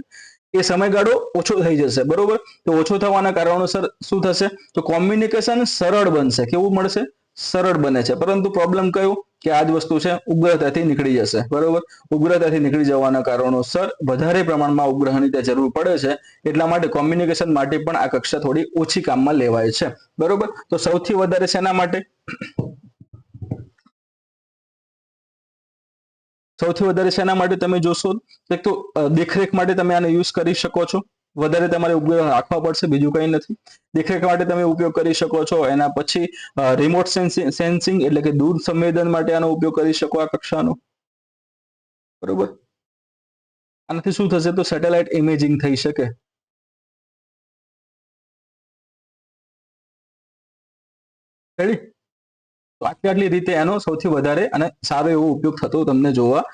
એ સમયગાળો ઓછો થઈ જશે, બરોબર. તો ઓછો થવાના કારણોસર શું થશે, તો કોમ્યુનિકેશન સરળ બનશે. કેવું મળશે, સરળ બને છે. પરંતુ પ્રોબ્લેમ કયો કે આ જ વસ્તુ છે, ઉગ્રતાથી નીકળી જશે, બરોબર. ઉગ્રતાથી નીકળી જવાના કારણોસર વધારે પ્રમાણમાં ઉપગ્રહની ત્યાં જરૂર પડે છે. એટલા માટે કોમ્યુનિકેશન માટે પણ આ કક્ષા થોડી ઓછી કામમાં લેવાય છે, બરોબર. તો સૌથી વધારે શેના માટે, સૌથી વધારે શેના માટે તમે જોશો, એક તો દેખરેખ માટે તમે આનો યુઝ કરી શકો છો, વધારે તમારે ઉપગ્રહ રાખવા પડશે, બીજું કંઈ નથી. દેખરેખ માટે તમે ઉપયોગ કરી શકો છો. એના પછી રિમોટ સેન્સિંગ એટલે કે દૂર સંવેદન માટે આનો ઉપયોગ કરી શકો આ કક્ષાનો, બરોબર. આનાથી શું થશે, તો સેટેલાઇટ ઇમેજિંગ થઈ શકે. રેડી. તો આટલી રીતે એનો સૌથી વધારે અને સારો એવો ઉપયોગ થતો તમને જોવા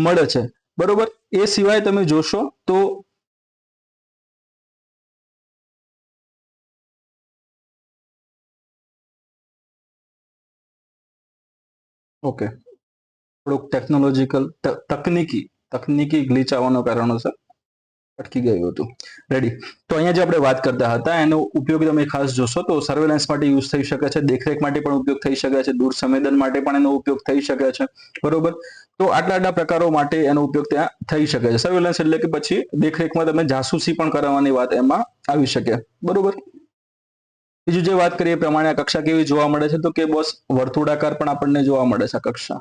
મળે છે, બરોબર. એ સિવાય તમે જોશો તો ઓકે, થોડુંક ટેકનોલોજીકલ તકનીકી ગ્લિચ આવવાનો કારણોસર અટકી ગયું હતું, રેડી. તો અહીંયા જે આપણે વાત કરતા હતા એનો ઉપયોગ તમે ખાસ જોશો તો સર્વેલન્સ માટે યુઝ થઈ શકે છે, દેખરેખ માટે પણ ઉપયોગ થઈ શકે છે, દૂર સંવેદન માટે પણ એનો ઉપયોગ થઈ શકે છે, બરોબર. તો આટલા પ્રકારો માટે એનો ઉપયોગ ત્યાં થઈ શકે છે. સર્વેલન્સ એટલે કે પછી દેખરેખમાં તમે જાસૂસી પણ કરવાની વાત એમાં આવી શકે, બરોબર. બીજું જે વાત કરીએ પ્રમાણે આ કક્ષા કેવી જોવા મળે છે, તો કે બોસ વર્તુળાકાર પણ આપણને જોવા મળે છે. આ કક્ષા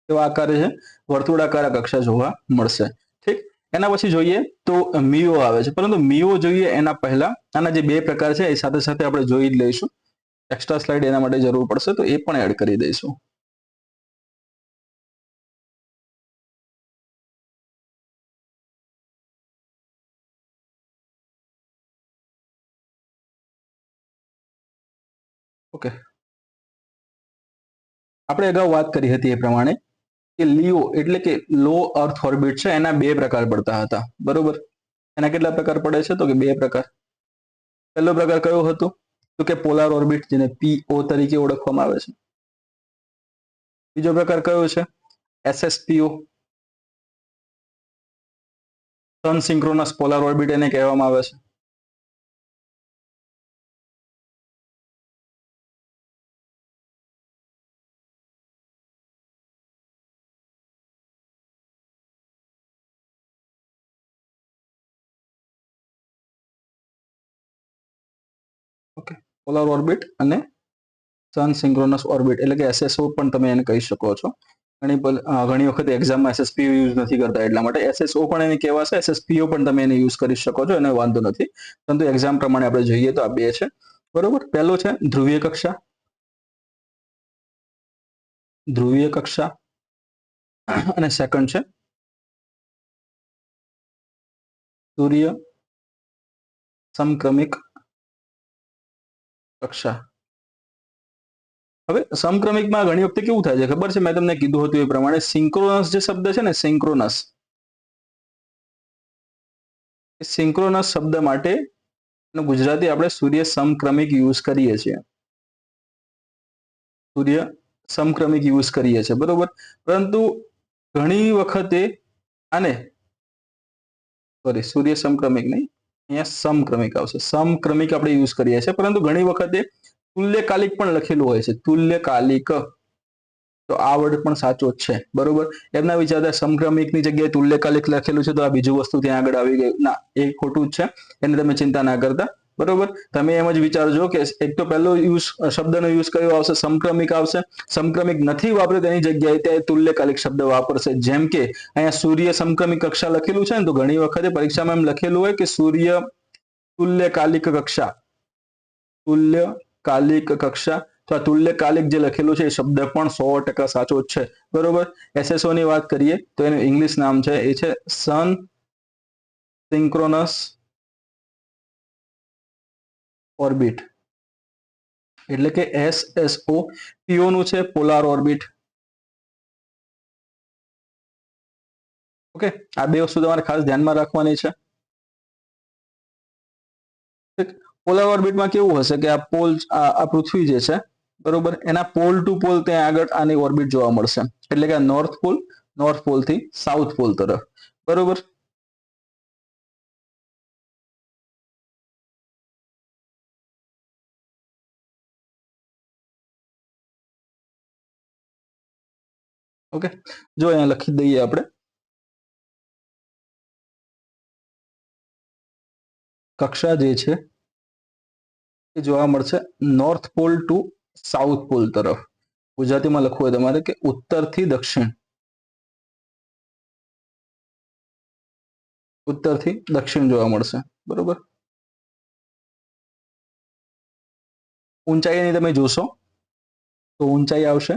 કેવા આકારે છે, વર્તુળાકાર કક્ષા જોવા મળશે, ઠીક. એના પછી જોઈએ તો મીઓ આવે છે, પરંતુ મીઓ જોઈએ એના પહેલા આના જે બે પ્રકાર છે એ સાથે સાથે આપણે જોઈ જ લઈશું. એક્સ્ટ્રા સ્લાઇડ એના માટે જરૂર પડશે તો એ પણ એડ કરી દઈશું. ઓકે, આપણે અગાઉ વાત કરી હતી એ પ્રમાણે કે લીઓ એટલે કે લો અર્થ ઓર્બિટ છે એના બે પ્રકાર પડતા હતા, બરોબર. એના કેટલા પ્રકાર પડે છે, તો કે બે પ્રકાર. પહેલો પ્રકાર કયો હતો, તો કે પોલાર ઓર્બિટ, જેને પીઓ તરીકે ઓળખવામાં આવે છે. બીજો પ્રકાર કયો છે, એસએસપીઓ, સન સિંક્રોનસ પોલાર ઓર્બિટ એને કહેવામાં આવે છે. ઓકે, પોલાર ઓર્બિટ અને સન સિંક્રોનસ ઓર્બિટ એટલે કે SSO પણ તમે એને કહી શકો છો. ઘણી વખત એક્ઝામમાં SSPO યુઝ નથી કરતા એટલા માટે SSO પણ એને કહેવાશે, SSPO પણ તમે એને યુઝ કરી શકો છો, એને વાંધો નથી. પરંતુ એક્ઝામ પ્રમાણે આપણે જોઈએ તો આ બે છે, બરોબર. પહેલો છે ધ્રુવીય કક્ષા, ધ્રુવીય કક્ષા, અને સેકન્ડ છે સૂર્ય સમક્રમિક કક્ષા. હવે સમક્રમિકમાં ઘણી વખતે કેવું થાય છે ખબર છે, મેં તમને કીધું હતું એ પ્રમાણે સિંક્રોનસ જે શબ્દ છે ને, સિંક્રોનસ, સિંક્રોનસ શબ્દ માટે ગુજરાતી આપણે સૂર્ય સમક્રમિક યુઝ કરીએ છીએ, સૂર્ય સમક્રમિક યુઝ કરીએ છીએ, બરોબર. પરંતુ ઘણી વખતે આને સૂર્ય સમક્રમિક નહીં, અહીંયા સમક્રમિક આવશે, સમક્રમિક આપણે યુઝ કરીએ છીએ, પરંતુ ઘણી વખતે તુલ્યકાલિક પણ લખેલું હોય છે, તુલ્યકાલિક. તો આ વર્ડ પણ સાચો જ છે, બરોબર. એમના વિચારતા સમક્રમિકની જગ્યાએ તુલ્યકાલિક લખેલું છે તો આ બીજું વસ્તુ ત્યાં આગળ આવી ગયું, ના, એ ખોટું જ છે, એને તમે ચિંતા ના કરતા, બરોબર. તમે એમ જ વિચારજો કે એક તો પહેલો શબ્દનો યુઝ કયો આવશે, સમક્રમિક આવશે. સમક્રમિક નથી વાપરે તેની જગ્યાએ ત્યાં તુલ્યકાલિક શબ્દ વાપરશે. જેમ કે અહીંયા સૂર્ય સમક્રમિક કક્ષા લખેલું છે ને, તો ઘણી વખતે પરીક્ષામાં એમ લખેલું હોય કે સૂર્ય તુલ્યકાલિક કક્ષા, તુલ્યકાલિક કક્ષા. તો આ તુલ્યકાલિક જે લખેલું છે એ શબ્દ પણ 100% સાચો જ છે, બરોબર. SSO ની વાત કરીએ તો એનું ઇંગ્લિશ નામ છે, એ છે સન સિંક્રોનસ ઓર્બિટ, એટલે કે SSO. PO નું છે પોલાર ઓર્બિટ. ઓકે, આ બે વસ્તુ તમારે ખાસ ધ્યાનમાં રાખવાની છે. પોલાર ઓર્બિટમાં કેવું હશે કે આ પોલ, આ પૃથ્વી જે છે, બરોબર, એના પોલ ટુ પોલ ત્યાં આગળ આની ઓર્બિટ જોવા મળશે, એટલે કે નોર્થ પોલ થી સાઉથ પોલ તરફ, બરોબર. ઓકે, જો અહીંયા લખી દઈએ આપણે, કક્ષા જે છે એ જોવા મળશે north pole to south pole તરફ. ગુજરાતીમાં લખવું હોય તમારે કે ઉત્તરથી દક્ષિણ, ઉત્તરથી દક્ષિણ જોવા મળશે, બરોબર. ઊંચાઈની તમે જોશો તો ઊંચાઈ આવશે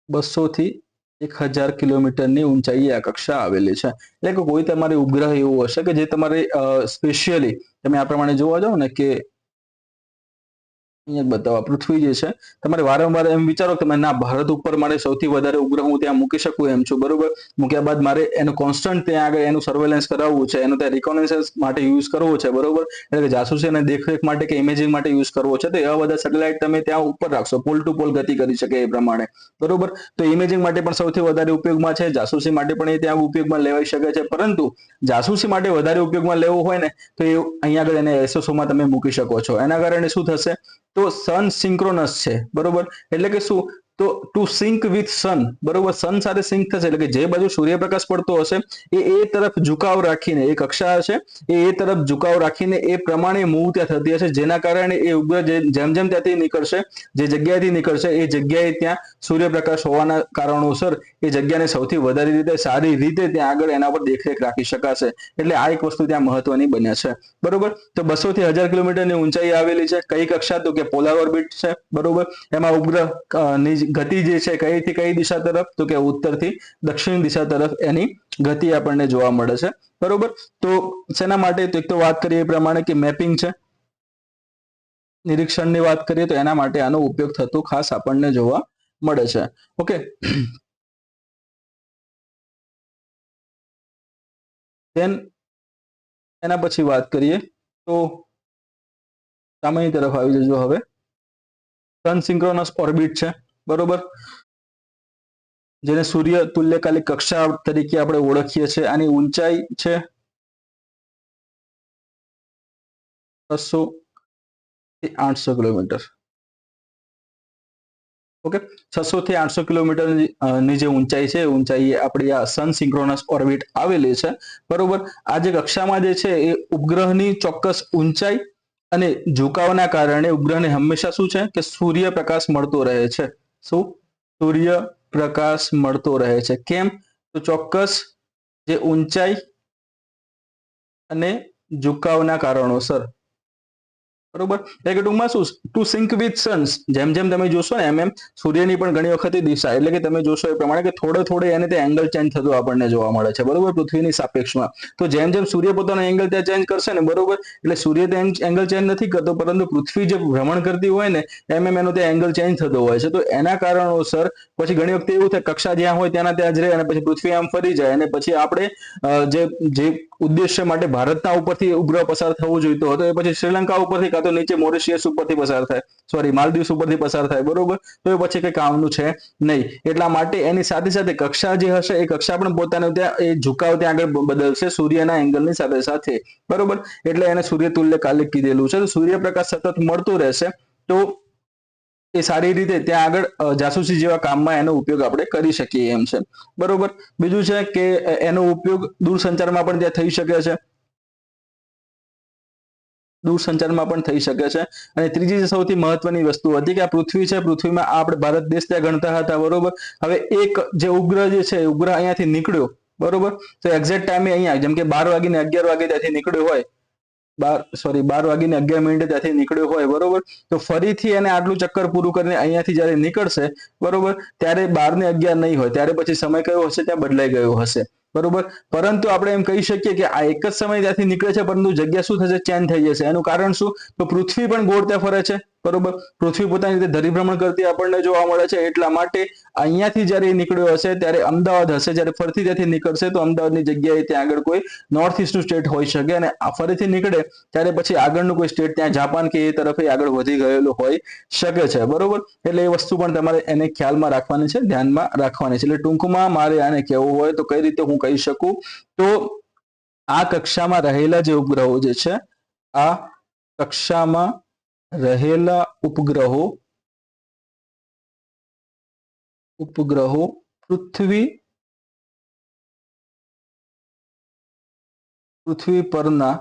200 થી 1000 કિલોમીટરની ઊંચાઈએ આ કક્ષા આવેલી છે. એટલે કે કોઈ તમારે ઉપગ્રહ એવું હશે કે જે તમારે સ્પેશિયલી તમે આ પ્રમાણે જોવા જાઓ ને કે અહીંયા બતાવવા પૃથ્વી જે છે, તમારે વારંવાર એમ વિચારો કે ના, ભારત ઉપર મારે સૌથી વધારે ઉપગ્રહ હું ત્યાં મૂકી શકું એમ છું, બરોબર. મૂક્યા બાદ મારે એનું કોન્સ્ટન્ટ ત્યાં આગળ એનું સર્વેલન્સ કરાવવું છે, એનું ત્યાં રિકોનેસન્સ માટે યુઝ કરવો છે, બરોબર. એટલે કે જાસૂસી અને દેખરેખ માટે કે ઇમેજિંગ માટે યુઝ કરવો છે, તો એવા બધા સેટેલાઇટ તમે ત્યાં ઉપર રાખશો, પોલ ટુ પોલ ગતિ કરી શકે એ પ્રમાણે, બરોબર. તો ઇમેજિંગ માટે પણ સૌથી વધારે ઉપયોગમાં છે, જાસૂસી માટે પણ એ ત્યાં ઉપયોગમાં લેવાઈ શકે છે. પરંતુ જાસૂસી માટે વધારે ઉપયોગમાં લેવું હોય ને તો એ અહીંયા આગળ એને SSO માં તમે મૂકી શકો છો. એના કારણે શું થશે, તો સન સિંક્રોનસ છે, બરોબર. એટલે કે શું, તો ટુ સિંક વિથ સન, બરોબર, સન સાથે સિંક થશે, એટલે કે જે બાજુ સૂર્યપ્રકાશ પડતો હશે એ તરફ ઝુકાવ રાખીને, એ કક્ષા હશે એ તરફ ઝુકાવ રાખીને એ પ્રમાણે મૂવ ત્યાં થતી હશે, જેના કારણે એ ઉપગ્રહ જેમ જેમ ત્યાંથી નીકળશે, જે જગ્યાએથી નીકળશે એ જગ્યાએ ત્યાં સૂર્યપ્રકાશ હોવાના કારણોસર એ જગ્યાને સૌથી વધારે રીતે સારી રીતે ત્યાં આગળ એના પર દેખરેખ રાખી શકાશે. એટલે આ એક વસ્તુ ત્યાં મહત્વની બને છે, બરોબર. તો 200 થી 1000 કિલોમીટરની ઊંચાઈ આવેલી છે. કઈ કક્ષા, તો કે પોલાર ઓર્બિટ છે, બરોબર. એમાં ઉપગ્રહ ની ગતિ જે છે કઈથી કઈ દિશા તરફ, તો કે ઉત્તરથી દક્ષિણ દિશા તરફ એની ગતિ આપણને જોવા મળે છે, બરોબર. તો શેના માટે, તો એક તો વાત કરીએ એ પ્રમાણે કે મેપિંગ છે, નિરીક્ષણની વાત કરીએ તો એના માટે આનો ઉપયોગ થતો ખાસ આપણને જોવા મળે છે. ઓકે, દેન એના પછી વાત કરીએ તો સામેની તરફ આવી જજો. હવે સન સિંક્રોનસ ઓર્બિટ છે, બરોબર, જેને સૂર્ય તુલ્યકાલિક કક્ષા તરીકે આપણે ઓળખીએ છીએ. આની ઊંચાઈ છે 600 થી 800 કિલોમીટર. ઓકે, 600 થી 800 કિલોમીટર ની જે ઊંચાઈ છે, ઊંચાઈ આપણી આ સન સિંક્રોનસ ઓર્બિટ આવેલી છે, બરોબર. આ જે કક્ષામાં જે છે એ ઉપગ્રહની ચોક્કસ ઊંચાઈ અને ઝુકાવના કારણે ઉપગ્રહને હંમેશા શું છે કે સૂર્યપ્રકાશ મળતો રહે છે. શું? સૂર્યપ્રકાશ મળતો રહે છે. કેમ? તો ચોક્કસ જે ઊંચાઈ અને ઝુકાવના કારણોસર. બરોબર. એટલે કે ટૂંકમાં શું ટુ સિંક વિથ સન્સ, જેમ જેમ તમે જોશો ને એમ સૂર્યની પણ ઘણી વખત દિશા, એટલે કે તમે જોશો એ પ્રમાણે કે થોડે એને તે એંગલ ચેન્જ થતો આપણને જોવા મળે છે. બરોબર, પૃથ્વીની સાપેક્ષમાં. તો જેમ જેમ સૂર્ય પોતાનો એંગલ ત્યાં ચેન્જ કરશે ને, બરોબર, એટલે સૂર્ય ત્યાં એંગલ ચેન્જ નથી કરતો, પરંતુ પૃથ્વી જે ભ્રમણ કરતી હોય ને એમ એનો ત્યાં એંગલ ચેન્જ થતો હોય છે. તો એના કારણોસર પછી ઘણી વખત એવું થાય કક્ષા જ્યાં હોય ત્યાં જ રહે અને પછી પૃથ્વી આમ ફરી જાય અને પછી આપણે જે ઉદ્દેશ્ય માટે ભારતના ઉપરથી ઉપગ્રહ પસાર થવો જોઈતો હતો એ પછી શ્રીલંકા ઉપરથી કાં તો નીચે મોરિશિયસ ઉપરથી પસાર થાય, સોરી માલદીવ્સ ઉપરથી પસાર થાય. બરોબર, તો એ પછી કઈ કામનું છે નહીં. એટલા માટે એની સાથે સાથે કક્ષા જે હશે એ કક્ષા પણ પોતાનું ત્યાં એ ઝુકાવ ત્યાં આગળ બદલશે સૂર્યના એંગલની સાથે સાથે. બરોબર, એટલે એને સૂર્ય તુલ્ય કાલિક કીધેલું છે. તો સૂર્યપ્રકાશ સતત મળતો રહેશે તો એ સારી રીતે ત્યાં આગળ જાસૂસી જેવા કામમાં એનો ઉપયોગ આપણે કરી શકીએ એમ છે. બરોબર. બીજું છે કે એનો ઉપયોગ દૂરસંચારમાં પણ ત્યાં થઈ શકે છે. દૂરસંચારમાં પણ થઈ શકે છે. અને ત્રીજી સૌથી મહત્વની વસ્તુ હતી કે આ પૃથ્વી છે, પૃથ્વીમાં આપણે ભારત દેશ ત્યાં ગણતા હતા. બરોબર, હવે એક જે ઉપગ્રહ જે છે ઉપગ્રહ અહીંયાથી નીકળ્યો, બરોબર, તો એક્ઝેક્ટ ટાઈમે અહીંયા જેમ કે 12 વાગીને 11 વાગે ત્યાંથી નીકળ્યો હોય, 12 વાગીને 11 મિનિટે ત્યાંથી નીકળ્યો હોય, બરોબર, તો ફરીથી એને આટલું ચક્કર પૂરું કરીને અહીંયાથી જ્યારે નીકળશે, બરોબર, ત્યારે 12 ને 11 નહીં હોય, ત્યારે પછી સમય કયો હશે ત્યાં બદલાઈ ગયો હશે. બરોબર, પરંતુ આપણે એમ કહી શકીએ કે આ એક જ સમય ત્યાંથી નીકળે છે પરંતુ જગ્યા શું થશે, ચેન્જ થઈ જશે. એનું કારણ શું? તો પૃથ્વી પણ ગોળ ત્યાં ફરે છે. બરોબર, પૃથ્વી પોતાની રીતે ધરીભ્રમણ કરતી આપણને જોવા મળે છે. એટલા માટે અહીંયાથી જ્યારે નીકળ્યો હશે ત્યારે અમદાવાદ હશે, જ્યારે ફરીથી ત્યાંથી નીકળશે તો અમદાવાદની જગ્યાએ ત્યાં આગળ કોઈ નોર્થ ઈસ્ટનું સ્ટેટ હોઈ શકે અને ફરીથી નીકળે ત્યારે પછી આગળનું કોઈ સ્ટેટ ત્યાં જાપાન કે એ તરફ આગળ વધી ગયેલું હોઈ શકે છે. બરોબર, એટલે એ વસ્તુ પણ તમારે એને ખ્યાલમાં રાખવાની છે, ધ્યાનમાં રાખવાની છે. એટલે ટૂંકમાં મારે આને કહેવું હોય તો કઈ રીતે હું કહી શકું, તો આ કક્ષામાં રહેલા જે ઉપગ્રહો જે છે, આ કક્ષામાં રહેલા ઉપગ્રહો પૃથ્વી પરના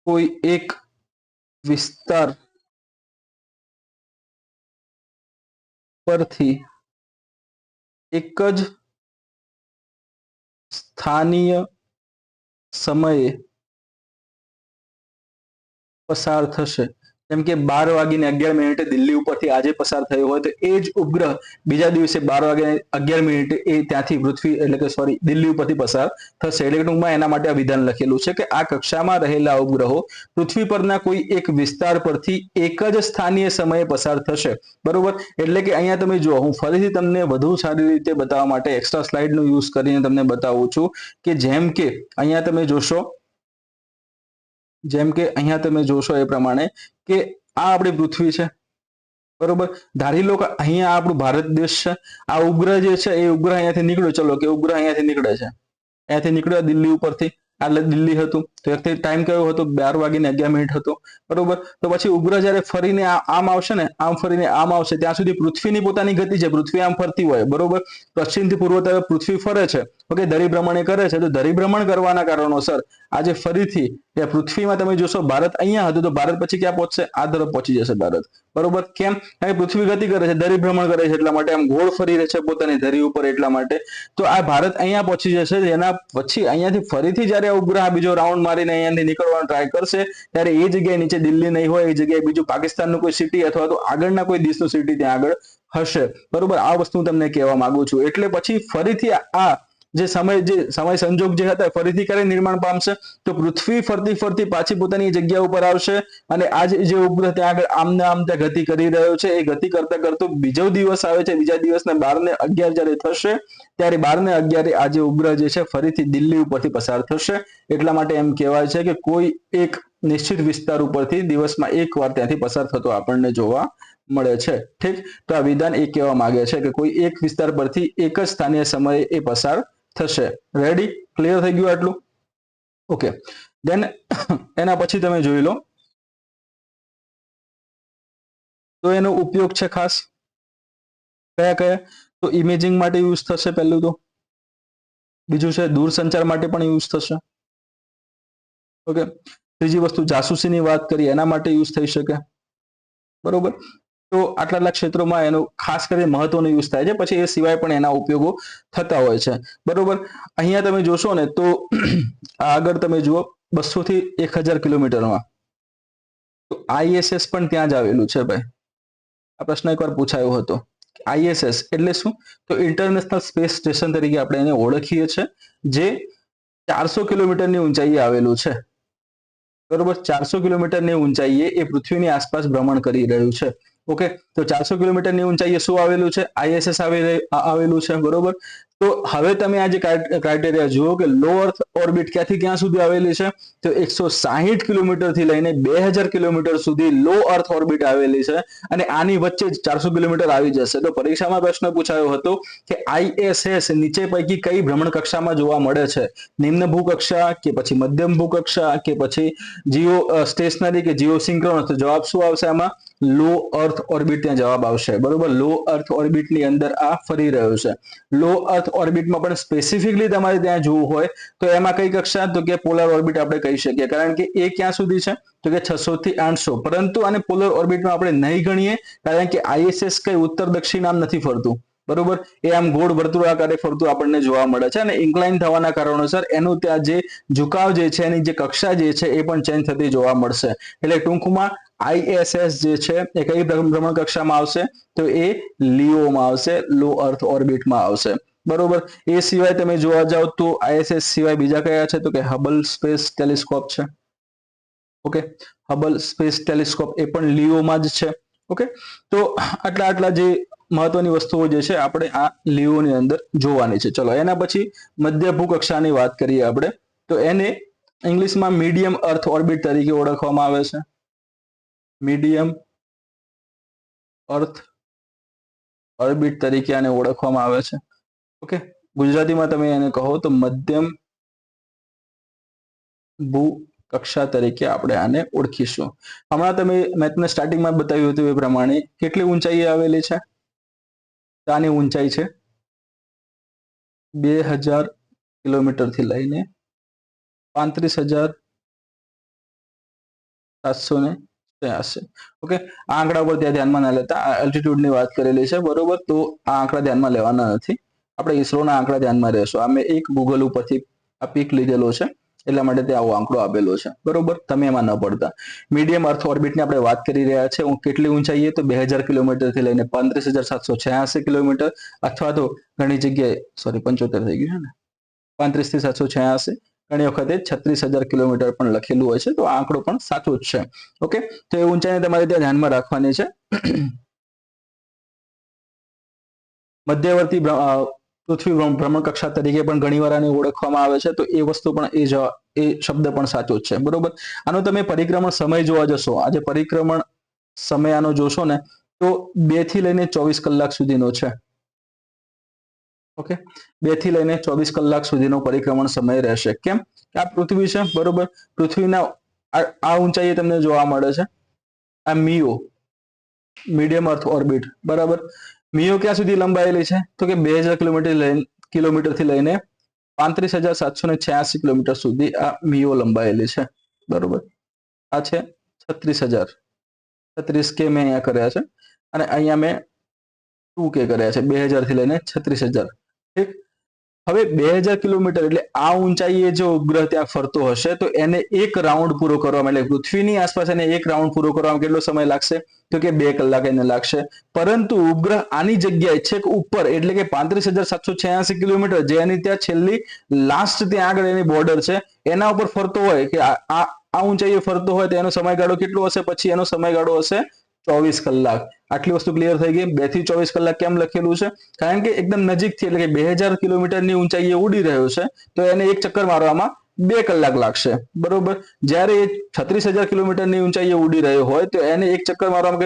કોઈ એક વિસ્તાર પરથી એક જ સ્થાનીય સમયે પસાર થશે. જેમ કે 12 વાગીને 11 મિનિટે દિલ્હી ઉપરથી આજે પસાર થયો હોય તો એ જ ઉપગ્રહ બીજા દિવસે 12 વાગે 11 મિનિટે એ ત્યાંથી પૃથ્વી એટલે કે સોરી દિલ્હી ઉપરથી પસાર થશે. એટલે ટૂંકમાં એના માટે આ વિધાન લખેલું છે કે આ કક્ષામાં રહેલા ઉપગ્રહો પૃથ્વી પરના કોઈ એક વિસ્તાર પરથી એક જ સ્થાનીય સમયે પસાર થશે. બરોબર, એટલે કે અહીંયા તમે જુઓ, હું ફરીથી તમને વધુ સારી રીતે બતાવવા માટે એક્સ્ટ્રા સ્લાઇડનો યુઝ કરીને તમને બતાવું છું કે જેમ કે અહીંયા તમે જોશો, જેમ કે અહીંયા તમે જોશો એ પ્રમાણે કે આ આપણી પૃથ્વી છે. બરોબર, ધારી લો કે અહીંયા આપણું ભારત દેશ છે. આ ઉપગ્રહ જે છે એ ઉપગ્રહ અહીંયાથી નીકળ્યો, ચલો કે ઉપગ્રહ અહીંયાથી નીકળે છે, અહીંયાથી નીકળ્યો દિલ્હી ઉપરથી, એટલે દિલ્હી હતું તો એક ટાઈમ કયો હતો, 12 વાગીને 11 મિનિટ હતો. બરોબર, તો પછી ઉપગ્રહ જ્યારે ફરીને આમ આવશે ને, આમ ફરીને આમ આવશે ત્યાં સુધી પૃથ્વીની પોતાની ગતિ છે, પૃથ્વી આમ ફરતી હોય. બરોબર, પશ્ચિમથી પૂર્વ તરફ પૃથ્વી ફરે છે, ઓકે, ધરીભ્રમણ કરે છે. તો ધરીભ્રમણ કરવાના કારણોસર આજે ફરીથી પૃથ્વીમાં તમે જોશો ભારત અહીંયા હતું તો ભારત પછી ક્યાં પહોંચશે, આ તરફ પહોંચી જશે ભારત. બરોબર, કેમ? કારણ કે પૃથ્વી ગતિ કરે છે, ધરીભ્રમણ કરે છે, એટલા માટે આમ ગોળ ફરી રહે છે પોતાની ધરી ઉપર, એટલા માટે. તો આ ભારત અહીંયા પહોંચી જશે. એના પછી અહીંયાથી ફરીથી જ્યારે ઉપગ્રહ બીજો રાઉન્ડ મારીને અહીંયાથી નીકળવાનો ટ્રાય કરશે ત્યારે એ જગ્યાએ નીચે દિલ્હી નહીં હોય, એ જગ્યાએ બીજું પાકિસ્તાનનું કોઈ સિટી અથવા તો આગળના કોઈ દેશનું સિટી ત્યાં આગળ હશે. બરોબર, આ વસ્તુ હું તમને કહેવા માંગુ છું. એટલે પછી ફરીથી આ જે સમય સંજોગ જે હતા ફરીથી ક્યારે નિર્માણ પામશે, તો પૃથ્વી ફરતી ફરતી પાછી પોતાની જગ્યા ઉપર આવશે અને આ જે ઉપગ્રહ ત્યાં આગળ આમને આમ ત્યાં ગતિ કરી રહ્યો છે, એ ગતિ કરતા કરતો બીજો દિવસ આવે છે. બીજા દિવસના 12 ને 11 જ્યારે થશે ત્યારે 12 ને 11 આ જે ઉપગ્રહ જે છે ફરીથી દિલ્હી ઉપરથી પસાર થશે. એટલા માટે એમ કહેવાય છે કે કોઈ એક નિશ્ચિત વિસ્તાર ઉપરથી દિવસમાં એકવાર ત્યાંથી પસાર થતો આપણને જોવા મળે છે. ઠીક, તો આ વિધાન એ કહેવા માંગે છે કે કોઈ એક વિસ્તાર પરથી એક જ સ્થાનીય સમયે એ પસાર થશે. રેડી? ક્લિયર થઈ ગયું આટલું? ઓકે, દેન એના પછી તમે જોઈ લો તો એનો ઉપયોગ છે ખાસ કયા કયા, તો ઇમેજિંગ માટે યુઝ થશે પહેલું તો, બીજું છે દૂરસંચાર માટે પણ યુઝ થશે. ઓકે, ત્રીજી વસ્તુ જાસૂસીની વાત કરીએ એના માટે યુઝ થઈ શકે, બરોબર. તો આટલા ક્ષેત્રોમાં એનો ખાસ કરીને મહત્વનો યુઝ થાય છે, પછી એ સિવાય પણ એના ઉપયોગો થતા હોય છે, બરોબર. અહીંયા તમે જોશો ને તો આગળ તમે જુઓ 200 થી 1000 કિલોમીટરમાં, તો ISS પણ ત્યાં જ આવેલું છે ભાઈ. આ પ્રશ્ન એકવાર પૂછાયો હતો. ISS એટલે શું? તો ઇન્ટરનેશનલ સ્પેસ સ્ટેશન તરીકે આપણે એને ઓળખીએ છીએ, જે 400 કિલોમીટરની ઊંચાઈએ આવેલું છે, બરોબર. 400 કિલોમીટરની ઊંચાઈએ એ પૃથ્વીની આસપાસ ભ્રમણ કરી રહ્યું છે. ઓકે, તો 400 કિલોમીટરની ઊંચાઈએ શું આવેલું છે? ISS આવેલું છે, બરોબર. તો હવે તમે આ જે ક્રાઇટેરિયા જુઓ કે લો અર્થ ઓર્બિટ ક્યાંથી ક્યાં સુધી આવેલી છે, તો 160 કિલોમીટરથી લઈને 2000 કિલોમીટર સુધી લો અર્થ ઓર્બિટ આવેલી છે, અને આની વચ્ચે જ 400 કિલોમીટર આવી જશે. તો પરીક્ષામાં પ્રશ્ન પૂછાયો હતો કે ISS નીચે પૈકી કઈ ભ્રમણ કક્ષામાં જોવા મળે છે? નિમ્ન ભૂકક્ષા કે પછી મધ્યમ ભૂકક્ષા કે પછી જીઓ સ્ટેશનરી કે જીઓ સિંક્રોનસ? તો જવાબ શું આવશે આમાં? લો અર્થ ઓર્બિટ ત્યાં જવાબ આવશે, બરોબર. લો અર્થ ઓર્બિટની અંદર આ ફરી રહ્યો છે. લો અર્થ ઓર્બિટમાં પણ સ્પેસિફિકલી તમારે ત્યાં જોવું હોય તો એમાં કઈ કક્ષા? તો કે પોલર ઓર્બિટ આપણે કહી શકીએ, કારણ કે એ ક્યાં સુધી છે? તો કે 600 થી 800. પરંતુ આને પોલર ઓર્બિટમાં આપણે નહીં ગણીએ, કારણ કે ISS કઈ ઉત્તર દક્ષિણ આમ નથી ફરતું, બરોબર. એ આમ ગોળ વર્તુળાકારે ફરતું આપણને જોવા મળે છે, અને ઇન્ક્લાઇન થવાના કારણોસર એનું ત્યાં જે ઝુકાવ જે છે, એની જે કક્ષા જે છે એ પણ ચેન્જ થતી જોવા મળશે. એટલે ટૂંકમાં ISS જે છે એ કઈ ભ્રમણ કક્ષામાં આવશે? તો એ લિયોમાં આવશે, લો અર્થ ઓર્બિટમાં આવશે, બરોબર. એ સિવાય તમે જોવા જાવ તો ISS સિવાય બીજા કયા છે? તો કે હબલ સ્પેસ ટેલિસ્કોપ છે. ઓકે, હબલ સ્પેસ ટેલિસ્કોપ એ પણ લિયોમાં જ છે. ઓકે, તો આટલા જે મહત્વની વસ્તુઓ જે છે આપણે આ લિયોની અંદર જોવાની છે. ચલો, એના પછી મધ્ય ભૂકક્ષાની વાત કરીએ આપણે, તો એને ઇંગ્લિશમાં મીડિયમ અર્થ ઓર્બિટ તરીકે ઓળખવામાં આવે છે. મીડિયમ અર્થ ઓર્બિટ તરીકે આને ઓળખવામાં આવે છે. ઓકે, ગુજરાતીમાં તમે એને કહો તો મધ્યમ ભૂકક્ષા તરીકે આપણે આને ઓળખીશું. હમણાં મેં તમને સ્ટાર્ટિંગમાં બતાવ્યું હતું એ પ્રમાણે કેટલી ઊંચાઈ આવેલી છે? આની ઊંચાઈ છે 2000 કિલોમીટરથી લઈને 35,783. ઓકે, આ આંકડા પર ત્યાં ધ્યાનમાં ના લેતા, એલ્ટિટ્યુડની વાત કરેલી છે, બરોબર. તો આ આંકડા ધ્યાનમાં લેવાના નથી, આપણે ઈસરોના આંકડા ધ્યાનમાં રહેશું. આ મેં એક ગૂગલ ઉપરથી આ પીક લીધેલો છે, એટલા માટે ત્યાં આવો આંકડો આપેલો છે, બરોબર. તમે એમાં ન પડતા. મીડિયમ અર્થ ઓર્બિટની આપણે વાત કરી રહ્યા છે. કેટલી ઊંચાઈએ? તો 2000 કિલોમીટરથી લઈને 35,786 કિલોમીટર, અથવા તો ઘણી જગ્યાએ 75 થઈ ગયું છે ને, 35 થી 786, ઘણી વખતે 36,000 કિલોમીટર પણ લખેલું હોય છે, તો આ આંકડો પણ સાચો જ છે. ઓકે, તો એ ઊંચાઈને તમારે ત્યાં ધ્યાનમાં રાખવાની છે. મધ્યવર્તી પૃથ્વી ભ્રમણ કક્ષા તરીકે પણ ઘણીવાર આને ઓળખવામાં આવે છે, તો એ વસ્તુ પણ એ શબ્દ પણ સાચો જ છે, બરોબર. આનો તમે પરિક્રમણ સમય જોવા જશો, આજે પરિક્રમણ સમય આનો જોશો ને તો 2 થી લઈને 24 કલાક સુધીનો છે. ઓકે, 2 થી લઈને 24 કલાક સુધીનો પરિક્રમણ સમય રહેશે. કેમ? કે આ પૃથ્વી છે, બરોબર. પૃથ્વીના આ ઊંચાઈએ તમને જોવા મળે છે આ મિયો, મીડિયમ અર્થ ઓર્બિટ, બરાબર. મિયો ક્યાં સુધી લંબાયેલી છે? તો કે 2000 કિલોમીટરથી લઈને 35,786 કિલોમીટર સુધી આ મિયો લંબાયેલી છે, બરોબર. આ છે 36,000, 36 કે મેં અહીંયા કર્યા છે, અને અહીંયા મેં 2 કે કર્યા છે, 2000 થી લઈને 36,000. ઠીક. હવે 2000 કિલોમીટર એટલે આ ઊંચાઈએ જો ઉપગ્રહ ત્યાં ફરતો હશે તો એને એક રાઉન્ડ પૂરો કરવામાં, એટલે પૃથ્વીની આસપાસ એને એક રાઉન્ડ પૂરો કરવામાં કેટલો સમય લાગશે? તો કે 2 કલાક એને લાગશે. પરંતુ ઉપગ્રહ આની જગ્યાએ છેક ઉપર, એટલે કે 35,786 કિલોમીટર, જે એની ત્યાં છેલ્લી લાસ્ટ ત્યાં આગળ એની બોર્ડર છે, એના ઉપર ફરતો હોય, કે આ ઊંચાઈએ ફરતો હોય તો એનો સમયગાળો કેટલો હશે? પછી એનો સમયગાળો હશે 24 કલાક. આટલી વસ્તુ ક્લિયર થઈ ગઈ. 2 થી 24 કલાક કેમ લખેલું છે? કારણ કે એકદમ નજીકથી, એટલે કે 2000 કિલોમીટરની ઊંચાઈએ ઉડી રહ્યો છે, તો એને એક ચક્કર મારવામાં 2 કલાક લાગશે, બરોબર. જ્યારે એ 36,000 કિલોમીટરની ઊંચાઈએ ઉડી રહ્યો હોય તો એને એક ચક્કર મારવામાં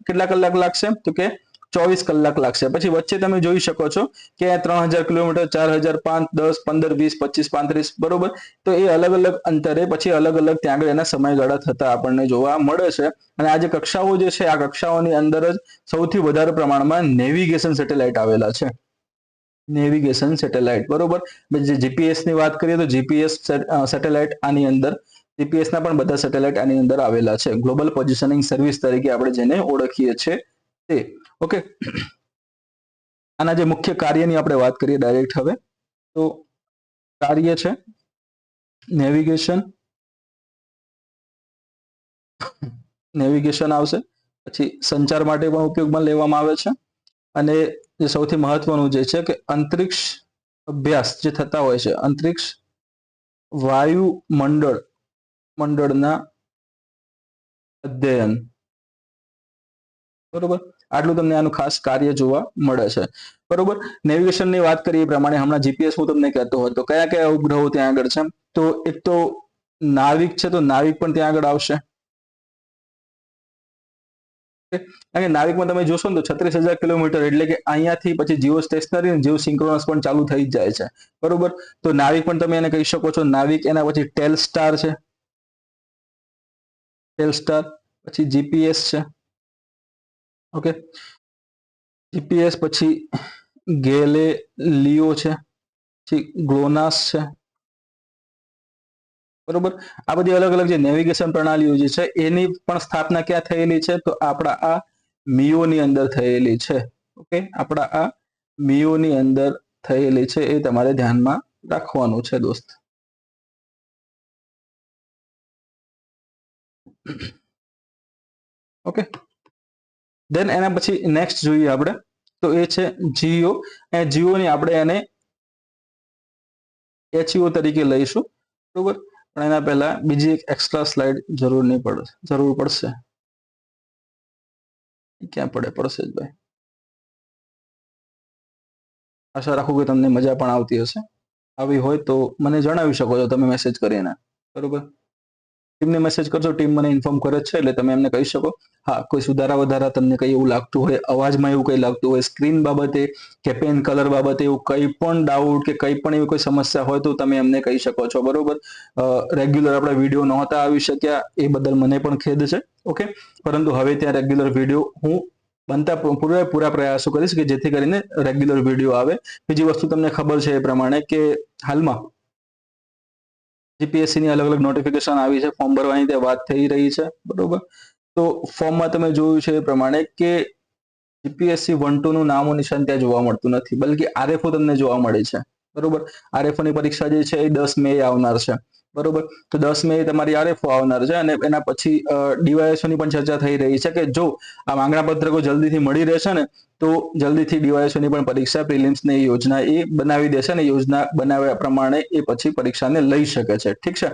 કેટલા કલાક લાગશે? તો કે 24 કલાક લાગશે. પછી વચ્ચે તમે જોઈ શકો છો કે 3000 કિલોમીટર, 4000, 5, 10, 15, 20, 25, 35, બરોબર. તો એ અલગ અલગ અંતરે પછી અલગ અલગ ત્યાં આગળ એના સમયગાળા થતા આપણને જોવા મળે છે. અને આ જે કક્ષાઓ જે છે, આ કક્ષાઓની અંદર જ સૌથી વધારે પ્રમાણમાં નેવિગેશન સેટેલાઇટ આવેલા છે. નેવિગેશન સેટેલાઇટ, બરોબર. જે GPS ની વાત કરીએ તો GPS સેટેલાઇટ આની અંદર જીપીએસ ના પણ બધા સેટેલાઇટ આની અંદર આવેલા છે. ગ્લોબલ પોઝિશનિંગ સર્વિસ તરીકે આપણે જેને ઓળખીએ છીએ તે. ઓકે, આના જે મુખ્ય કાર્યની આપણે વાત કરીએ ડાયરેક્ટ હવે, તો કાર્ય છે નેવિગેશન આવશે, પછી સંચાર માટે પણ ઉપયોગમાં લેવામાં આવે છે, અને જે સૌથી મહત્વનું જે છે કે અંતરિક્ષ અભ્યાસ જે થતા હોય છે, અંતરિક્ષ મંડળના અધ્યયન. બરોબર, આટલું તમને આનું ખાસ કાર્ય જોવા મળે છે. બરોબર, નેવિગેશનની વાત કરીએ એ પ્રમાણે હમણાં જીપીએસ હું તમને કહેતો હતો, કયા કયા ઉપગ્રહો ત્યાં આગળ છે, તો એક તો નાવિક છે, તો નાવિક પણ ત્યાં આગળ આવશે. કારણ કે નાવિકમાં તમે જોશો ને તો 36,000 કિલોમીટર, એટલે કે અહીંયાથી પછી જીઓ સ્ટેશનરી અને જીઓ સિંક્રોનસ પણ ચાલુ થઈ જ જાય છે. બરોબર, તો નાવિક પણ તમે એને કહી શકો છો. નાવિક, એના પછી ટેલસ્ટાર છે, ટેલસ્ટાર, પછી જીપીએસ છે. ઓકે, જીપીએસ પછી ગેલેલિયો છે, પછી ગ્લોનાસ છે. બરોબર, આ બધી અલગ અલગ જે નેવિગેશન પ્રણાલીઓ જે છે એની પણ સ્થાપના ક્યાં થયેલી છે, તો આપણા આ મિયોની અંદર થયેલી છે. ઓકે, આપણા આ મિયોની અંદર થયેલી છે, એ તમારે ધ્યાનમાં રાખવાનું છે દોસ્ત. ઓકે, દેન એના પછી નેક્સ્ટ જોઈએ આપણે, તો એ છે જીઓ. એ જીઓની આપણે એને એચઈઓ તરીકે લઈશું. બરોબર, પણ એના પહેલા બીજી એક એક્સ્ટ્રા સ્લાઇડ જરૂર પડશે. ક્યાં પડશે જ ભાઈ? આશા રાખું કે તમને મજા પણ આવતી હશે. આવી હોય તો મને જણાવી શકો છો તમે મેસેજ કરીને. બરોબર, ટીમને મેસેજ કરજો, ટીમ મને ઇન્ફોર્મ કરે છે, એટલે તમે એમને કહી શકો. હા, કોઈ સુધારા વધારા તમને કંઈ એવું લાગતું હોય, અવાજમાં એવું કંઈ લાગતું હોય, સ્ક્રીન બાબતે કે પેન કલર બાબતે એવું કંઈ પણ ડાઉટ કે કંઈ પણ એવી કોઈ સમસ્યા હોય તો તમે એમને કહી શકો છો. બરોબર, રેગ્યુલર આપણા વિડીયો નહોતા આવી શક્યા એ બદલ મને પણ ખેદ છે. ઓકે, પરંતુ હવે ત્યાં રેગ્યુલર વિડીયો હું બનતા પૂરા પ્રયાસો કરીશ કે જેથી કરીને રેગ્યુલર વિડીયો આવે. બીજી વસ્તુ તમને ખબર છે એ પ્રમાણે કે હાલમાં જીપીએસસી ની અલગ અલગ નોટિફિકેશન આવી છે, ફોર્મ ભરવાની ત્યાં વાત થઈ રહી છે. બરોબર, તો ફોર્મમાં તમે જોયું છે એ પ્રમાણે કે જીપીએસસી 1-2 નું નામો નિશાન ત્યાં જોવા મળતું નથી, બલ્કિ આરએફઓ તમને જોવા મળે છે. બરોબર, આરએફઓ ની પરીક્ષા જે છે એ 10 મે આવનાર છે. બરોબર, તો 10 મે તમારી આરએફઓ આવનાર છે, અને એના પછી ડીવાયએસઓ ની પણ ચર્ચા થઈ રહી છે કે જો આ માંગણા પત્રકો જલ્દીથી મળી રહેશે ને તો જલ્દીથી ડીવાયએસઓ ની પણ પરીક્ષા પ્રિલિમ્સ ની યોજના એ બનાવી દેશે, અને યોજના બનાવ્યા પ્રમાણે એ પછી પરીક્ષાને લઈ શકે છે. ઠીક છે,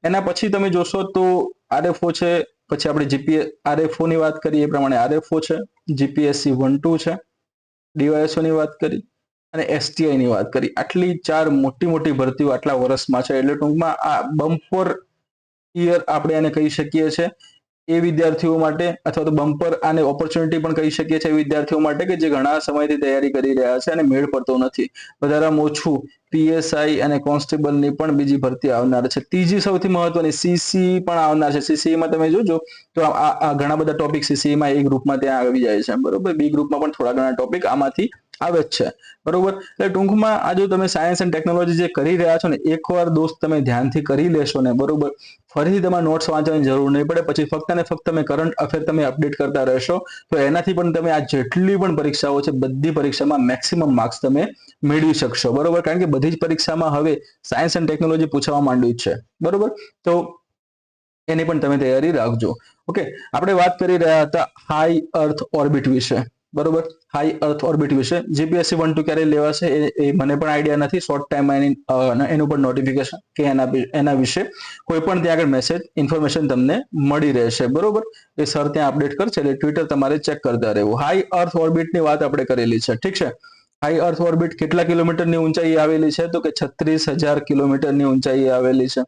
એના પછી તમે જોશો તો આરએફઓ છે, પછી આપણે જીપીએસ આરએફઓ ની વાત કરીએ એ પ્રમાણે આરએફઓ છે, જીપીએસસી 1-2 છે, ડીવાયએસઓ ની વાત કરી અને એસટીઆઈ ની વાત કરી. આટલી 4 મોટી મોટી ભરતીઓ આટલા વર્ષમાં છે, એટલે ટૂંકમાં આ બમ્પર યર આપણે એને કહી શકીએ છીએ એ વિદ્યાર્થીઓ માટે, અથવા તો બમ્પર આને ઓપોર્ચ્યુનિટી પણ કહી શકીએ છીએ વિદ્યાર્થીઓ માટે કે જે ઘણા સમયથી તૈયારી કરી રહ્યા છે અને મેળ પડતો નથી. વધારેમાં ઓછું પીએસઆઈ અને કોન્સ્ટેબલની પણ બીજી ભરતી આવનાર છે. ત્રીજી સૌથી મહત્વની સીસી પણ આવનાર છે. સીસીમાં તમે જોજો તો આ ઘણા બધા ટોપિક સીસીમાં એ ગ્રુપમાં ત્યાં આવી જાય છે. બરોબર, બી ગ્રુપમાં પણ થોડા ઘણા ટોપિક આમાંથી આવે જ છે. બરોબર, એટલે ટૂંકમાં આ જો તમે સાયન્સ એન્ડ ટેકનોલોજી જે કરી રહ્યા છો ને, એકવાર દોસ્ત તમે ધ્યાનથી કરી લેશો ને, બરોબર, ફરીથી તમારે નોટ્સ વાંચવાની જરૂર નહીં પડે. પછી ફક્ત ને ફક્ત તમે કરંટ અફેર તમે અપડેટ કરતા રહેશો તો એનાથી પણ તમે આ જેટલી પણ પરીક્ષાઓ છે બધી પરીક્ષામાં મેક્સિમમ માર્ક્સ તમે મેળવી શકશો. બરોબર, કારણ કે બધી જ પરીક્ષામાં હવે સાયન્સ એન્ડ ટેકનોલોજી પૂછવા માંડ્યું છે. બરોબર, તો એની પણ તમે તૈયારી રાખજો. ઓકે, આપણે વાત કરી રહ્યા હતા હાઈ અર્થ ઓર્બિટ વિશે. બરોબર, હાઈ અર્થ ઓર્બિટ વિશે જીપીએસસી 1-2 ક્યારે લેવાશે એ મને પણ આઈડિયા નથી. શોર્ટ ટાઈમમાં એનું પણ નોટિફિકેશન કે એના વિશે કોઈ પણ ત્યાં આગળ મેસેજ ઇન્ફોર્મેશન તમને મળી રહેશે. બરોબર, એ સર ત્યાં અપડેટ કરશે, એટલે ટ્વિટર તમારે ચેક કરતા રહેવું. હાઈ અર્થ ઓર્બિટની વાત આપણે કરેલી છે. ઠીક છે, હાઈ અર્થ ઓર્બિટ કેટલા કિલોમીટરની ઊંચાઈ આવેલી છે, તો કે 36,000 કિલોમીટરની ઊંચાઈ આવેલી છે.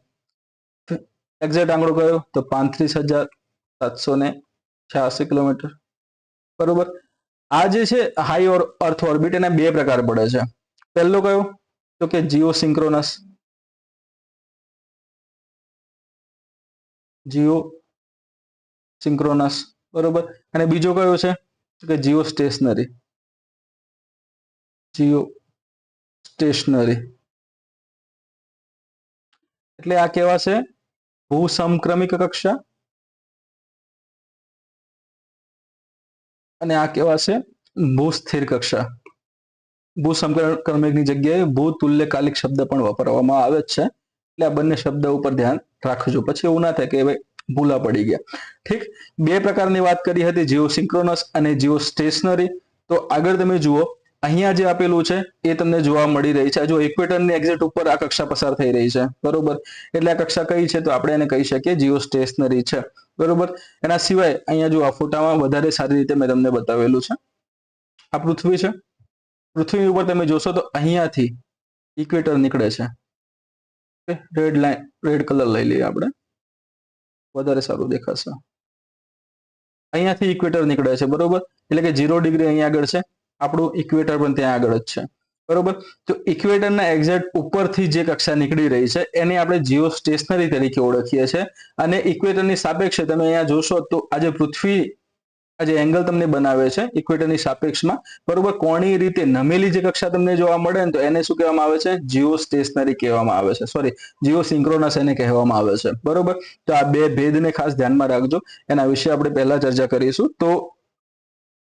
એક્ઝેક્ટ આંકડો કયો, તો 35,786 કિલોમીટર. બરોબર, આ જે છે હાઈ અર્થ ઓર્બિટ એના બે પ્રકાર પડે છે. પહેલો કયો, તો કે જીઓ સિંક્રોનસ, બરોબર, અને બીજો કયો છે કે જીઓ સ્ટેશનરી. એટલે આ કેવા છે ભૂસમક્રમિક કક્ષા અને આ કહેવાશે ભૂસ્થિર કક્ષા. ભૂસમક્રમિકની જગ્યાએ ભૂતુલ્યકાલિક શબ્દ પણ વાપરવામાં આવે છે, એટલે આ બંને શબ્દ ઉપર ધ્યાન રાખજો, પછી એવું ના થાય કે ભાઈ ભૂલા પડી ગયા. ઠીક, બે પ્રકારની વાત કરી હતી, જીઓસિંક્રોનસ અને જીઓ સ્ટેશનરી. તો આગળ તમે જુઓ, અહીંયા જે આપેલું છે એ તમને જોવા મળી રહી છે. જો ઇક્વેટરની એક્ઝેક્ટ ઉપર આ કક્ષા પસાર થઈ રહી છે, બરોબર, એટલે આ કક્ષા કઈ છે? તો આપણે એને કહી શકીએ જીઓ સ્ટેશનરી છે, બરોબર. એના સિવાય અહીંયા જો આ ફોટામાં વધારે સારી રીતે મેં તમને બતાવેલું છે, આ પૃથ્વી છે. પૃથ્વી ઉપર તમે જોશો તો અહીંયાથી ઇક્વેટર નીકળે છે. રેડ લાઈન, રેડ કલર લઈ લઈએ આપણે, વધારે સારું દેખાશે. અહીંયાથી ઇક્વેટર નીકળે છે, બરોબર, એટલે કે 0 ડિગ્રી અહીંયા આગળ છે, આપણું ઇક્વેટર પણ ત્યાં આગળ જ છે, બરોબર. તો ઇક્વેટરના એક્ઝેક્ટ ઉપરથી જે કક્ષા નીકળી રહી છે એને આપણે જીઓ સ્ટેશનરી તરીકે ઓળખીએ છીએ. અને ઇક્વેટરની સાપેક્ષે તમે અહીંયા જોશો તો આજે પૃથ્વી આ જે એંગલ તમને બનાવે છે ઇક્વેટરની સાપેક્ષમાં, બરોબર, કોણીય રીતે નમેલી જે કક્ષા તમને જોવા મળે ને તો એને શું કહેવામાં આવે છે? જીઓ સ્ટેશનરી કહેવામાં આવે છે, સોરી, જીઓ સિંક્રોનસ એને કહેવામાં આવે છે, બરોબર. તો આ બે ભેદને ખાસ ધ્યાનમાં રાખજો, એના વિશે આપણે પહેલા ચર્ચા કરીશું. તો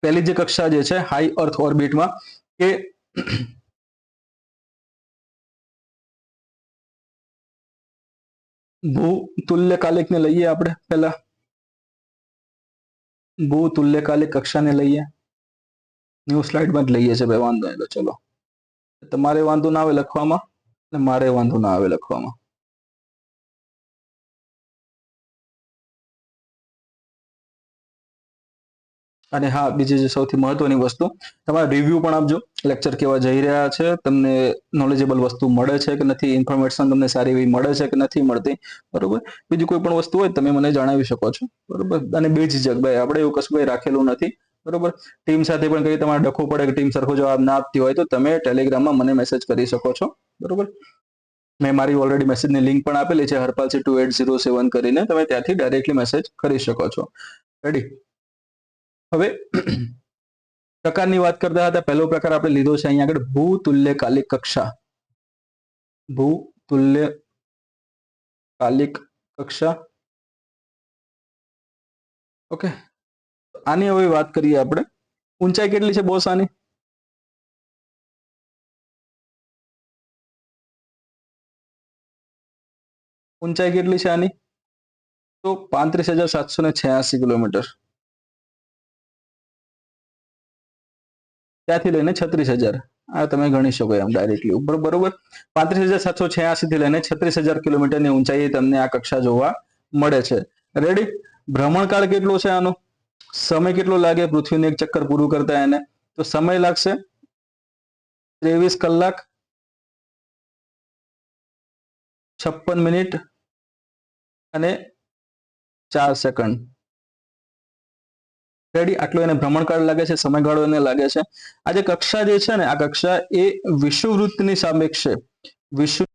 પહેલી જે કક્ષા જે છે હાઈ અર્થ ઓર્બિટમાં, કે ભૂતુલ્યકાલિકને લઈએ આપણે પહેલા, ભૂતુલ્યકાલિક કક્ષાને લઈએ. ન્યૂ સ્લાઇડમાં જ લઈએ છે ભાઈ, વાંધો નહીં. ચલો, તમારે વાંધો ના આવે લખવામાં અને મારે વાંધો ના આવે લખવામાં. અને હા, બીજી જે સૌથી મહત્વની વસ્તુ, તમારે રિવ્યુ પણ આપજો, લેક્ચર કેવા જઈ રહ્યા છે, તમને નોલેજેબલ વસ્તુ મળે છે કે નથી, ઇન્ફોર્મેશન તમને સારી એવી મળે છે કે નથી મળતી, બરોબર. બીજી કોઈ પણ વસ્તુ હોય તમે મને જણાવી શકો છો, બરોબર. અને બેઝિક ભાઈ આપણે એવું કશું કઈ રાખેલું નથી, બરોબર. ટીમ સાથે પણ કઈ તમારે ડખવું પડે કે ટીમ સરખો જવાબ ના આપતી હોય તો તમે ટેલિગ્રામમાં મને મેસેજ કરી શકો છો, બરોબર. મેં મારી ઓલરેડી મેસેજની લિંક પણ આપેલી છે, harpalc2807 કરીને, તમે ત્યાંથી ડાયરેક્ટલી મેસેજ કરી શકો છો. રેડી? હવે પ્રકારની વાત કરતા હતા, પહેલો પ્રકાર આપણે લીધો છે અહીંયા આગળ ભૂતુલ્યકાલિક કક્ષા. ભૂતુલ્યકાલિક કક્ષા, ઓકે. આની હવે વાત કરીએ આપણે. ઊંચાઈ કેટલી છે બોસ આની? ઊંચાઈ કેટલી છે આની? તો 35,786 કિલોમીટર. ત્યાંથી લઈને 36,000, આ તમે ગણી શકો એમ ડાયરેક્ટલી ઉપર, બરોબર. 35,786 થી લઈને 36,000 કિલોમીટરની ઊંચાઈએ તમને આ કક્ષા જોવા મળે છે. રેડી? ભ્રમણકાળ કેટલો છે આનો? સમય કેટલો લાગે પૃથ્વીનું એક ચક્કર પૂરું કરતા એને? તો સમય લાગશે 23 કલાક 56 મિનિટ અને 4 સેકન્ડ. રેડી? આટલો એને ભ્રમણકાળ લાગે છે, સમયગાળો એને લાગે છે. આ જે કક્ષા જે છે ને, આ કક્ષા એ વિષુવવૃત્તની સાપેક્ષે, વિષુવ